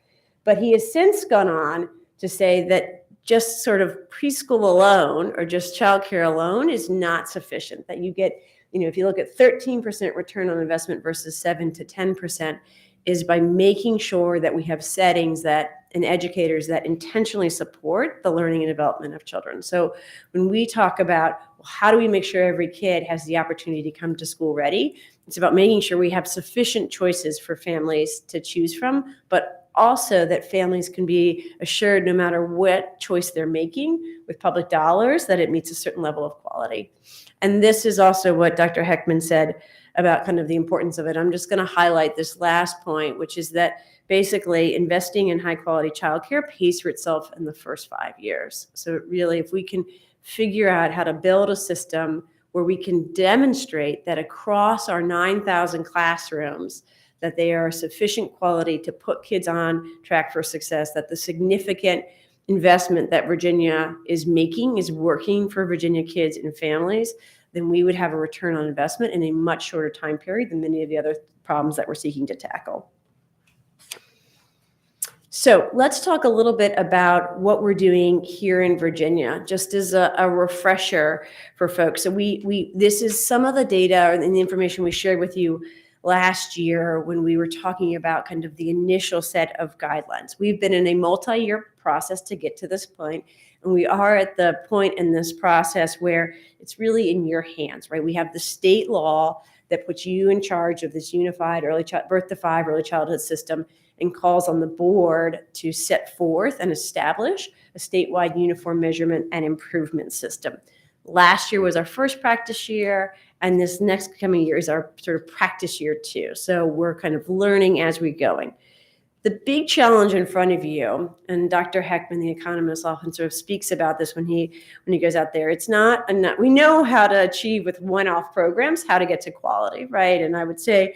But he has since gone on to say that just sort of preschool alone or just childcare alone is not sufficient. That you get, if you look at 13% return on investment versus 7 to 10%, is by making sure that we have settings and educators that intentionally support the learning and development of children. So when we talk about how do we make sure every kid has the opportunity to come to school ready, it's about making sure we have sufficient choices for families to choose from, but also that families can be assured no matter what choice they're making with public dollars, that it meets a certain level of quality. And this is also what Dr. Heckman said about kind of the importance of it. I'm just going to highlight this last point, which is that basically investing in high quality childcare pays for itself in the first 5 years. So really, if we can figure out how to build a system where we can demonstrate that across our 9,000 classrooms, that they are sufficient quality to put kids on track for success, that the significant investment that Virginia is making is working for Virginia kids and families, then we would have a return on investment in a much shorter time period than many of the other problems that we're seeking to tackle. So let's talk a little bit about what we're doing here in Virginia, just as a refresher for folks. So this is some of the data and the information we shared with you last year when we were talking about kind of the initial set of guidelines. We've been in a multi-year process to get to this point, and we are at the point in this process where it's really in your hands, right? We have the state law that puts you in charge of this unified birth to 5 early childhood system and calls on the board to set forth and establish a statewide uniform measurement and improvement system. Last year was our first practice year, and this next coming year is our sort of practice year too. So we're kind of learning as we're going. The big challenge in front of you, and Dr. Heckman, the economist, often sort of speaks about this when he goes out there. It's not we know how to achieve with one-off programs, how to get to quality, right? And I would say,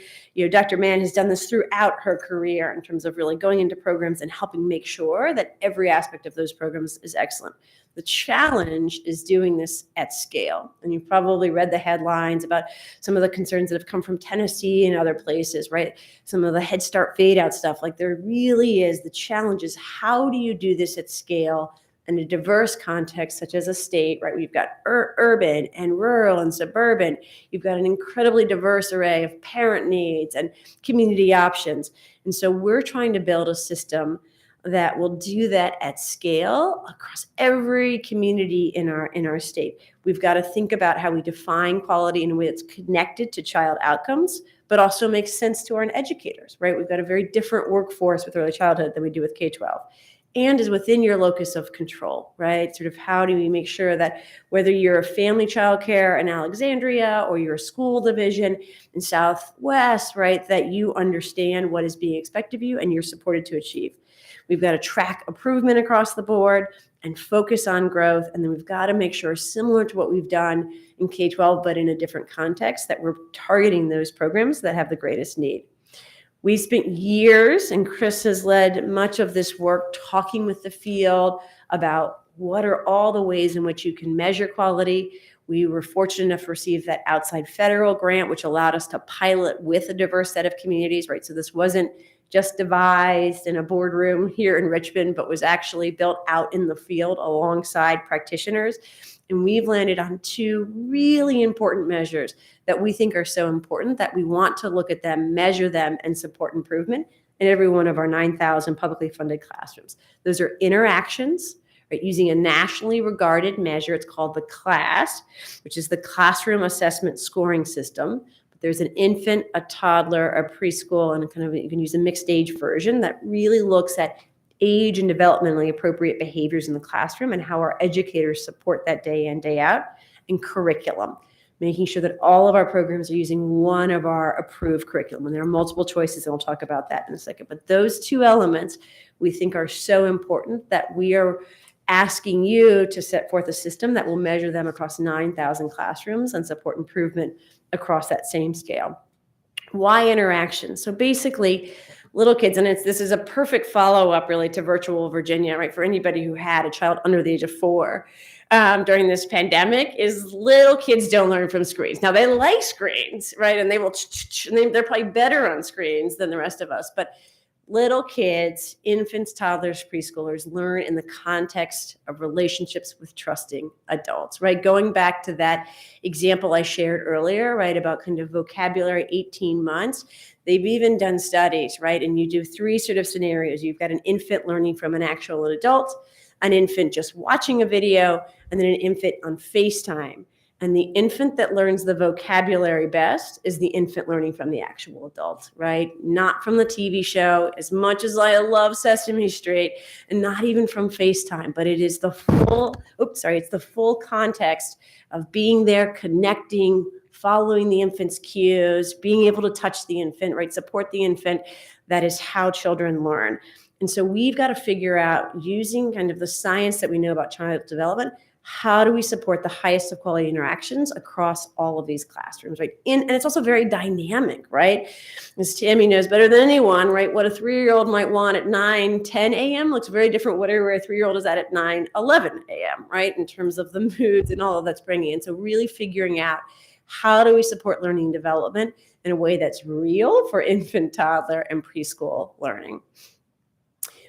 Dr. Mann has done this throughout her career in terms of really going into programs and helping make sure that every aspect of those programs is excellent. The challenge is doing this at scale. And you've probably read the headlines about some of the concerns that have come from Tennessee and other places, right? Some of the Head Start fade out stuff. Like there really is, the challenge is how do you do this at scale in a diverse context, such as a state, right? We've got urban and rural and suburban. You've got an incredibly diverse array of parent needs and community options. And so we're trying to build a system that will do that at scale across every community in our state. We've got to think about how we define quality in a way that's connected to child outcomes, but also makes sense to our educators, right? We've got a very different workforce with early childhood than we do with K-12. and is within your locus of control, right? Sort of how do we make sure that whether you're a family childcare in Alexandria or you're a school division in Southwest, right, that you understand what is being expected of you and you're supported to achieve. We've got to track improvement across the board and focus on growth. And then we've got to make sure, similar to what we've done in K-12, but in a different context, that we're targeting those programs that have the greatest need. We spent years, and Chris has led much of this work, talking with the field about what are all the ways in which you can measure quality. We were fortunate enough to receive that outside federal grant, which allowed us to pilot with a diverse set of communities, right? So this wasn't just devised in a boardroom here in Richmond, but was actually built out in the field alongside practitioners. And we've landed on two really important measures that we think are so important that we want to look at them, measure them, and support improvement in every one of our 9,000 publicly funded classrooms. Those are interactions, right, using a nationally regarded measure. It's called the CLASS, which is the Classroom Assessment Scoring System. But there's an infant, a toddler, a preschool, and you can use a mixed age version that really looks at age and developmentally appropriate behaviors in the classroom and how our educators support that day in, day out, and curriculum, making sure that all of our programs are using one of our approved curriculum. And there are multiple choices, and we'll talk about that in a second. But those two elements we think are so important that we are asking you to set forth a system that will measure them across 9,000 classrooms and support improvement across that same scale. Why interaction? So basically, little kids, and this is a perfect follow-up really to Virtual Virginia, right? For anybody who had a child under the age of 4 during this pandemic, is little kids don't learn from screens. Now they like screens, right? And they're probably better on screens than the rest of us, but little kids, infants, toddlers, preschoolers learn in the context of relationships with trusting adults, right? Going back to that example I shared earlier, right, about kind of vocabulary, 18 months, they've even done studies, right? And you do 3 sort of scenarios. You've got an infant learning from an actual adult, an infant just watching a video, and then an infant on FaceTime. And the infant that learns the vocabulary best is the infant learning from the actual adult, right? Not from the TV show, as much as I love Sesame Street, and not even from FaceTime, but it is the full context of being there, connecting, following the infant's cues, being able to touch the infant, right? Support the infant. That is how children learn. And so we've got to figure out, using kind of the science that we know about child development, how do we support the highest of quality interactions across all of these classrooms, right? And it's also very dynamic, right? As Tammy knows better than anyone, right? What a 3-year-old might want at 9, 10 a.m. looks very different where a 3-year-old is at 9, 11 a.m., right? In terms of the moods and all of that's bringing in. So really figuring out, how do we support learning and development in a way that's real for infant, toddler, and preschool learning?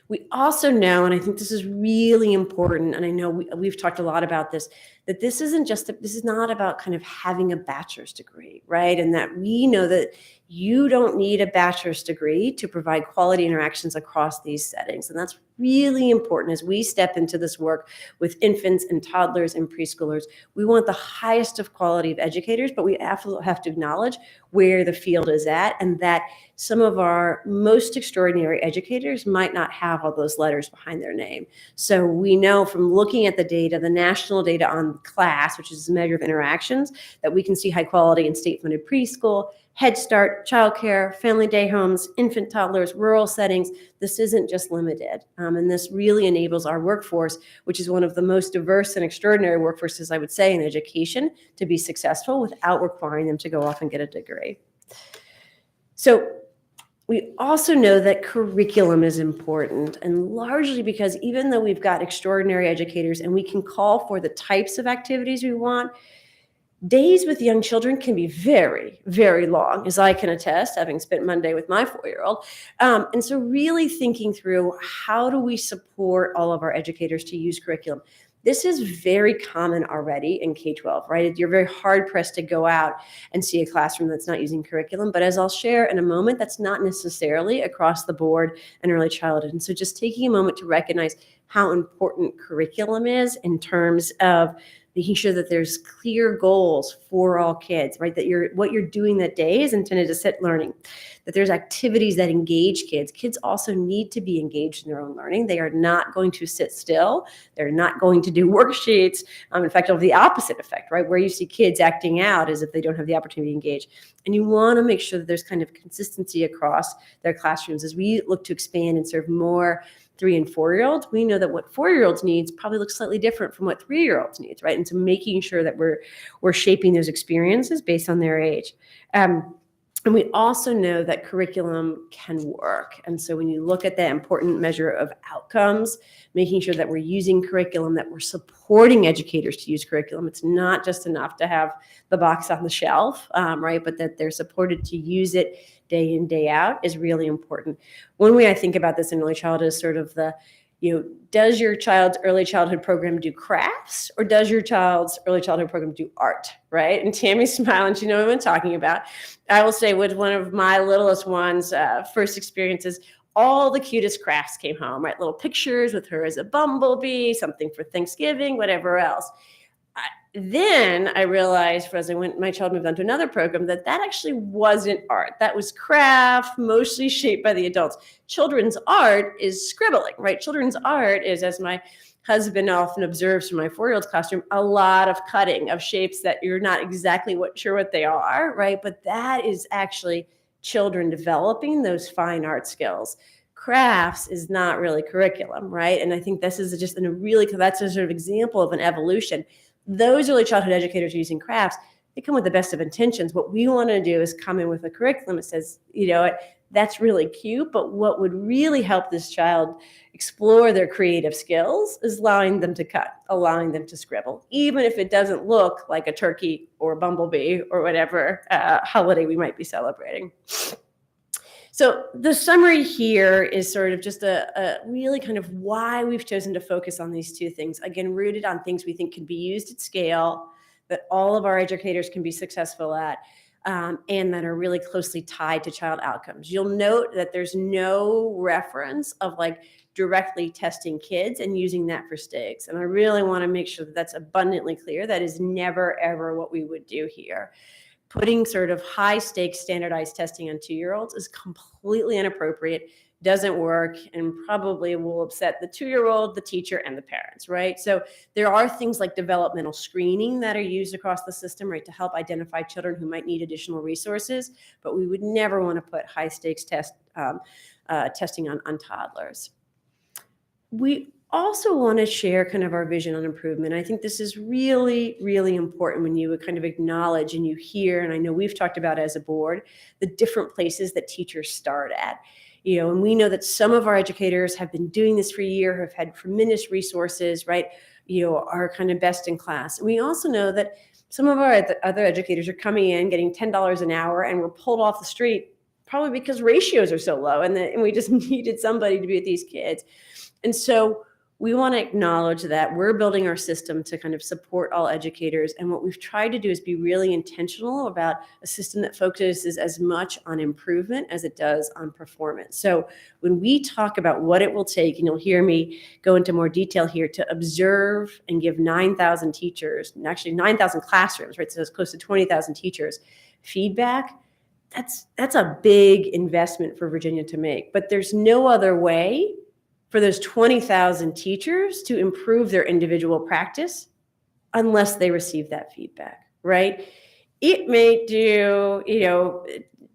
We also know, and I think this is really important, and I know we've talked a lot about this, that this is not about kind of having a bachelor's degree, right? And that we know that you don't need a bachelor's degree to provide quality interactions across these settings. And that's really important as we step into this work with infants and toddlers and preschoolers. We want the highest of quality of educators, but we have to acknowledge where the field is at, and that some of our most extraordinary educators might not have all those letters behind their name. So we know from looking at the data, the national data on CLASS, which is a measure of interactions, that we can see high quality in state-funded preschool, Head Start, childcare, family day homes, infant toddlers, rural settings. This isn't just limited. And this really enables our workforce, which is one of the most diverse and extraordinary workforces, I would say, in education, to be successful without requiring them to go off and get a degree. So we also know that curriculum is important, and largely because even though we've got extraordinary educators and we can call for the types of activities we want, days with young children can be very, very long, as I can attest, having spent Monday with my 4-year-old. And so really thinking through, how do we support all of our educators to use curriculum? This is very common already in K-12, right? You're very hard-pressed to go out and see a classroom that's not using curriculum. But as I'll share in a moment, that's not necessarily across the board in early childhood. And so just taking a moment to recognize how important curriculum is in terms of making sure that there's clear goals for all kids, right? That what you're doing that day is intended to sit learning, that there's activities that engage kids. Kids also need to be engaged in their own learning. They are not going to sit still. They're not going to do worksheets. In fact, of the opposite effect, right? Where you see kids acting out as if they don't have the opportunity to engage. And you want to make sure that there's kind of consistency across their classrooms. As we look to expand and serve more 3 and 4-year-olds, we know that what 4-year-olds needs probably looks slightly different from what 3-year-olds needs, right? And so making sure that we're shaping those experiences based on their age. And we also know that curriculum can work. And so when you look at that important measure of outcomes, making sure that we're using curriculum, that we're supporting educators to use curriculum. It's not just enough to have the box on the shelf, right? But that they're supported to use it day in, day out is really important. One way I think about this in early childhood is sort of does your child's early childhood program do crafts, or does your child's early childhood program do art, right? And Tammy's smiling, she knows what I'm talking about. I will say with one of my littlest ones' first experiences, all the cutest crafts came home, right? Little pictures with her as a bumblebee, something for Thanksgiving, whatever else. Then I realized as my child moved on to another program that actually wasn't art. That was craft, mostly shaped by the adults. Children's art is scribbling, right? Children's art is, as my husband often observes from my 4-year-old's classroom, a lot of cutting of shapes that you're not exactly sure what they are, right? But that is actually children developing those fine art skills. Crafts is not really curriculum, right? And I think this is just that's a sort of example of an evolution. Those early childhood educators using crafts, they come with the best of intentions. What we want to do is come in with a curriculum that says, that's really cute, but what would really help this child explore their creative skills is allowing them to cut, allowing them to scribble, even if it doesn't look like a turkey or a bumblebee or whatever holiday we might be celebrating. So the summary here is sort of just a really kind of why we've chosen to focus on these two things. Again, rooted on things we think can be used at scale, that all of our educators can be successful at, and that are really closely tied to child outcomes. You'll note that there's no reference of directly testing kids and using that for stakes. And I really want to make sure that that's abundantly clear. That is never, ever what we would do here. Putting sort of high stakes standardized testing on 2-year-olds is completely inappropriate, doesn't work, and probably will upset the 2-year-old, the teacher, and the parents, right? So there are things like developmental screening that are used across the system, right, to help identify children who might need additional resources, but we would never want to put high stakes testing on toddlers. We also want to share kind of our vision on improvement. I think this is really, really important when you would kind of acknowledge and you hear, and I know we've talked about as a board, the different places that teachers start at. And we know that some of our educators have been doing this for a year, have had tremendous resources, right? Are kind of best in class. And we also know that some of our other educators are coming in, getting $10 an hour, and we're pulled off the street probably because ratios are so low and we just needed somebody to be with these kids. And so we want to acknowledge that we're building our system to kind of support all educators. And what we've tried to do is be really intentional about a system that focuses as much on improvement as it does on performance. So when we talk about what it will take, and you'll hear me go into more detail here, to observe and give 9,000 teachers, and actually 9,000 classrooms, right? So it's close to 20,000 teachers, feedback. That's a big investment for Virginia to make. But there's no other way for those 20,000 teachers to improve their individual practice unless they receive that feedback, right? It may do,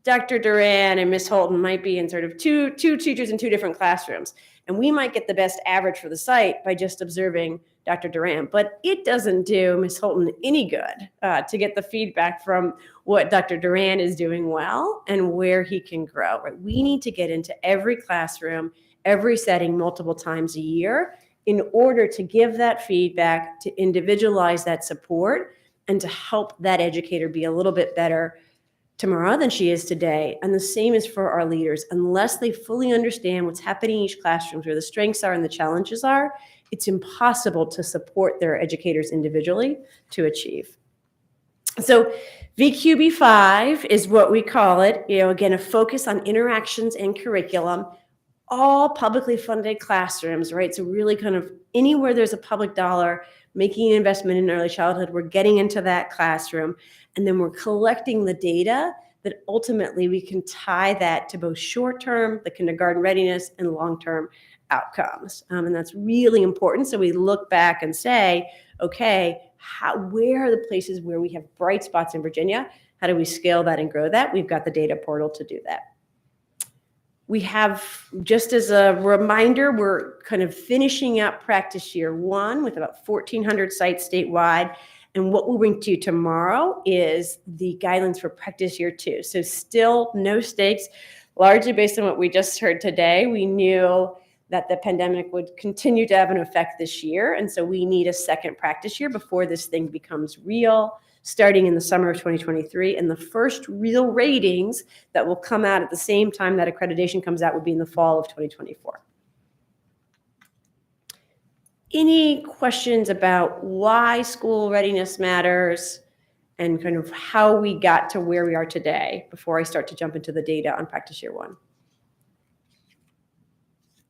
Dr. Duran and Ms. Holton might be in sort of two teachers in 2 different classrooms, and we might get the best average for the site by just observing Dr. Duran, but it doesn't do Ms. Holton any good to get the feedback from what Dr. Duran is doing well and where he can grow, right? We need to get into every classroom, every setting multiple times a year in order to give that feedback, to individualize that support, and to help that educator be a little bit better tomorrow than she is today. And the same is for our leaders. Unless they fully understand what's happening in each classroom, where the strengths are and the challenges are, it's impossible to support their educators individually to achieve. So VQB5 is what we call it. Again, a focus on interactions and curriculum, all publicly funded classrooms, right? So really kind of anywhere there's a public dollar making an investment in early childhood. We're getting into that classroom, and then we're collecting the data that ultimately we can tie that to both short-term, the kindergarten readiness, and long-term outcomes. And that's really important. So we look back and say, okay, where are the places where we have bright spots in Virginia? How do we scale that and grow that? We've got the data portal to do that. We have, just as a reminder, we're kind of finishing up practice year 1 with about 1,400 sites statewide. And what we'll bring to you tomorrow is the guidelines for practice year 2. So still no stakes, largely based on what we just heard today. We knew that the pandemic would continue to have an effect this year. And so we need a second practice year before this thing becomes real, starting in the summer of 2023. And the first real ratings that will come out at the same time that accreditation comes out would be in the fall of 2024. Any questions about why school readiness matters and kind of how we got to where we are today before I start to jump into the data on practice year 1?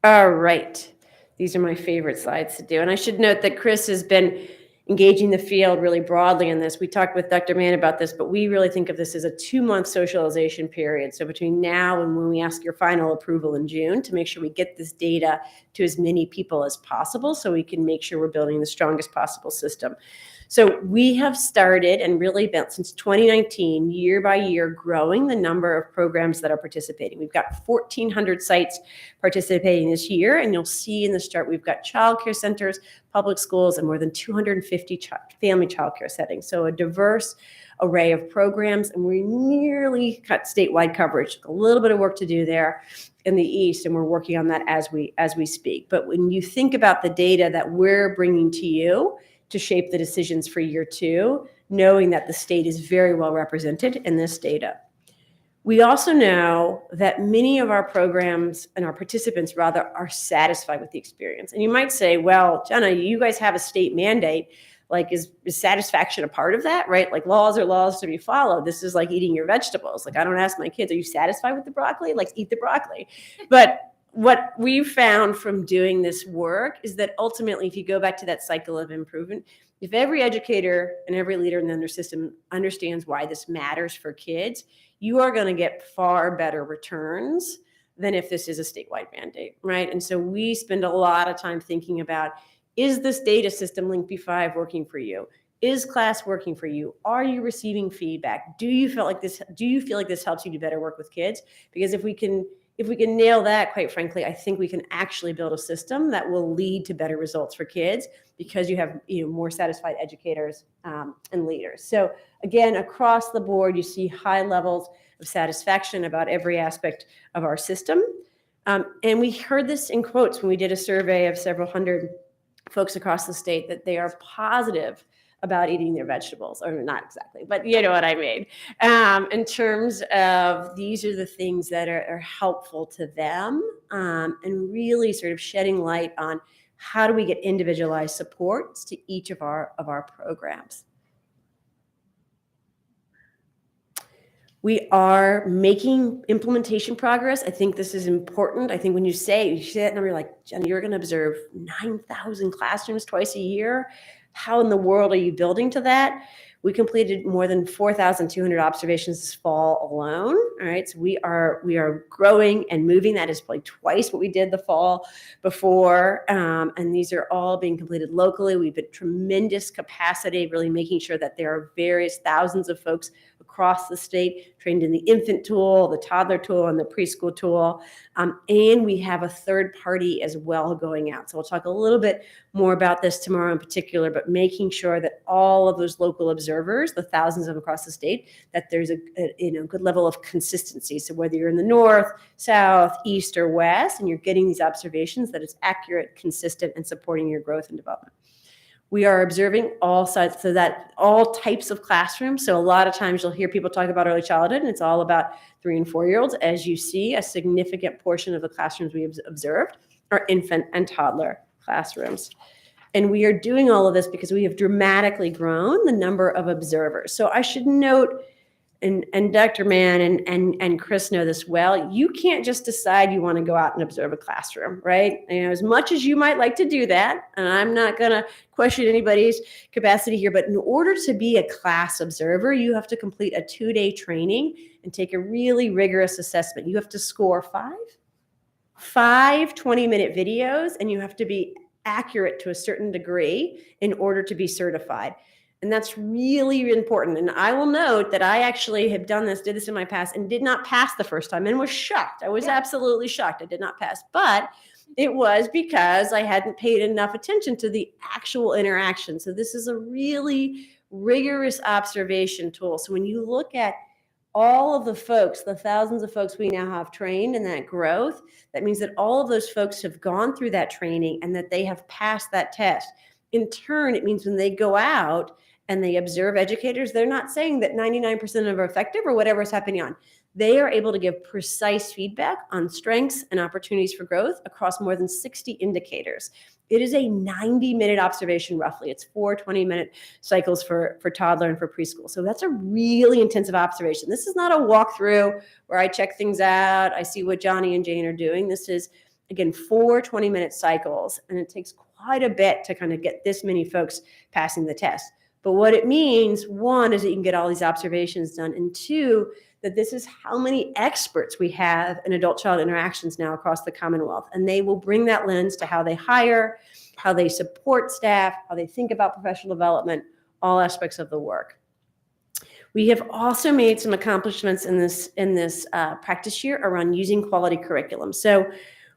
All right. These are my favorite slides to do. And I should note that Chris has been engaging the field really broadly in this. We talked with Dr. Mann about this, but we really think of this as a 2-month socialization period. So between now and when we ask your final approval in June, to make sure we get this data to as many people as possible so we can make sure we're building the strongest possible system. So we have started and really been since 2019, year by year, growing the number of programs that are participating. We've got 1,400 sites participating this year, and you'll see in this chart we've got childcare centers, public schools, and more than 250 family childcare settings. So a diverse array of programs, and we nearly got statewide coverage. A little bit of work to do there in the East, and we're working on that as we speak. But when you think about the data that we're bringing to you to shape the decisions for year 2, knowing that the state is very well represented in this data. We also know that many of our programs and our participants rather are satisfied with the experience. And you might say, well, Jenna, you guys have a state mandate. Like, is satisfaction a part of that, right? Like, laws are laws to be followed. This is like eating your vegetables. Like, I don't ask my kids, are you satisfied with the broccoli? Like, eat the broccoli. But what we've found from doing this work is that ultimately, if you go back to that cycle of improvement, if every educator and every leader in their system understands why this matters for kids, you are going to get far better returns than if this is a statewide mandate, right? And so we spend a lot of time thinking about, is this data system, Link B5, working for you? Is class working for you? Are you receiving feedback? Do you feel like this helps you do better work with kids? Because if we can nail that, quite frankly, I think we can actually build a system that will lead to better results for kids because you have more satisfied educators and leaders. So again, across the board, you see high levels of satisfaction about every aspect of our system. And we heard this in quotes when we did a survey of several hundred folks across the state that they are positive about eating their vegetables, or not exactly, but you know what I mean. In terms of these are the things that are helpful to them, and really sort of shedding light on how do we get individualized supports to each of our programs. We are making implementation progress. I think this is important. I think when you say that number, you're like, Jenna, you're going to observe 9,000 classrooms twice a year. How in the world are you building to that? We completed more than 4,200 observations this fall alone. All right, so we are growing and moving. That is probably twice what we did the fall before, and these are all being completed locally. We've been tremendous capacity, really making sure that there are various thousands of folks across the state trained in the infant tool, the toddler tool, and the preschool tool. And we have a third party as well going out. So we'll talk a little bit more about this tomorrow in particular, but making sure that all of those local observers, the thousands of them across the state, that there's a good level of consistency. So whether you're in the north, south, east, or west, and you're getting these observations, that it's accurate, consistent, and supporting your growth and development. We are observing all sides, so that all types of classrooms. So a lot of times you'll hear people talk about early childhood, and it's all about 3 and 4-year-olds. As you see, a significant portion of the classrooms we observed are infant and toddler classrooms. And we are doing all of this because we have dramatically grown the number of observers. So I should note, and Dr. Mann and Chris know this well, you can't just decide you want to go out and observe a classroom, right? As much as you might like to do that, and I'm not going to question anybody's capacity here, but in order to be a class observer, you have to complete a 2-day training and take a really rigorous assessment. You have to score five 20-minute videos, and you have to be accurate to a certain degree in order to be certified. And that's really important. And I will note that I actually have did this in my past, and did not pass the first time and was shocked. I was absolutely shocked. I did not pass. But it was because I hadn't paid enough attention to the actual interaction. So this is a really rigorous observation tool. So when you look at all of the folks, the thousands of folks we now have trained in that growth, that means that all of those folks have gone through that training and that they have passed that test. In turn, it means when they go out and they observe educators, they're not saying that 99% of are effective or whatever is happening on. They are able to give precise feedback on strengths and opportunities for growth across more than 60 indicators. It is a 90-minute observation, roughly. It's 4 20-minute cycles for toddler and for preschool. So that's a really intensive observation. This is not a walkthrough where I check things out, I see what Johnny and Jane are doing. This is, again, 4 20-minute cycles, and it takes quite a bit to kind of get this many folks passing the test. But what it means, one, is that you can get all these observations done, and two, that this is how many experts we have in adult-child interactions now across the Commonwealth. And they will bring that lens to how they hire, how they support staff, how they think about professional development, all aspects of the work. We have also made some accomplishments in this practice year around using quality curriculum. So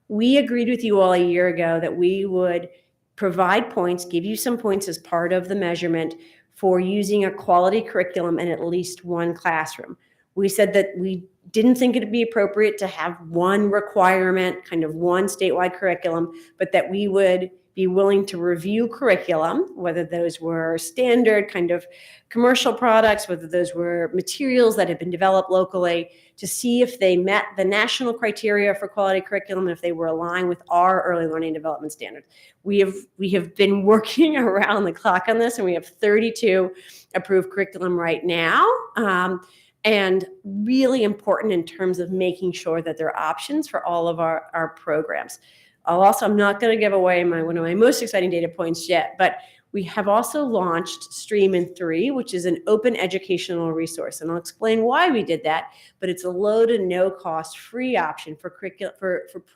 we agreed with you all a year ago that we would provide points, give you some points as part of the measurement for using a quality curriculum in at least one classroom. We said that we didn't think it'd be appropriate to have one requirement, kind of one statewide curriculum, but that we would be willing to review curriculum, whether those were standard kind of commercial products, whether those were materials that had been developed locally, to see if they met the national criteria for quality curriculum and if they were aligned with our early learning development standards. We have been working around the clock on this, and we have 32 approved curriculum right now. And really important in terms of making sure that there are options for all of our programs. I'm not going to give away one of my most exciting data points yet, but we have also launched Stream in 3, which is an open educational resource. And I'll explain why we did that, but it's a low to no cost free option for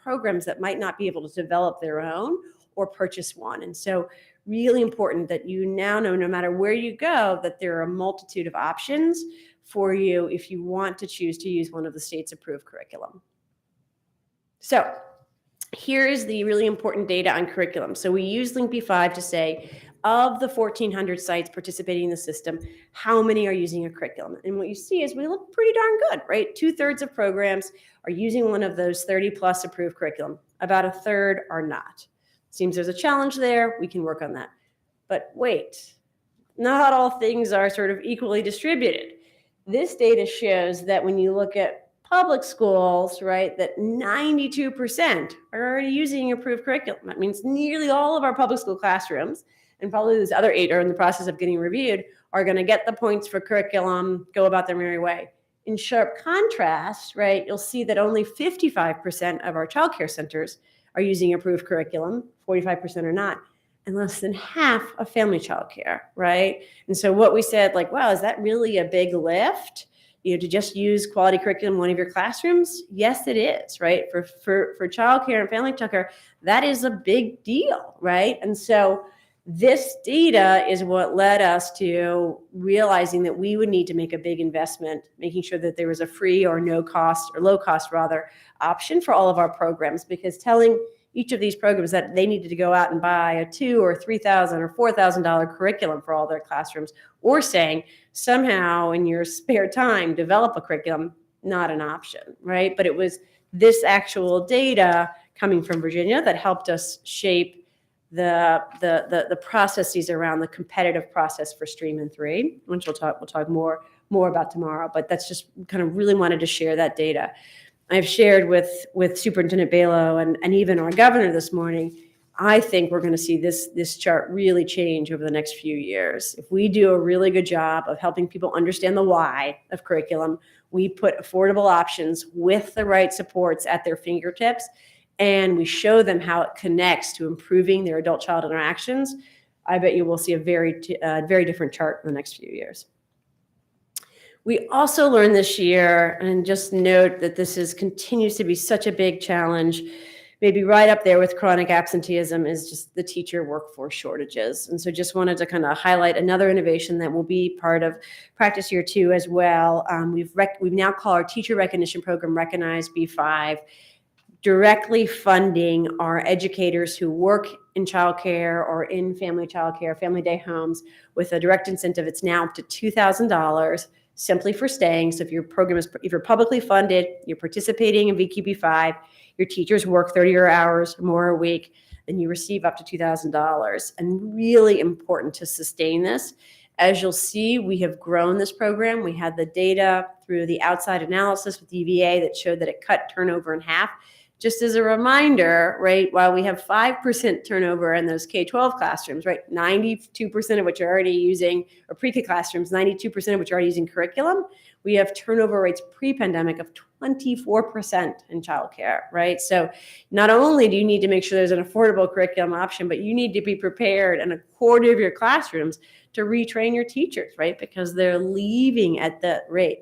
programs that might not be able to develop their own or purchase one. And so really important that you now know, no matter where you go, that there are a multitude of options for you if you want to choose to use one of the state's approved curriculum. So here is the really important data on curriculum. So we use Link B5 to say, of the 1,400 sites participating in the system, how many are using a curriculum? And what you see is we look pretty darn good, right? 2/3 of programs are using one of those 30+ approved curriculum. About 1/3 are not. Seems there's a challenge there. We can work on that. But wait, not all things are sort of equally distributed. This data shows that when you look at public schools, right, that 92% are already using approved curriculum. That means nearly all of our public school classrooms, and probably those other 8 are in the process of getting reviewed, are going to get the points for curriculum, go about their merry way. In sharp contrast, right, you'll see that only 55% of our childcare centers are using approved curriculum, 45% are not, and less than half of family childcare, right? And so what we said, like, wow, is that really a big lift? To just use quality curriculum in one of your classrooms? Yes, it is, right? For childcare and family childcare, that is a big deal, right? And so this data is what led us to realizing that we would need to make a big investment, making sure that there was a free or no cost, or low cost rather, option for all of our programs, because telling each of these programs that they needed to go out and buy a $2,000 or $3,000 or $4,000 curriculum for all their classrooms, or saying somehow in your spare time develop a curriculum, not an option, right? But it was this actual data coming from Virginia that helped us shape the processes around the competitive process for Stream in 3, which we'll talk more about tomorrow. But that's just kind of really wanted to share that data. I've shared with Superintendent Balo and even our governor this morning I think we're going to see this chart really change over the next few years. If we do a really good job of helping people understand the why of curriculum, we put affordable options with the right supports at their fingertips, and we show them how it connects to improving their adult-child interactions, I bet you will see a very different chart in the next few years. We also learned this year, and just note that this continues to be such a big challenge, maybe right up there with chronic absenteeism, is just the teacher workforce shortages. And so just wanted to kind of highlight another innovation that will be part of Practice Year 2 as well. We've now called our teacher recognition program Recognize B5, directly funding our educators who work in childcare or in family childcare, family day homes, with a direct incentive. It's now up to $2,000 simply for staying. So if your program is, if you're publicly funded, you're participating in VQB5, your teachers work 30 hours more a week, then you receive up to $2,000. And really important to sustain this. As you'll see, we have grown this program. We had the data through the outside analysis with EVA that showed that it cut turnover in half. Just as a reminder, right, while we have 5% turnover in those K12 classrooms, right, 92% of which are already using, or pre-K classrooms, 92% of which are already using curriculum, we have turnover rates pre-pandemic of 24% in childcare, right? So not only do you need to make sure there's an affordable curriculum option, but you need to be prepared in a quarter of your classrooms to retrain your teachers, right? Because they're leaving at that rate.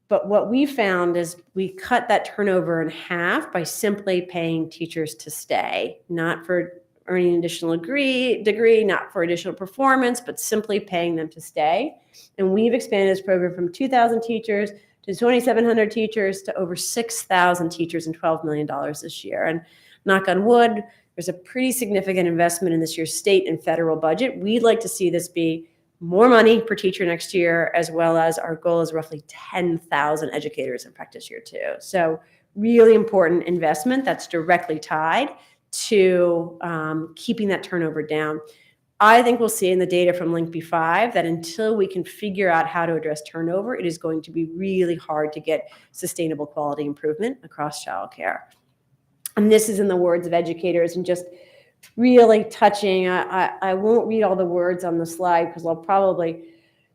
But what we found is we cut that turnover in half by simply paying teachers to stay, not for earning an additional degree, not for additional performance, but simply paying them to stay. And we've expanded this program from 2,000 teachers to 2,700 teachers to over 6,000 teachers and $12 million this year. And knock on wood, there's a pretty significant investment in this year's state and federal budget. We'd like to see this be more money per teacher next year, as well as our goal is roughly 10,000 educators in Practice Year 2. So really important investment that's directly tied to keeping that turnover down. I think we'll see in the data from Link B5 that until we can figure out how to address turnover, it is going to be really hard to get sustainable quality improvement across childcare. And this is in the words of educators, and just really touching. I won't read all the words on the slide because I'll probably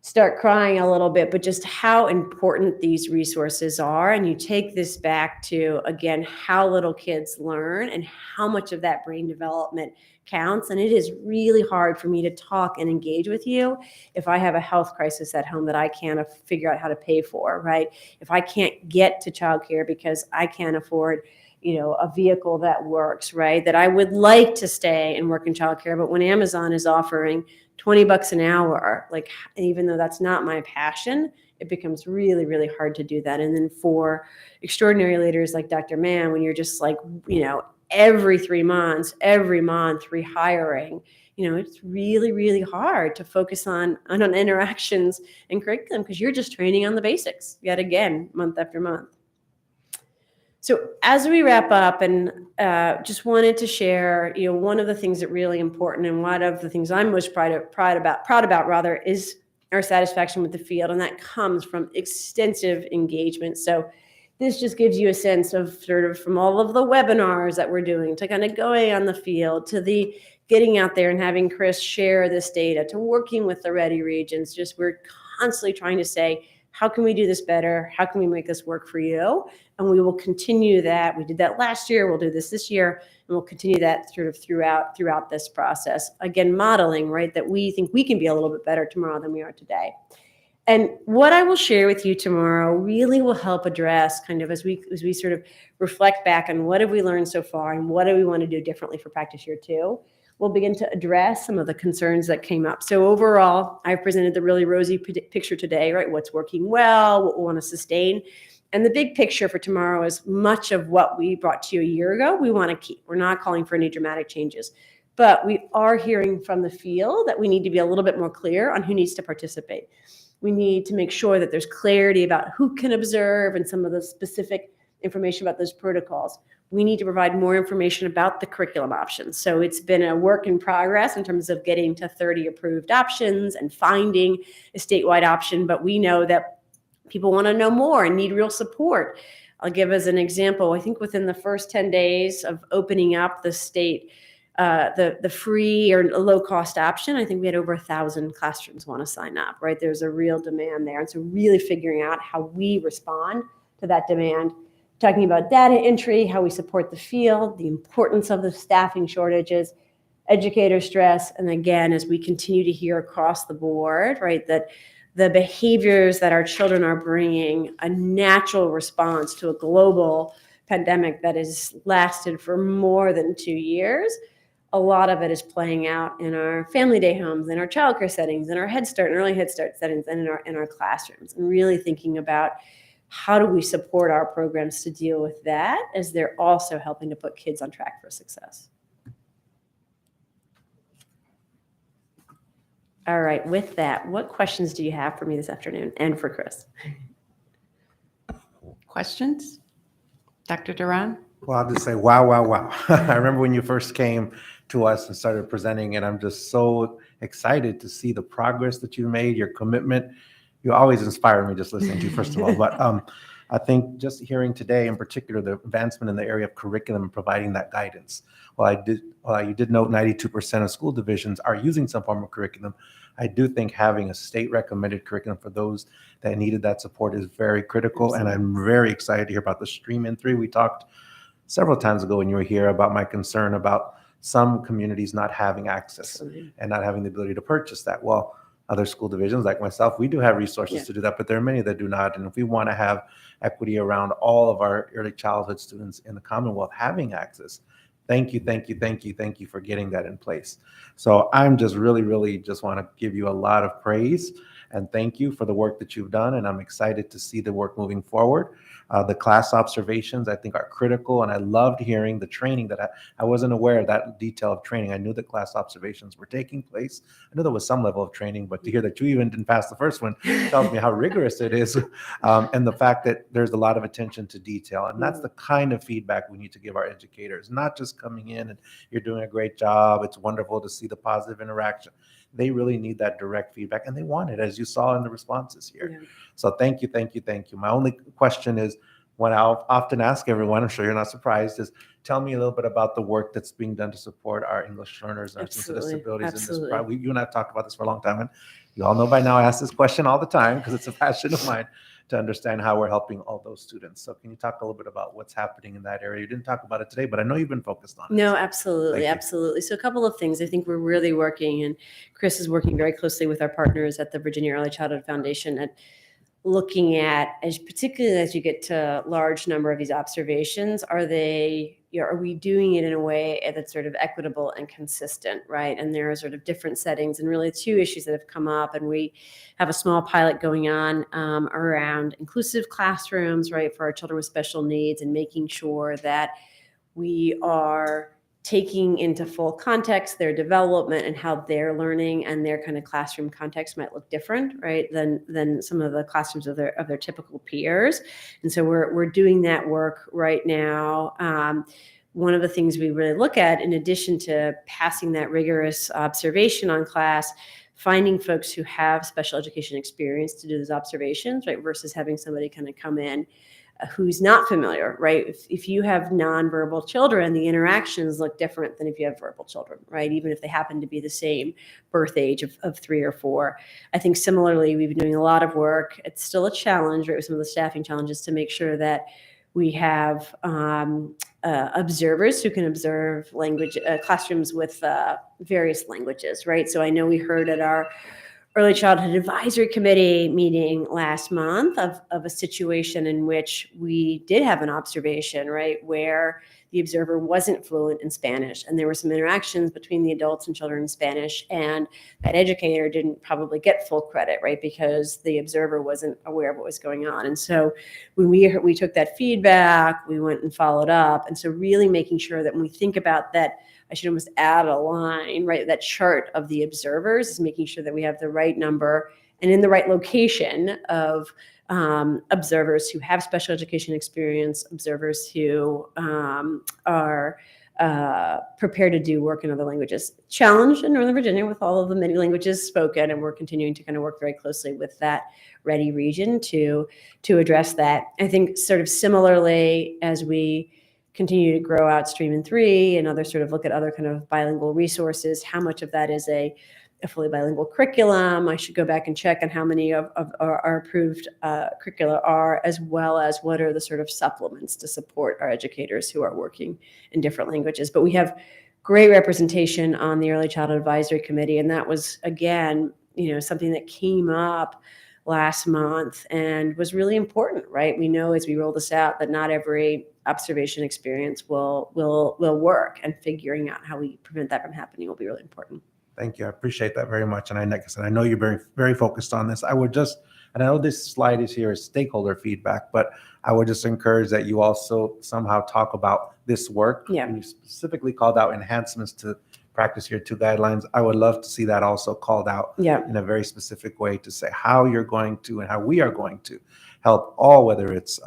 start crying a little bit, but just how important these resources are. And you take this back to, again, how little kids learn and how much of that brain development counts. And it is really hard for me to talk and engage with you if I have a health crisis at home that I can't figure out how to pay for, right? If I can't get to childcare because I can't afford a vehicle that works, right? That I would like to stay and work in childcare, but when Amazon is offering $20 an hour, like, even though that's not my passion, it becomes really, really hard to do that. And then for extraordinary leaders like Dr. Mann, when you're just like, every 3 months, every month rehiring, it's really, really hard to focus on interactions and curriculum because you're just training on the basics yet again, month after month. So as we wrap up, and just wanted to share, one of the things that really important, and one of the things I'm most proud about is our satisfaction with the field, and that comes from extensive engagement. So this just gives you a sense of sort of from all of the webinars that we're doing to kind of going on the field to the getting out there and having Chris share this data to working with the ready regions. Just we're constantly trying to say, how can we do this better? How can we make this work for you? And we will continue that. We did that last year. We'll do this year, and we'll continue that sort of throughout this process. Again, modeling, right, that we think we can be a little bit better tomorrow than we are today. And what I will share with you tomorrow really will help address kind of as we sort of reflect back on what have we learned so far and what do we want to do differently for Practice Year 2. We'll begin to address some of the concerns that came up. So overall, I've presented the really rosy picture today, right? What's working well, what we want to sustain. And the big picture for tomorrow is much of what we brought to you a year ago, we want to keep. We're not calling for any dramatic changes. But we are hearing from the field that we need to be a little bit more clear on who needs to participate. We need to make sure that there's clarity about who can observe and some of the specific information about those protocols. We need to provide more information about the curriculum options. So it's been a work in progress in terms of getting to 30 approved options and finding a statewide option, but we know that people want to know more and need real support. I'll give as an example, I think within the first 10 days of opening up the state, the free or low cost option, I think we had over 1,000 classrooms want to sign up, right? There's a real demand there. And so really figuring out how we respond to that demand, talking about data entry, how we support the field, the importance of the staffing shortages, educator stress. And again, as we continue to hear across the board, right, that the behaviors that our children are bringing a natural response to a global pandemic that has lasted for more than 2 years. A lot of it is playing out in our family day homes, in our childcare settings, in our Head Start and early Head Start settings, and in our classrooms, and really thinking about how do we support our programs to deal with that as they're also helping to put kids on track for success. All right, with that, what questions do you have for me this afternoon and for Chris? Questions? Dr. Duran? Well, I'll just say, wow, wow, wow. I remember when you first came to us and started presenting, and I'm just so excited to see the progress that you made, your commitment. You always inspire me just listening to you, first of all. But I think just hearing today in particular, the advancement in the area of curriculum and providing that guidance. You did note 92% of school divisions are using some form of curriculum. I do think having a state recommended curriculum for those that needed that support is very critical. And I'm very excited to hear about the Stream In3. We talked several times ago when you were here about my concern about some communities not having access and not having the ability to purchase that. Well, other school divisions like myself, we do have resources to do that, but there are many that do not. And if we want to have equity around all of our early childhood students in the Commonwealth having access, thank you for getting that in place. So I'm just really just want to give you a lot of praise and thank you for the work that you've done. And I'm excited to see the work moving forward. The class observations, I think, are critical. And I loved hearing the training that I wasn't aware of that detail of training. I knew that class observations were taking place. I knew there was some level of training, but to hear that you even didn't pass the first one tells me how rigorous it is. And the fact that there's a lot of attention to detail. And that's the kind of feedback we need to give our educators, not just coming in and you're doing a great job. It's wonderful to see the positive interaction. They really need that direct feedback, and they want it, as you saw in the responses here. Yeah. So thank you. My only question is, what I'll often ask everyone, I'm sure you're not surprised, is tell me a little bit about the work that's being done to support our English learners and our students with disabilities. Absolutely. You and I have talked about this for a long time, and you all know by now I ask this question all the time because it's a passion of mine to understand how we're helping all those students. So can you talk a little bit about what's happening in that area? You didn't talk about it today, but I know you've been focused on it. No, absolutely. So a couple of things. I think we're really working, and Chris is working very closely with our partners at the Virginia Early Childhood Foundation at looking at, particularly as you get to large number of these observations, are we doing it in a way that's sort of equitable and consistent, right? And there are sort of different settings and really two issues that have come up, and we have a small pilot going on around inclusive classrooms, right, for our children with special needs, and making sure that we are taking into full context their development and how they're learning, and their kind of classroom context might look different, right, than some of the classrooms of their typical peers. And so we're doing that work right now. One of the things we really look at, in addition to passing that rigorous observation on class, finding folks who have special education experience to do those observations, right, versus having somebody kind of come in who's not familiar, right? If you have nonverbal children, the interactions look different than if you have verbal children, right? Even if they happen to be the same birth age of 3 or 4. I think similarly, we've been doing a lot of work. It's still a challenge, right, with some of the staffing challenges, to make sure that we have observers who can observe language classrooms with various languages, right? So I know we heard at our Early Childhood Advisory Committee meeting last month of a situation in which we did have an observation, right, where the observer wasn't fluent in Spanish, and there were some interactions between the adults and children in Spanish, and that educator didn't probably get full credit, right, because the observer wasn't aware of what was going on. And so when we took that feedback, we went and followed up, and so really making sure that when we think about that, I should almost add a line, right? That chart of the observers is making sure that we have the right number and in the right location of observers who have special education experience, observers who are prepared to do work in other languages. Challenged in Northern Virginia with all of the many languages spoken, and we're continuing to kind of work very closely with that ready region to address that. I think sort of similarly, as we continue to grow out Stream in 3 and other sort of look at other kind of bilingual resources, how much of that is a fully bilingual curriculum? I should go back and check on how many of our approved curricula are, as well as what are the sort of supplements to support our educators who are working in different languages. But we have great representation on the Early Childhood Advisory Committee, and that was, again, something that came up last month and was really important, right? We know as we roll this out that not every observation experience will work, and figuring out how we prevent that from happening will be really important. Thank you. I appreciate that very much. And like I said, I know you're very, very focused on this. And I know this slide is here as stakeholder feedback, but I would just encourage that you also somehow talk about this work. Yeah. And you specifically called out enhancements to practice year 2 guidelines. I would love to see that also called out in a very specific way to say how you're going to and how we are going to help all, whether it's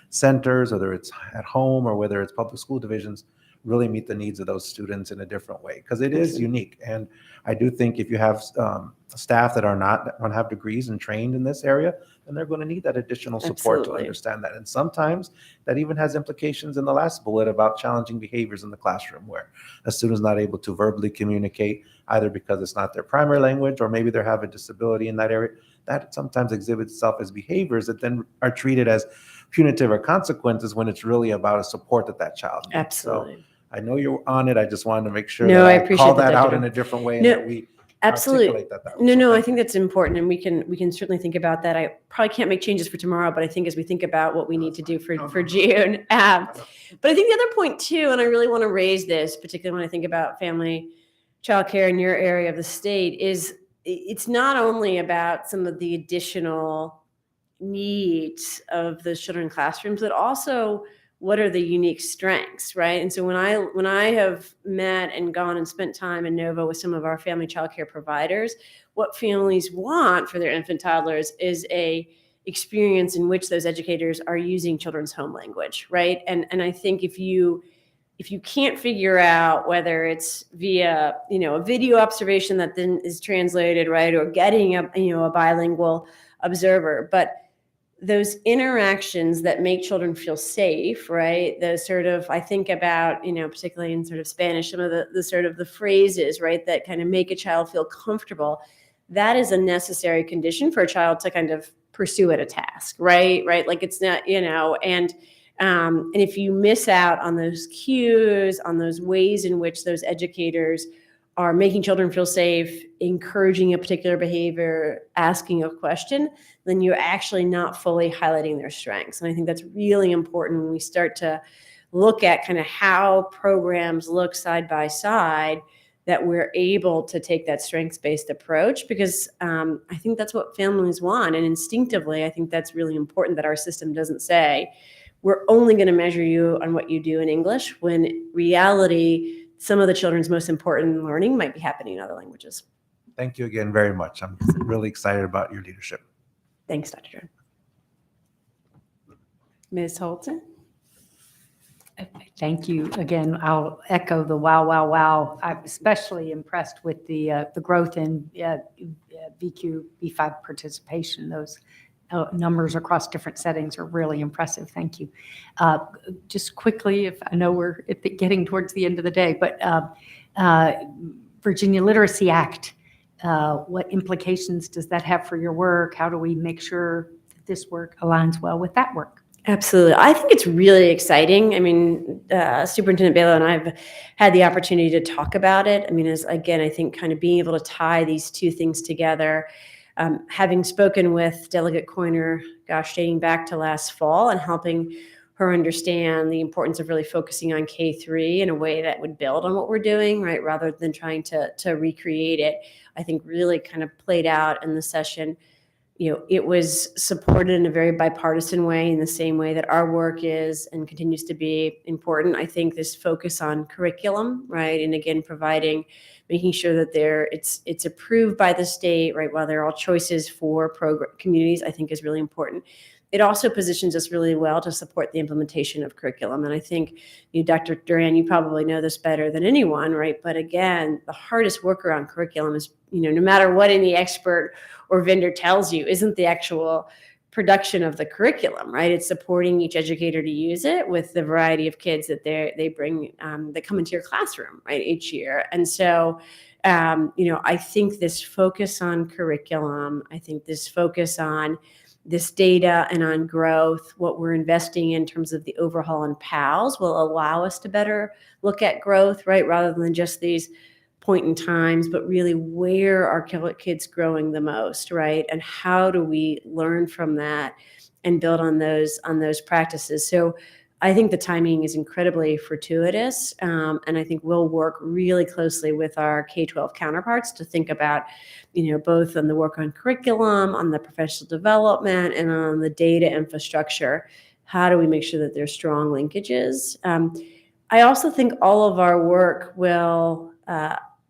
centers, whether it's at home, or whether it's public school divisions, really meet the needs of those students in a different way, because it is unique. And I do think if you have staff that don't have degrees and trained in this area, then they're going to need that additional support to understand that. And sometimes that even has implications in the last bullet about challenging behaviors in the classroom, where a student is not able to verbally communicate, either because it's not their primary language, or maybe they have a disability in that area. That sometimes exhibits itself as behaviors that then are treated as punitive or consequences, when it's really about a support that child needs. Absolutely. So I know you're on it. I just wanted to make sure No, that I I appreciate call that, that out Dr. in a different way, No, and that we absolutely. articulate that. No, So I thank think you. that's important, and we can certainly think about that. I probably can't make changes for tomorrow, but I think as we think about what we need to do for June. But I think the other point too, and I really want to raise this, particularly when I think about family childcare in your area of the state, is it's not only about some of the additional needs of the children in classrooms, but also what are the unique strengths, right? And so when I have met and gone and spent time in Nova with some of our family childcare providers, what families want for their infant toddlers is a experience in which those educators are using children's home language, right? And I think if you can't figure out whether it's via a video observation that then is translated, right, or getting a bilingual observer, but those interactions that make children feel safe, right? The sort of, I think about, particularly in sort of Spanish, some of the sort of the phrases, right, that kind of make a child feel comfortable. That is a necessary condition for a child to kind of pursue at a task, right? Like it's not, and if you miss out on those cues, on those ways in which those educators are making children feel safe, encouraging a particular behavior, asking a question, then you're actually not fully highlighting their strengths. And I think that's really important when we start to look at kind of how programs look side by side, that we're able to take that strengths-based approach, because I think that's what families want. And instinctively, I think that's really important, that our system doesn't say, we're only going to measure you on what you do in English, when in reality, some of the children's most important learning might be happening in other languages. Thank you again very much. I'm really excited about your leadership. Thanks, Dr. Jordan. Ms. Holton? Thank you again. I'll echo the wow, wow, wow. I'm especially impressed with the growth in VQ, B5 participation. Those numbers across different settings are really impressive. Thank you. Just quickly, if I know we're getting towards the end of the day, but Virginia Literacy Act, what implications does that have for your work? How do we make sure that this work aligns well with that work? Absolutely. I think it's really exciting. I mean, Superintendent Balo and I have had the opportunity to talk about it. I mean, I think kind of being able to tie these two things together, having spoken with Delegate Coiner, dating back to last fall, and helping her understand the importance of really focusing on K3 in a way that would build on what we're doing, right, rather than trying to recreate it, I think really kind of played out in the session. It was supported in a very bipartisan way, in the same way that our work is and continues to be important. I think this focus on curriculum, right, and again, providing making sure that it's approved by the state, right? While they're all choices for program communities, I think is really important. It also positions us really well to support the implementation of curriculum. And I think, Dr. Duran, you probably know this better than anyone, right? But again, the hardest work around curriculum is, no matter what any expert or vendor tells you, isn't the actual production of the curriculum, right? It's supporting each educator to use it with the variety of kids that they bring, that come into your classroom, right, each year. And so, I think this focus on curriculum, I think this focus on this data and on growth, what we're investing in terms of the overhaul and PALs will allow us to better look at growth, right? Rather than just these point in times, but really where are kids growing the most, right? And how do we learn from that and build on those practices? So I think the timing is incredibly fortuitous. And I think we'll work really closely with our K12 counterparts to think about, both on the work on curriculum, on the professional development, and on the data infrastructure. How do we make sure that there's strong linkages? I also think all of our work will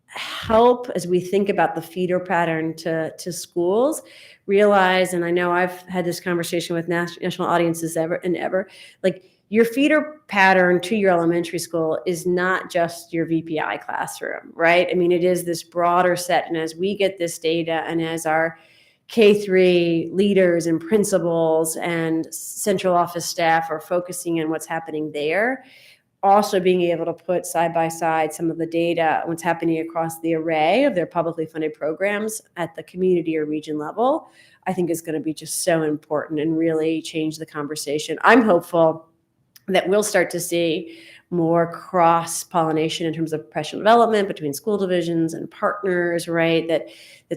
help as we think about the feeder pattern to schools, realize, and I know I've had this conversation with national audiences ever, like, your feeder pattern to your elementary school is not just your VPI classroom, right? I mean, it is this broader set. And as we get this data, and as our K3 leaders and principals and central office staff are focusing on what's happening there, also being able to put side by side some of the data, what's happening across the array of their publicly funded programs at the community or region level, I think is going to be just so important and really change the conversation. I'm hopeful that we'll start to see more cross-pollination in terms of professional development between school divisions and partners, right? That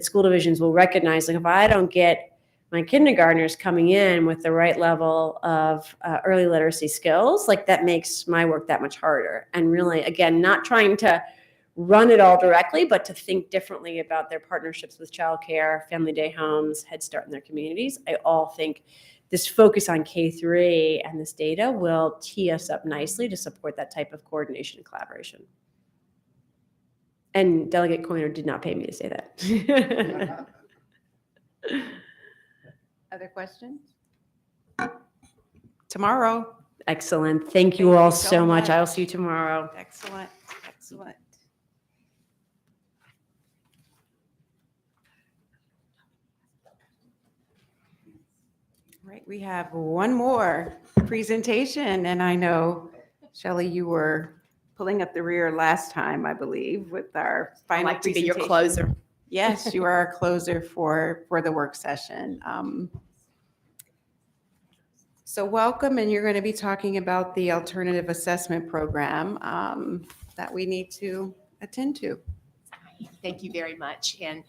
school divisions will recognize, like, if I don't get my kindergartners coming in with the right level of early literacy skills, like, that makes my work that much harder. And really, again, not trying to run it all directly, but to think differently about their partnerships with childcare, family day homes, Head Start in their communities. I all think this focus on K3 and this data will tee us up nicely to support that type of coordination and collaboration. And Delegate Coiner did not pay me to say that. Other questions? Tomorrow. Excellent. Thank you all so so much. much. I'll see you tomorrow. Excellent. Excellent. Right, we have one more presentation, and I know, Shelley, you were pulling up the rear last time, I believe, with our final like to be your presentation. closer. Yes, you are our closer for the work session. So welcome, and you're going to be talking about the alternative assessment program that we need to attend to. Thank you very much. And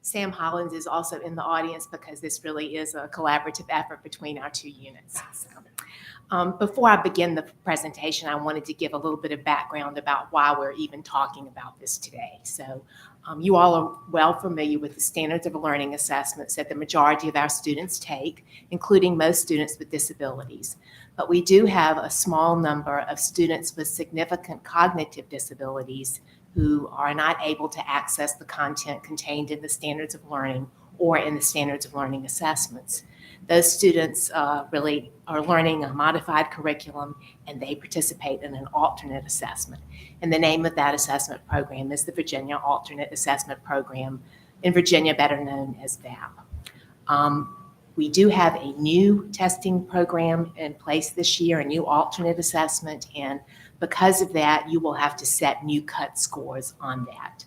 Sam Hollins is also in the audience because this really is a collaborative effort between our two units. So, before I begin the presentation, I wanted to give a little bit of background about why we're even talking about this today. So you all are well familiar with the standards of learning assessments that the majority of our students take, including most students with disabilities. But we do have a small number of students with significant cognitive disabilities who are not able to access the content contained in the standards of learning or in the standards of learning assessments. Those students really are learning a modified curriculum, and they participate in an alternate assessment. And the name of that assessment program is the Virginia Alternate Assessment Program, in Virginia better known as VAP. We do have a new testing program in place this year, a new alternate assessment, and because of that, you will have to set new cut scores on that.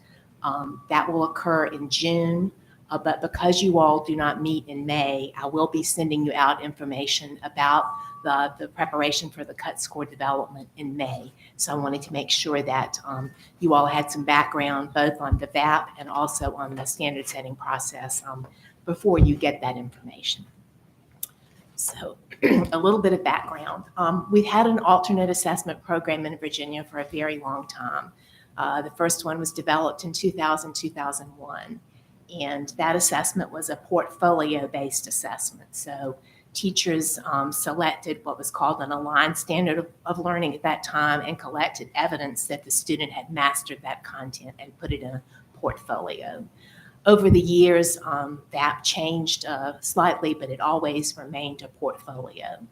That will occur in June, but because you all do not meet in May, I will be sending you out information about the preparation for the cut score development in May. So I wanted to make sure that you all had some background both on the VAP and also on the standard setting process before you get that information. So a little bit of background. We've had an alternate assessment program in Virginia for a very long time. The first one was developed in 2000-2001, and that assessment was a portfolio-based assessment. So teachers selected what was called an aligned standard of learning at that time and collected evidence that the student had mastered that content and put it in a portfolio. Over the years, that changed slightly, but it always remained a portfolio.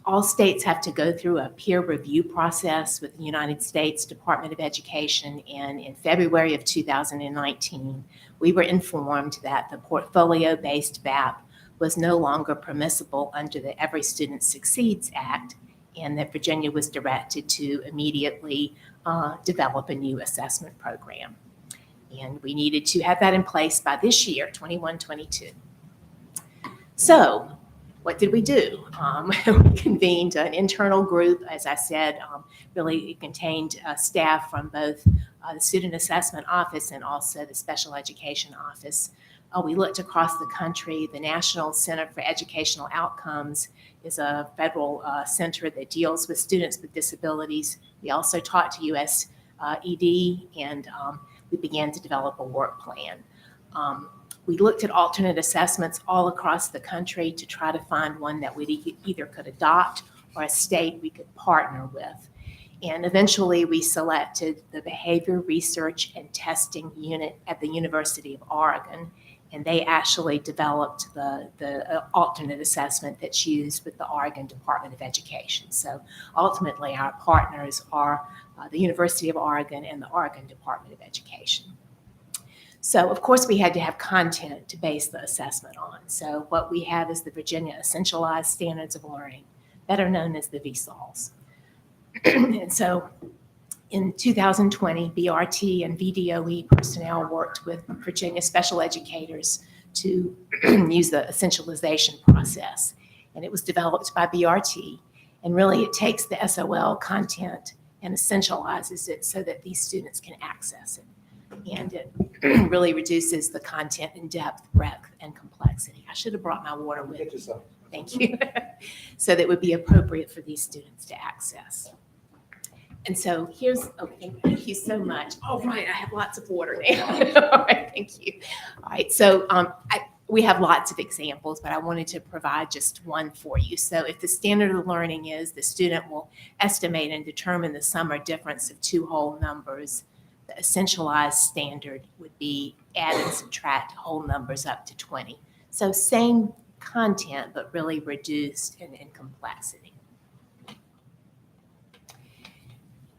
All states have to go through a peer review process with the United States Department of Education, and in February of 2019, we were informed that the portfolio-based VAP was no longer permissible under the Every Student Succeeds Act, and that Virginia was directed to immediately develop a new assessment program. And we needed to have that in place by this year, 21-22. So, what did we do? We convened an internal group, as I said, really it contained staff from both the Student Assessment Office and also the Special Education Office. We looked across the country. The National Center for Educational Outcomes is a federal center that deals with students with disabilities. We also talked to US ED, and we began to develop a work plan. We looked at alternate assessments all across the country to try to find one that we either could adopt or a state we could partner with. And eventually we selected the Behavior Research and Testing Unit at the University of Oregon. And they actually developed the alternate assessment that's used with the Oregon Department of Education. So ultimately our partners are the University of Oregon and the Oregon Department of Education. So of course we had to have content to base the assessment on. So what we have is the Virginia Essentialized Standards of Learning, better known as the VSOLs. And so in 2020, BRT and VDOE personnel worked with Virginia special educators to use the essentialization process. And it was developed by BRT. And really it takes the SOL content and essentializes it so that these students can access it. And it really reduces the content in depth, breadth, and complexity. I should have brought my water with me. Thank you. So that it would be appropriate for these students to access. And so here's, okay, thank you so much. All right, I have lots of water now. All right, thank you. All right, so we have lots of examples, but I wanted to provide just one for you. So if the standard of learning is the student will estimate and determine the sum or difference of two whole numbers, the essentialized standard would be add and subtract whole numbers up to 20. So same content, but really reduced in complexity.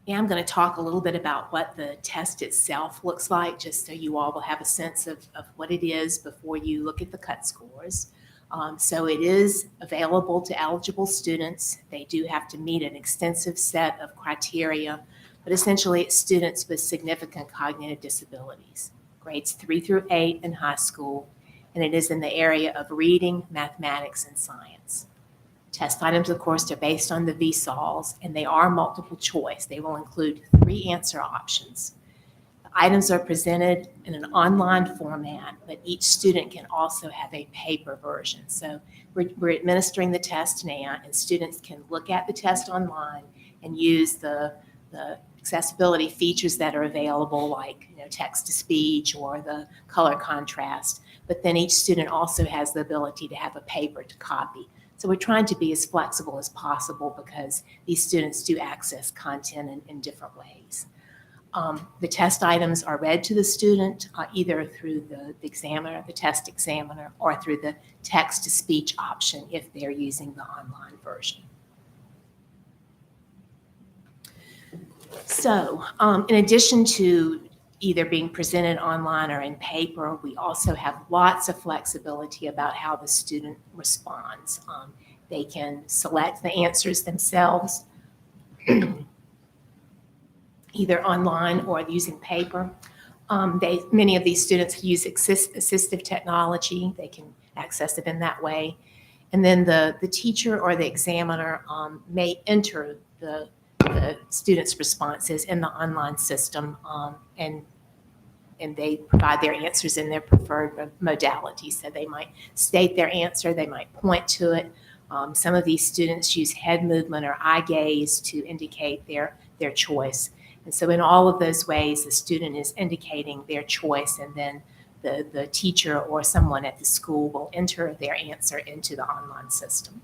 Yeah, I'm going to talk a little bit about what the test itself looks like, just so you all will have a sense of what it is before you look at the cut scores. So it is available to eligible students. They do have to meet an extensive set of criteria, but essentially it's students with significant cognitive disabilities, grades 3 through 8 in high school, and it is in the area of reading, mathematics, and science. Test items, of course, are based on the VSOLs, and they are multiple choice. They will include 3 answer options. The items are presented in an online format, but each student can also have a paper version. So we're administering the test now, and students can look at the test online and use the accessibility features that are available, like text-to-speech or the color contrast. But then each student also has the ability to have a paper to copy. So we're trying to be as flexible as possible because these students do access content in different ways. The test items are read to the student either through the examiner, the test examiner, or through the text-to-speech option if they're using the online version. So in addition to either being presented online or in paper, we also have lots of flexibility about how the student responds. They can select the answers themselves, either online or using paper. Many of these students use assistive technology. They can access it in that way. And then the teacher or the examiner may enter the students' responses in the online system, and they provide their answers in their preferred modality. So they might state their answer, they might point to it. Some of these students use head movement or eye gaze to indicate their choice. And so in all of those ways, the student is indicating their choice, and then the teacher or someone at the school will enter their answer into the online system.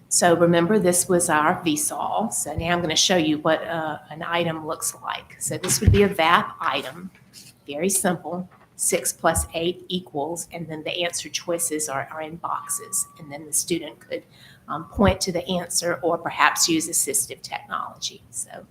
So remember, this was our VSOL. So now I'm going to show you what an item looks like. So this would be a VAP item, very simple. 6 plus 8 equals, and then the answer choices are in boxes. And then the student could point to the answer or perhaps use assistive technology. So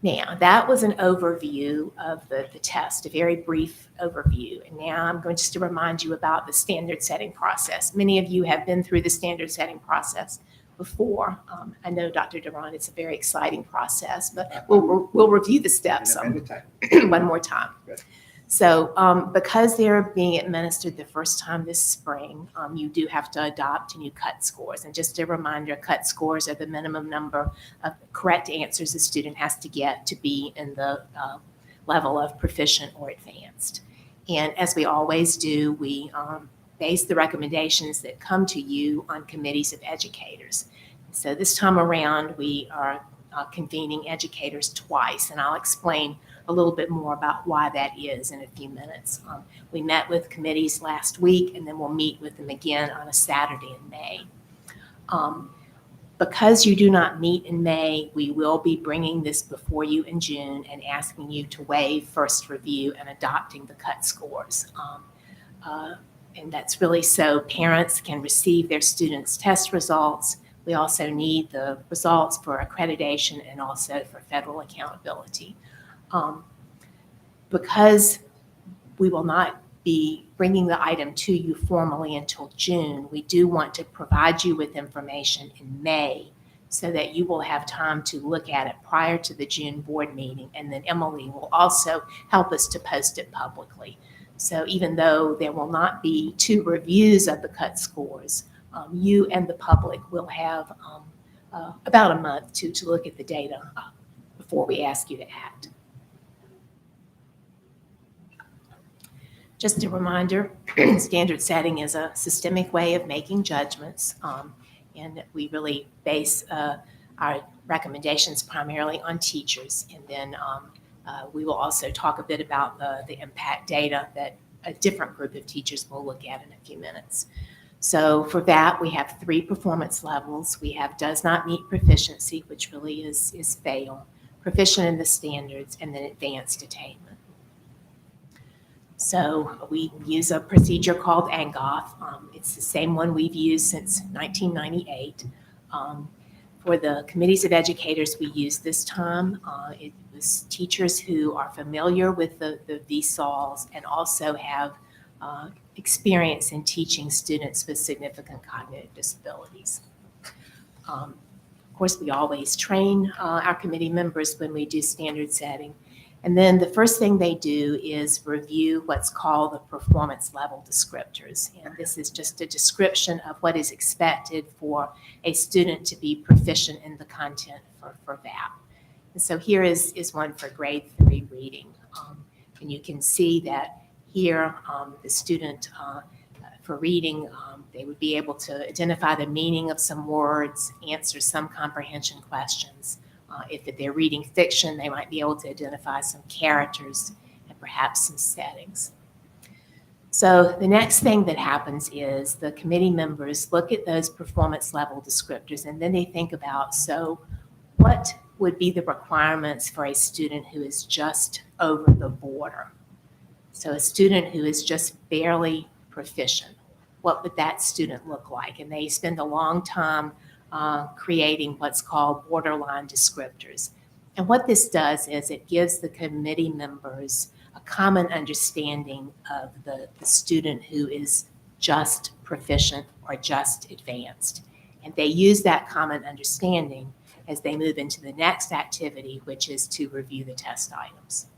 now that was an overview of the test, a very brief overview. And now I'm going just to remind you about the standard setting process. Many of you have been through the standard setting process before. I know, Dr. Duran, it's a very exciting process, but we'll review the steps one more time. Good. So because they're being administered the first time this spring, you do have to adopt new cut scores. And just a reminder, cut scores are the minimum number of correct answers a student has to get to be in the level of proficient or advanced. And as we always do, we base the recommendations that come to you on committees of educators. So this time around, we are convening educators twice, and I'll explain a little bit more about why that is in a few minutes. We met with committees last week, and then we'll meet with them again on a Saturday in May. Because you do not meet in May, we will be bringing this before you in June and asking you to waive first review and adopting the cut scores. And that's really so parents can receive their students' test results. We also need the results for accreditation and also for federal accountability. Because we will not be bringing the item to you formally until June, we do want to provide you with information in May so that you will have time to look at it prior to the June board meeting. And then Emily will also help us to post it publicly. So even though there will not be 2 reviews of the cut scores, you and the public will have about a month to look at the data before we ask you to act. Just a reminder, standard setting is a systemic way of making judgments, and we really base our recommendations primarily on teachers. And then we will also talk a bit about the impact data that a different group of teachers will look at in a few minutes. So for that, we have 3 performance levels. We have does not meet proficiency, which really is fail, proficient in the standards, and then advanced attainment. So we use a procedure called ANGOF. It's the same one we've used since 1998. For the committees of educators we used this time, it was teachers who are familiar with the VSOLs and also have experience in teaching students with significant cognitive disabilities. Of course, we always train our committee members when we do standard setting. And then the first thing they do is review what's called the performance level descriptors. And this is just a description of what is expected for a student to be proficient in the content for VAP. And so here is one for grade 3 reading. And you can see that here the student for reading, they would be able to identify the meaning of some words, answer some comprehension questions. If they're reading fiction, they might be able to identify some characters and perhaps some settings. So the next thing that happens is the committee members look at those performance level descriptors, and then they think about, so what would be the requirements for a student who is just over the border? So a student who is just barely proficient, what would that student look like? And they spend a long time creating what's called borderline descriptors. And what this does is it gives the committee members a common understanding of the student who is just proficient or just advanced. And they use that common understanding as they move into the next activity, which is to review the test items.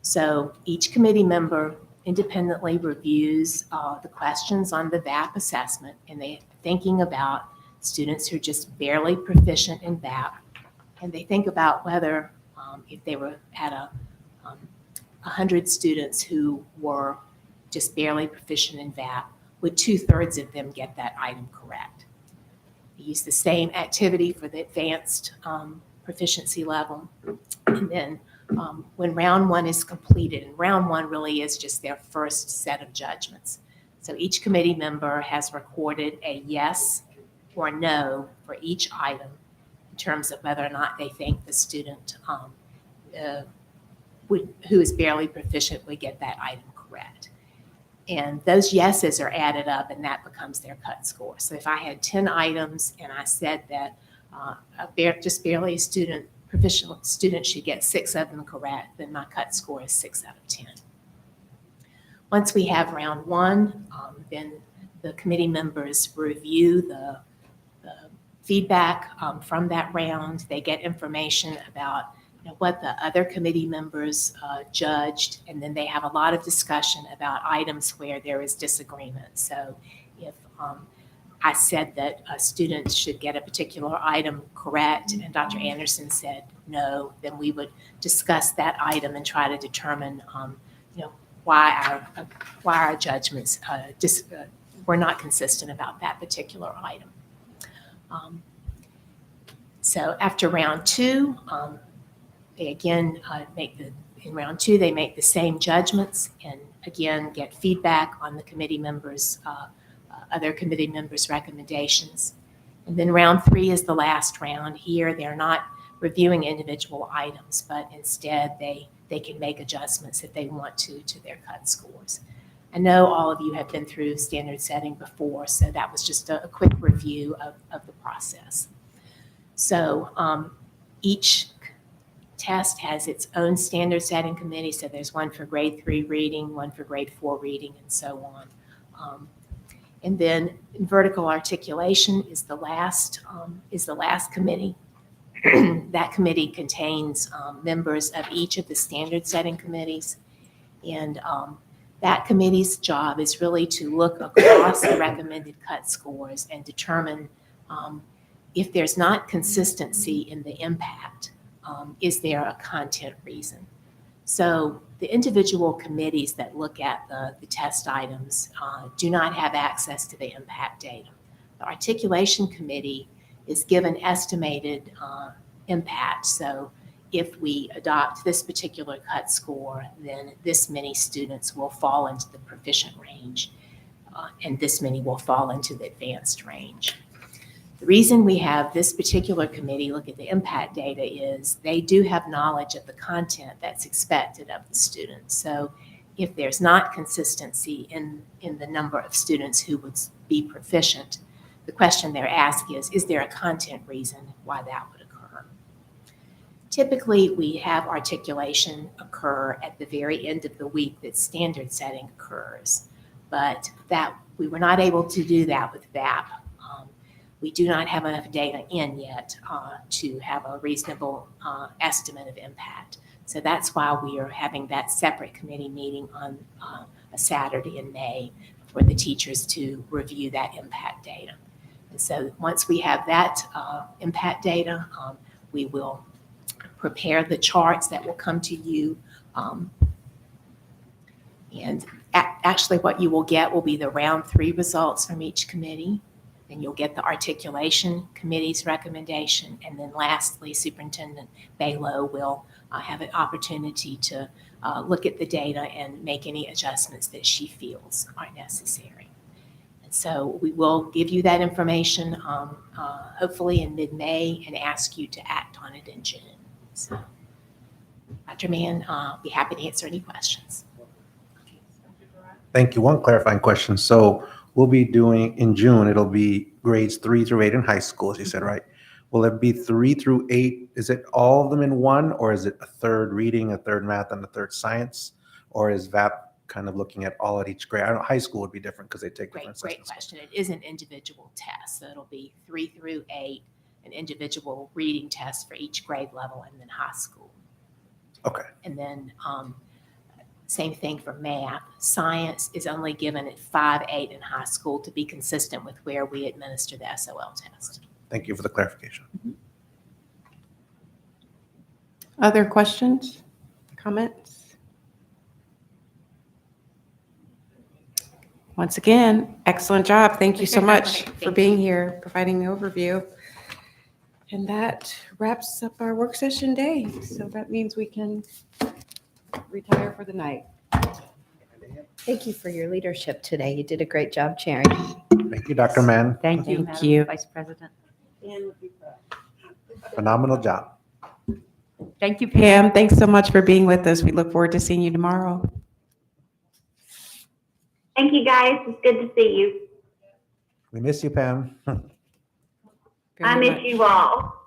So each committee member independently reviews the questions on the VAP assessment, and they're thinking about students who are just barely proficient in VAP, and they think about whether if they were at 100 students who were just barely proficient in VAP, would 2/3 of them get that item correct? They use the same activity for the advanced proficiency level, and then when round one is completed, and round one really is just their first set of judgments. So each committee member has recorded a yes or no for each item in terms of whether or not they think the student who is barely proficient would get that item correct. And those yeses are added up, and that becomes their cut score. So if I had 10 items and I said that just barely a proficient student should get 6 of them correct, then my cut score is 6 out of 10. Once we have round one, then the committee members review the feedback from that round. They get information about what the other committee members judged, and then they have a lot of discussion about items where there is disagreement. So if I said that a student should get a particular item correct and Dr. Anderson said no, then we would discuss that item and try to determine why our judgments were not consistent about that particular item. So after round two, they again in round two, they make the same judgments and again get feedback on the committee members, other committee members' recommendations. And then round three is the last round. Here, they're not reviewing individual items, but instead they can make adjustments if they want to their cut scores. I know all of you have been through standard setting before, so that was just a quick review of the process. So each test has its own standard setting committee. So there's one for grade 3 reading, one for grade 4 reading, and so on. And then vertical articulation is the last committee. That committee contains members of each of the standard setting committees. And that committee's job is really to look across the recommended cut scores and determine if there's not consistency in the impact, is there a content reason? So the individual committees that look at the test items do not have access to the impact data. The articulation committee is given estimated impact. So if we adopt this particular cut score, then this many students will fall into the proficient range, and this many will fall into the advanced range. The reason we have this particular committee look at the impact data is they do have knowledge of the content that's expected of the students. So if there's not consistency in the number of students who would be proficient, the question they're asked is there a content reason why that would occur? Typically, we have articulation occur at the very end of the week that standard setting occurs, but that we were not able to do that with VAP. We do not have enough data in yet to have a reasonable estimate of impact. So that's why we are having that separate committee meeting on a Saturday in May for the teachers to review that impact data. And so once we have that impact data, we will prepare the charts that will come to you. And actually what you will get will be the round 3 results from each committee. Then you'll get the articulation committee's recommendation. And then lastly, Superintendent Balo will have an opportunity to look at the data and make any adjustments that she feels are necessary. And so we will give you that information hopefully in mid-May and ask you to act on it in June. So, Dr. Mann, I'll be happy to answer any questions. Thank you. One clarifying question. So we'll be doing in June, it'll be grades 3 through 8 in high school, as you said, right? Will it be 3 through 8? Is it all of them in one, or is it a third reading, a third math, and a third science? Or is VAP kind of looking at all at each grade? I don't know, high school would be different because they take different Great assessments. question. It is an individual test. So it'll be 3 through 8, an individual reading test for each grade level, and then high school. Okay. And then same thing for math. Science is only given at 5, 8 in high school to be consistent with where we administer the SOL test. Thank you for the clarification. Other questions, comments? Once again, excellent job. Thank you so much Thank for being here, providing the overview. And that wraps up our work session day. So that means we can retire for the night. Thank you for your leadership today. You did a great job chairing. Thank you, Dr. Mann. Thank you, Thank Madam you. Vice President. Phenomenal job. Thank you, Pam. Pam, thanks so much for being with us. We look forward to seeing you tomorrow. Thank you, guys. It's good to see you. We miss you, Pam. I miss you all.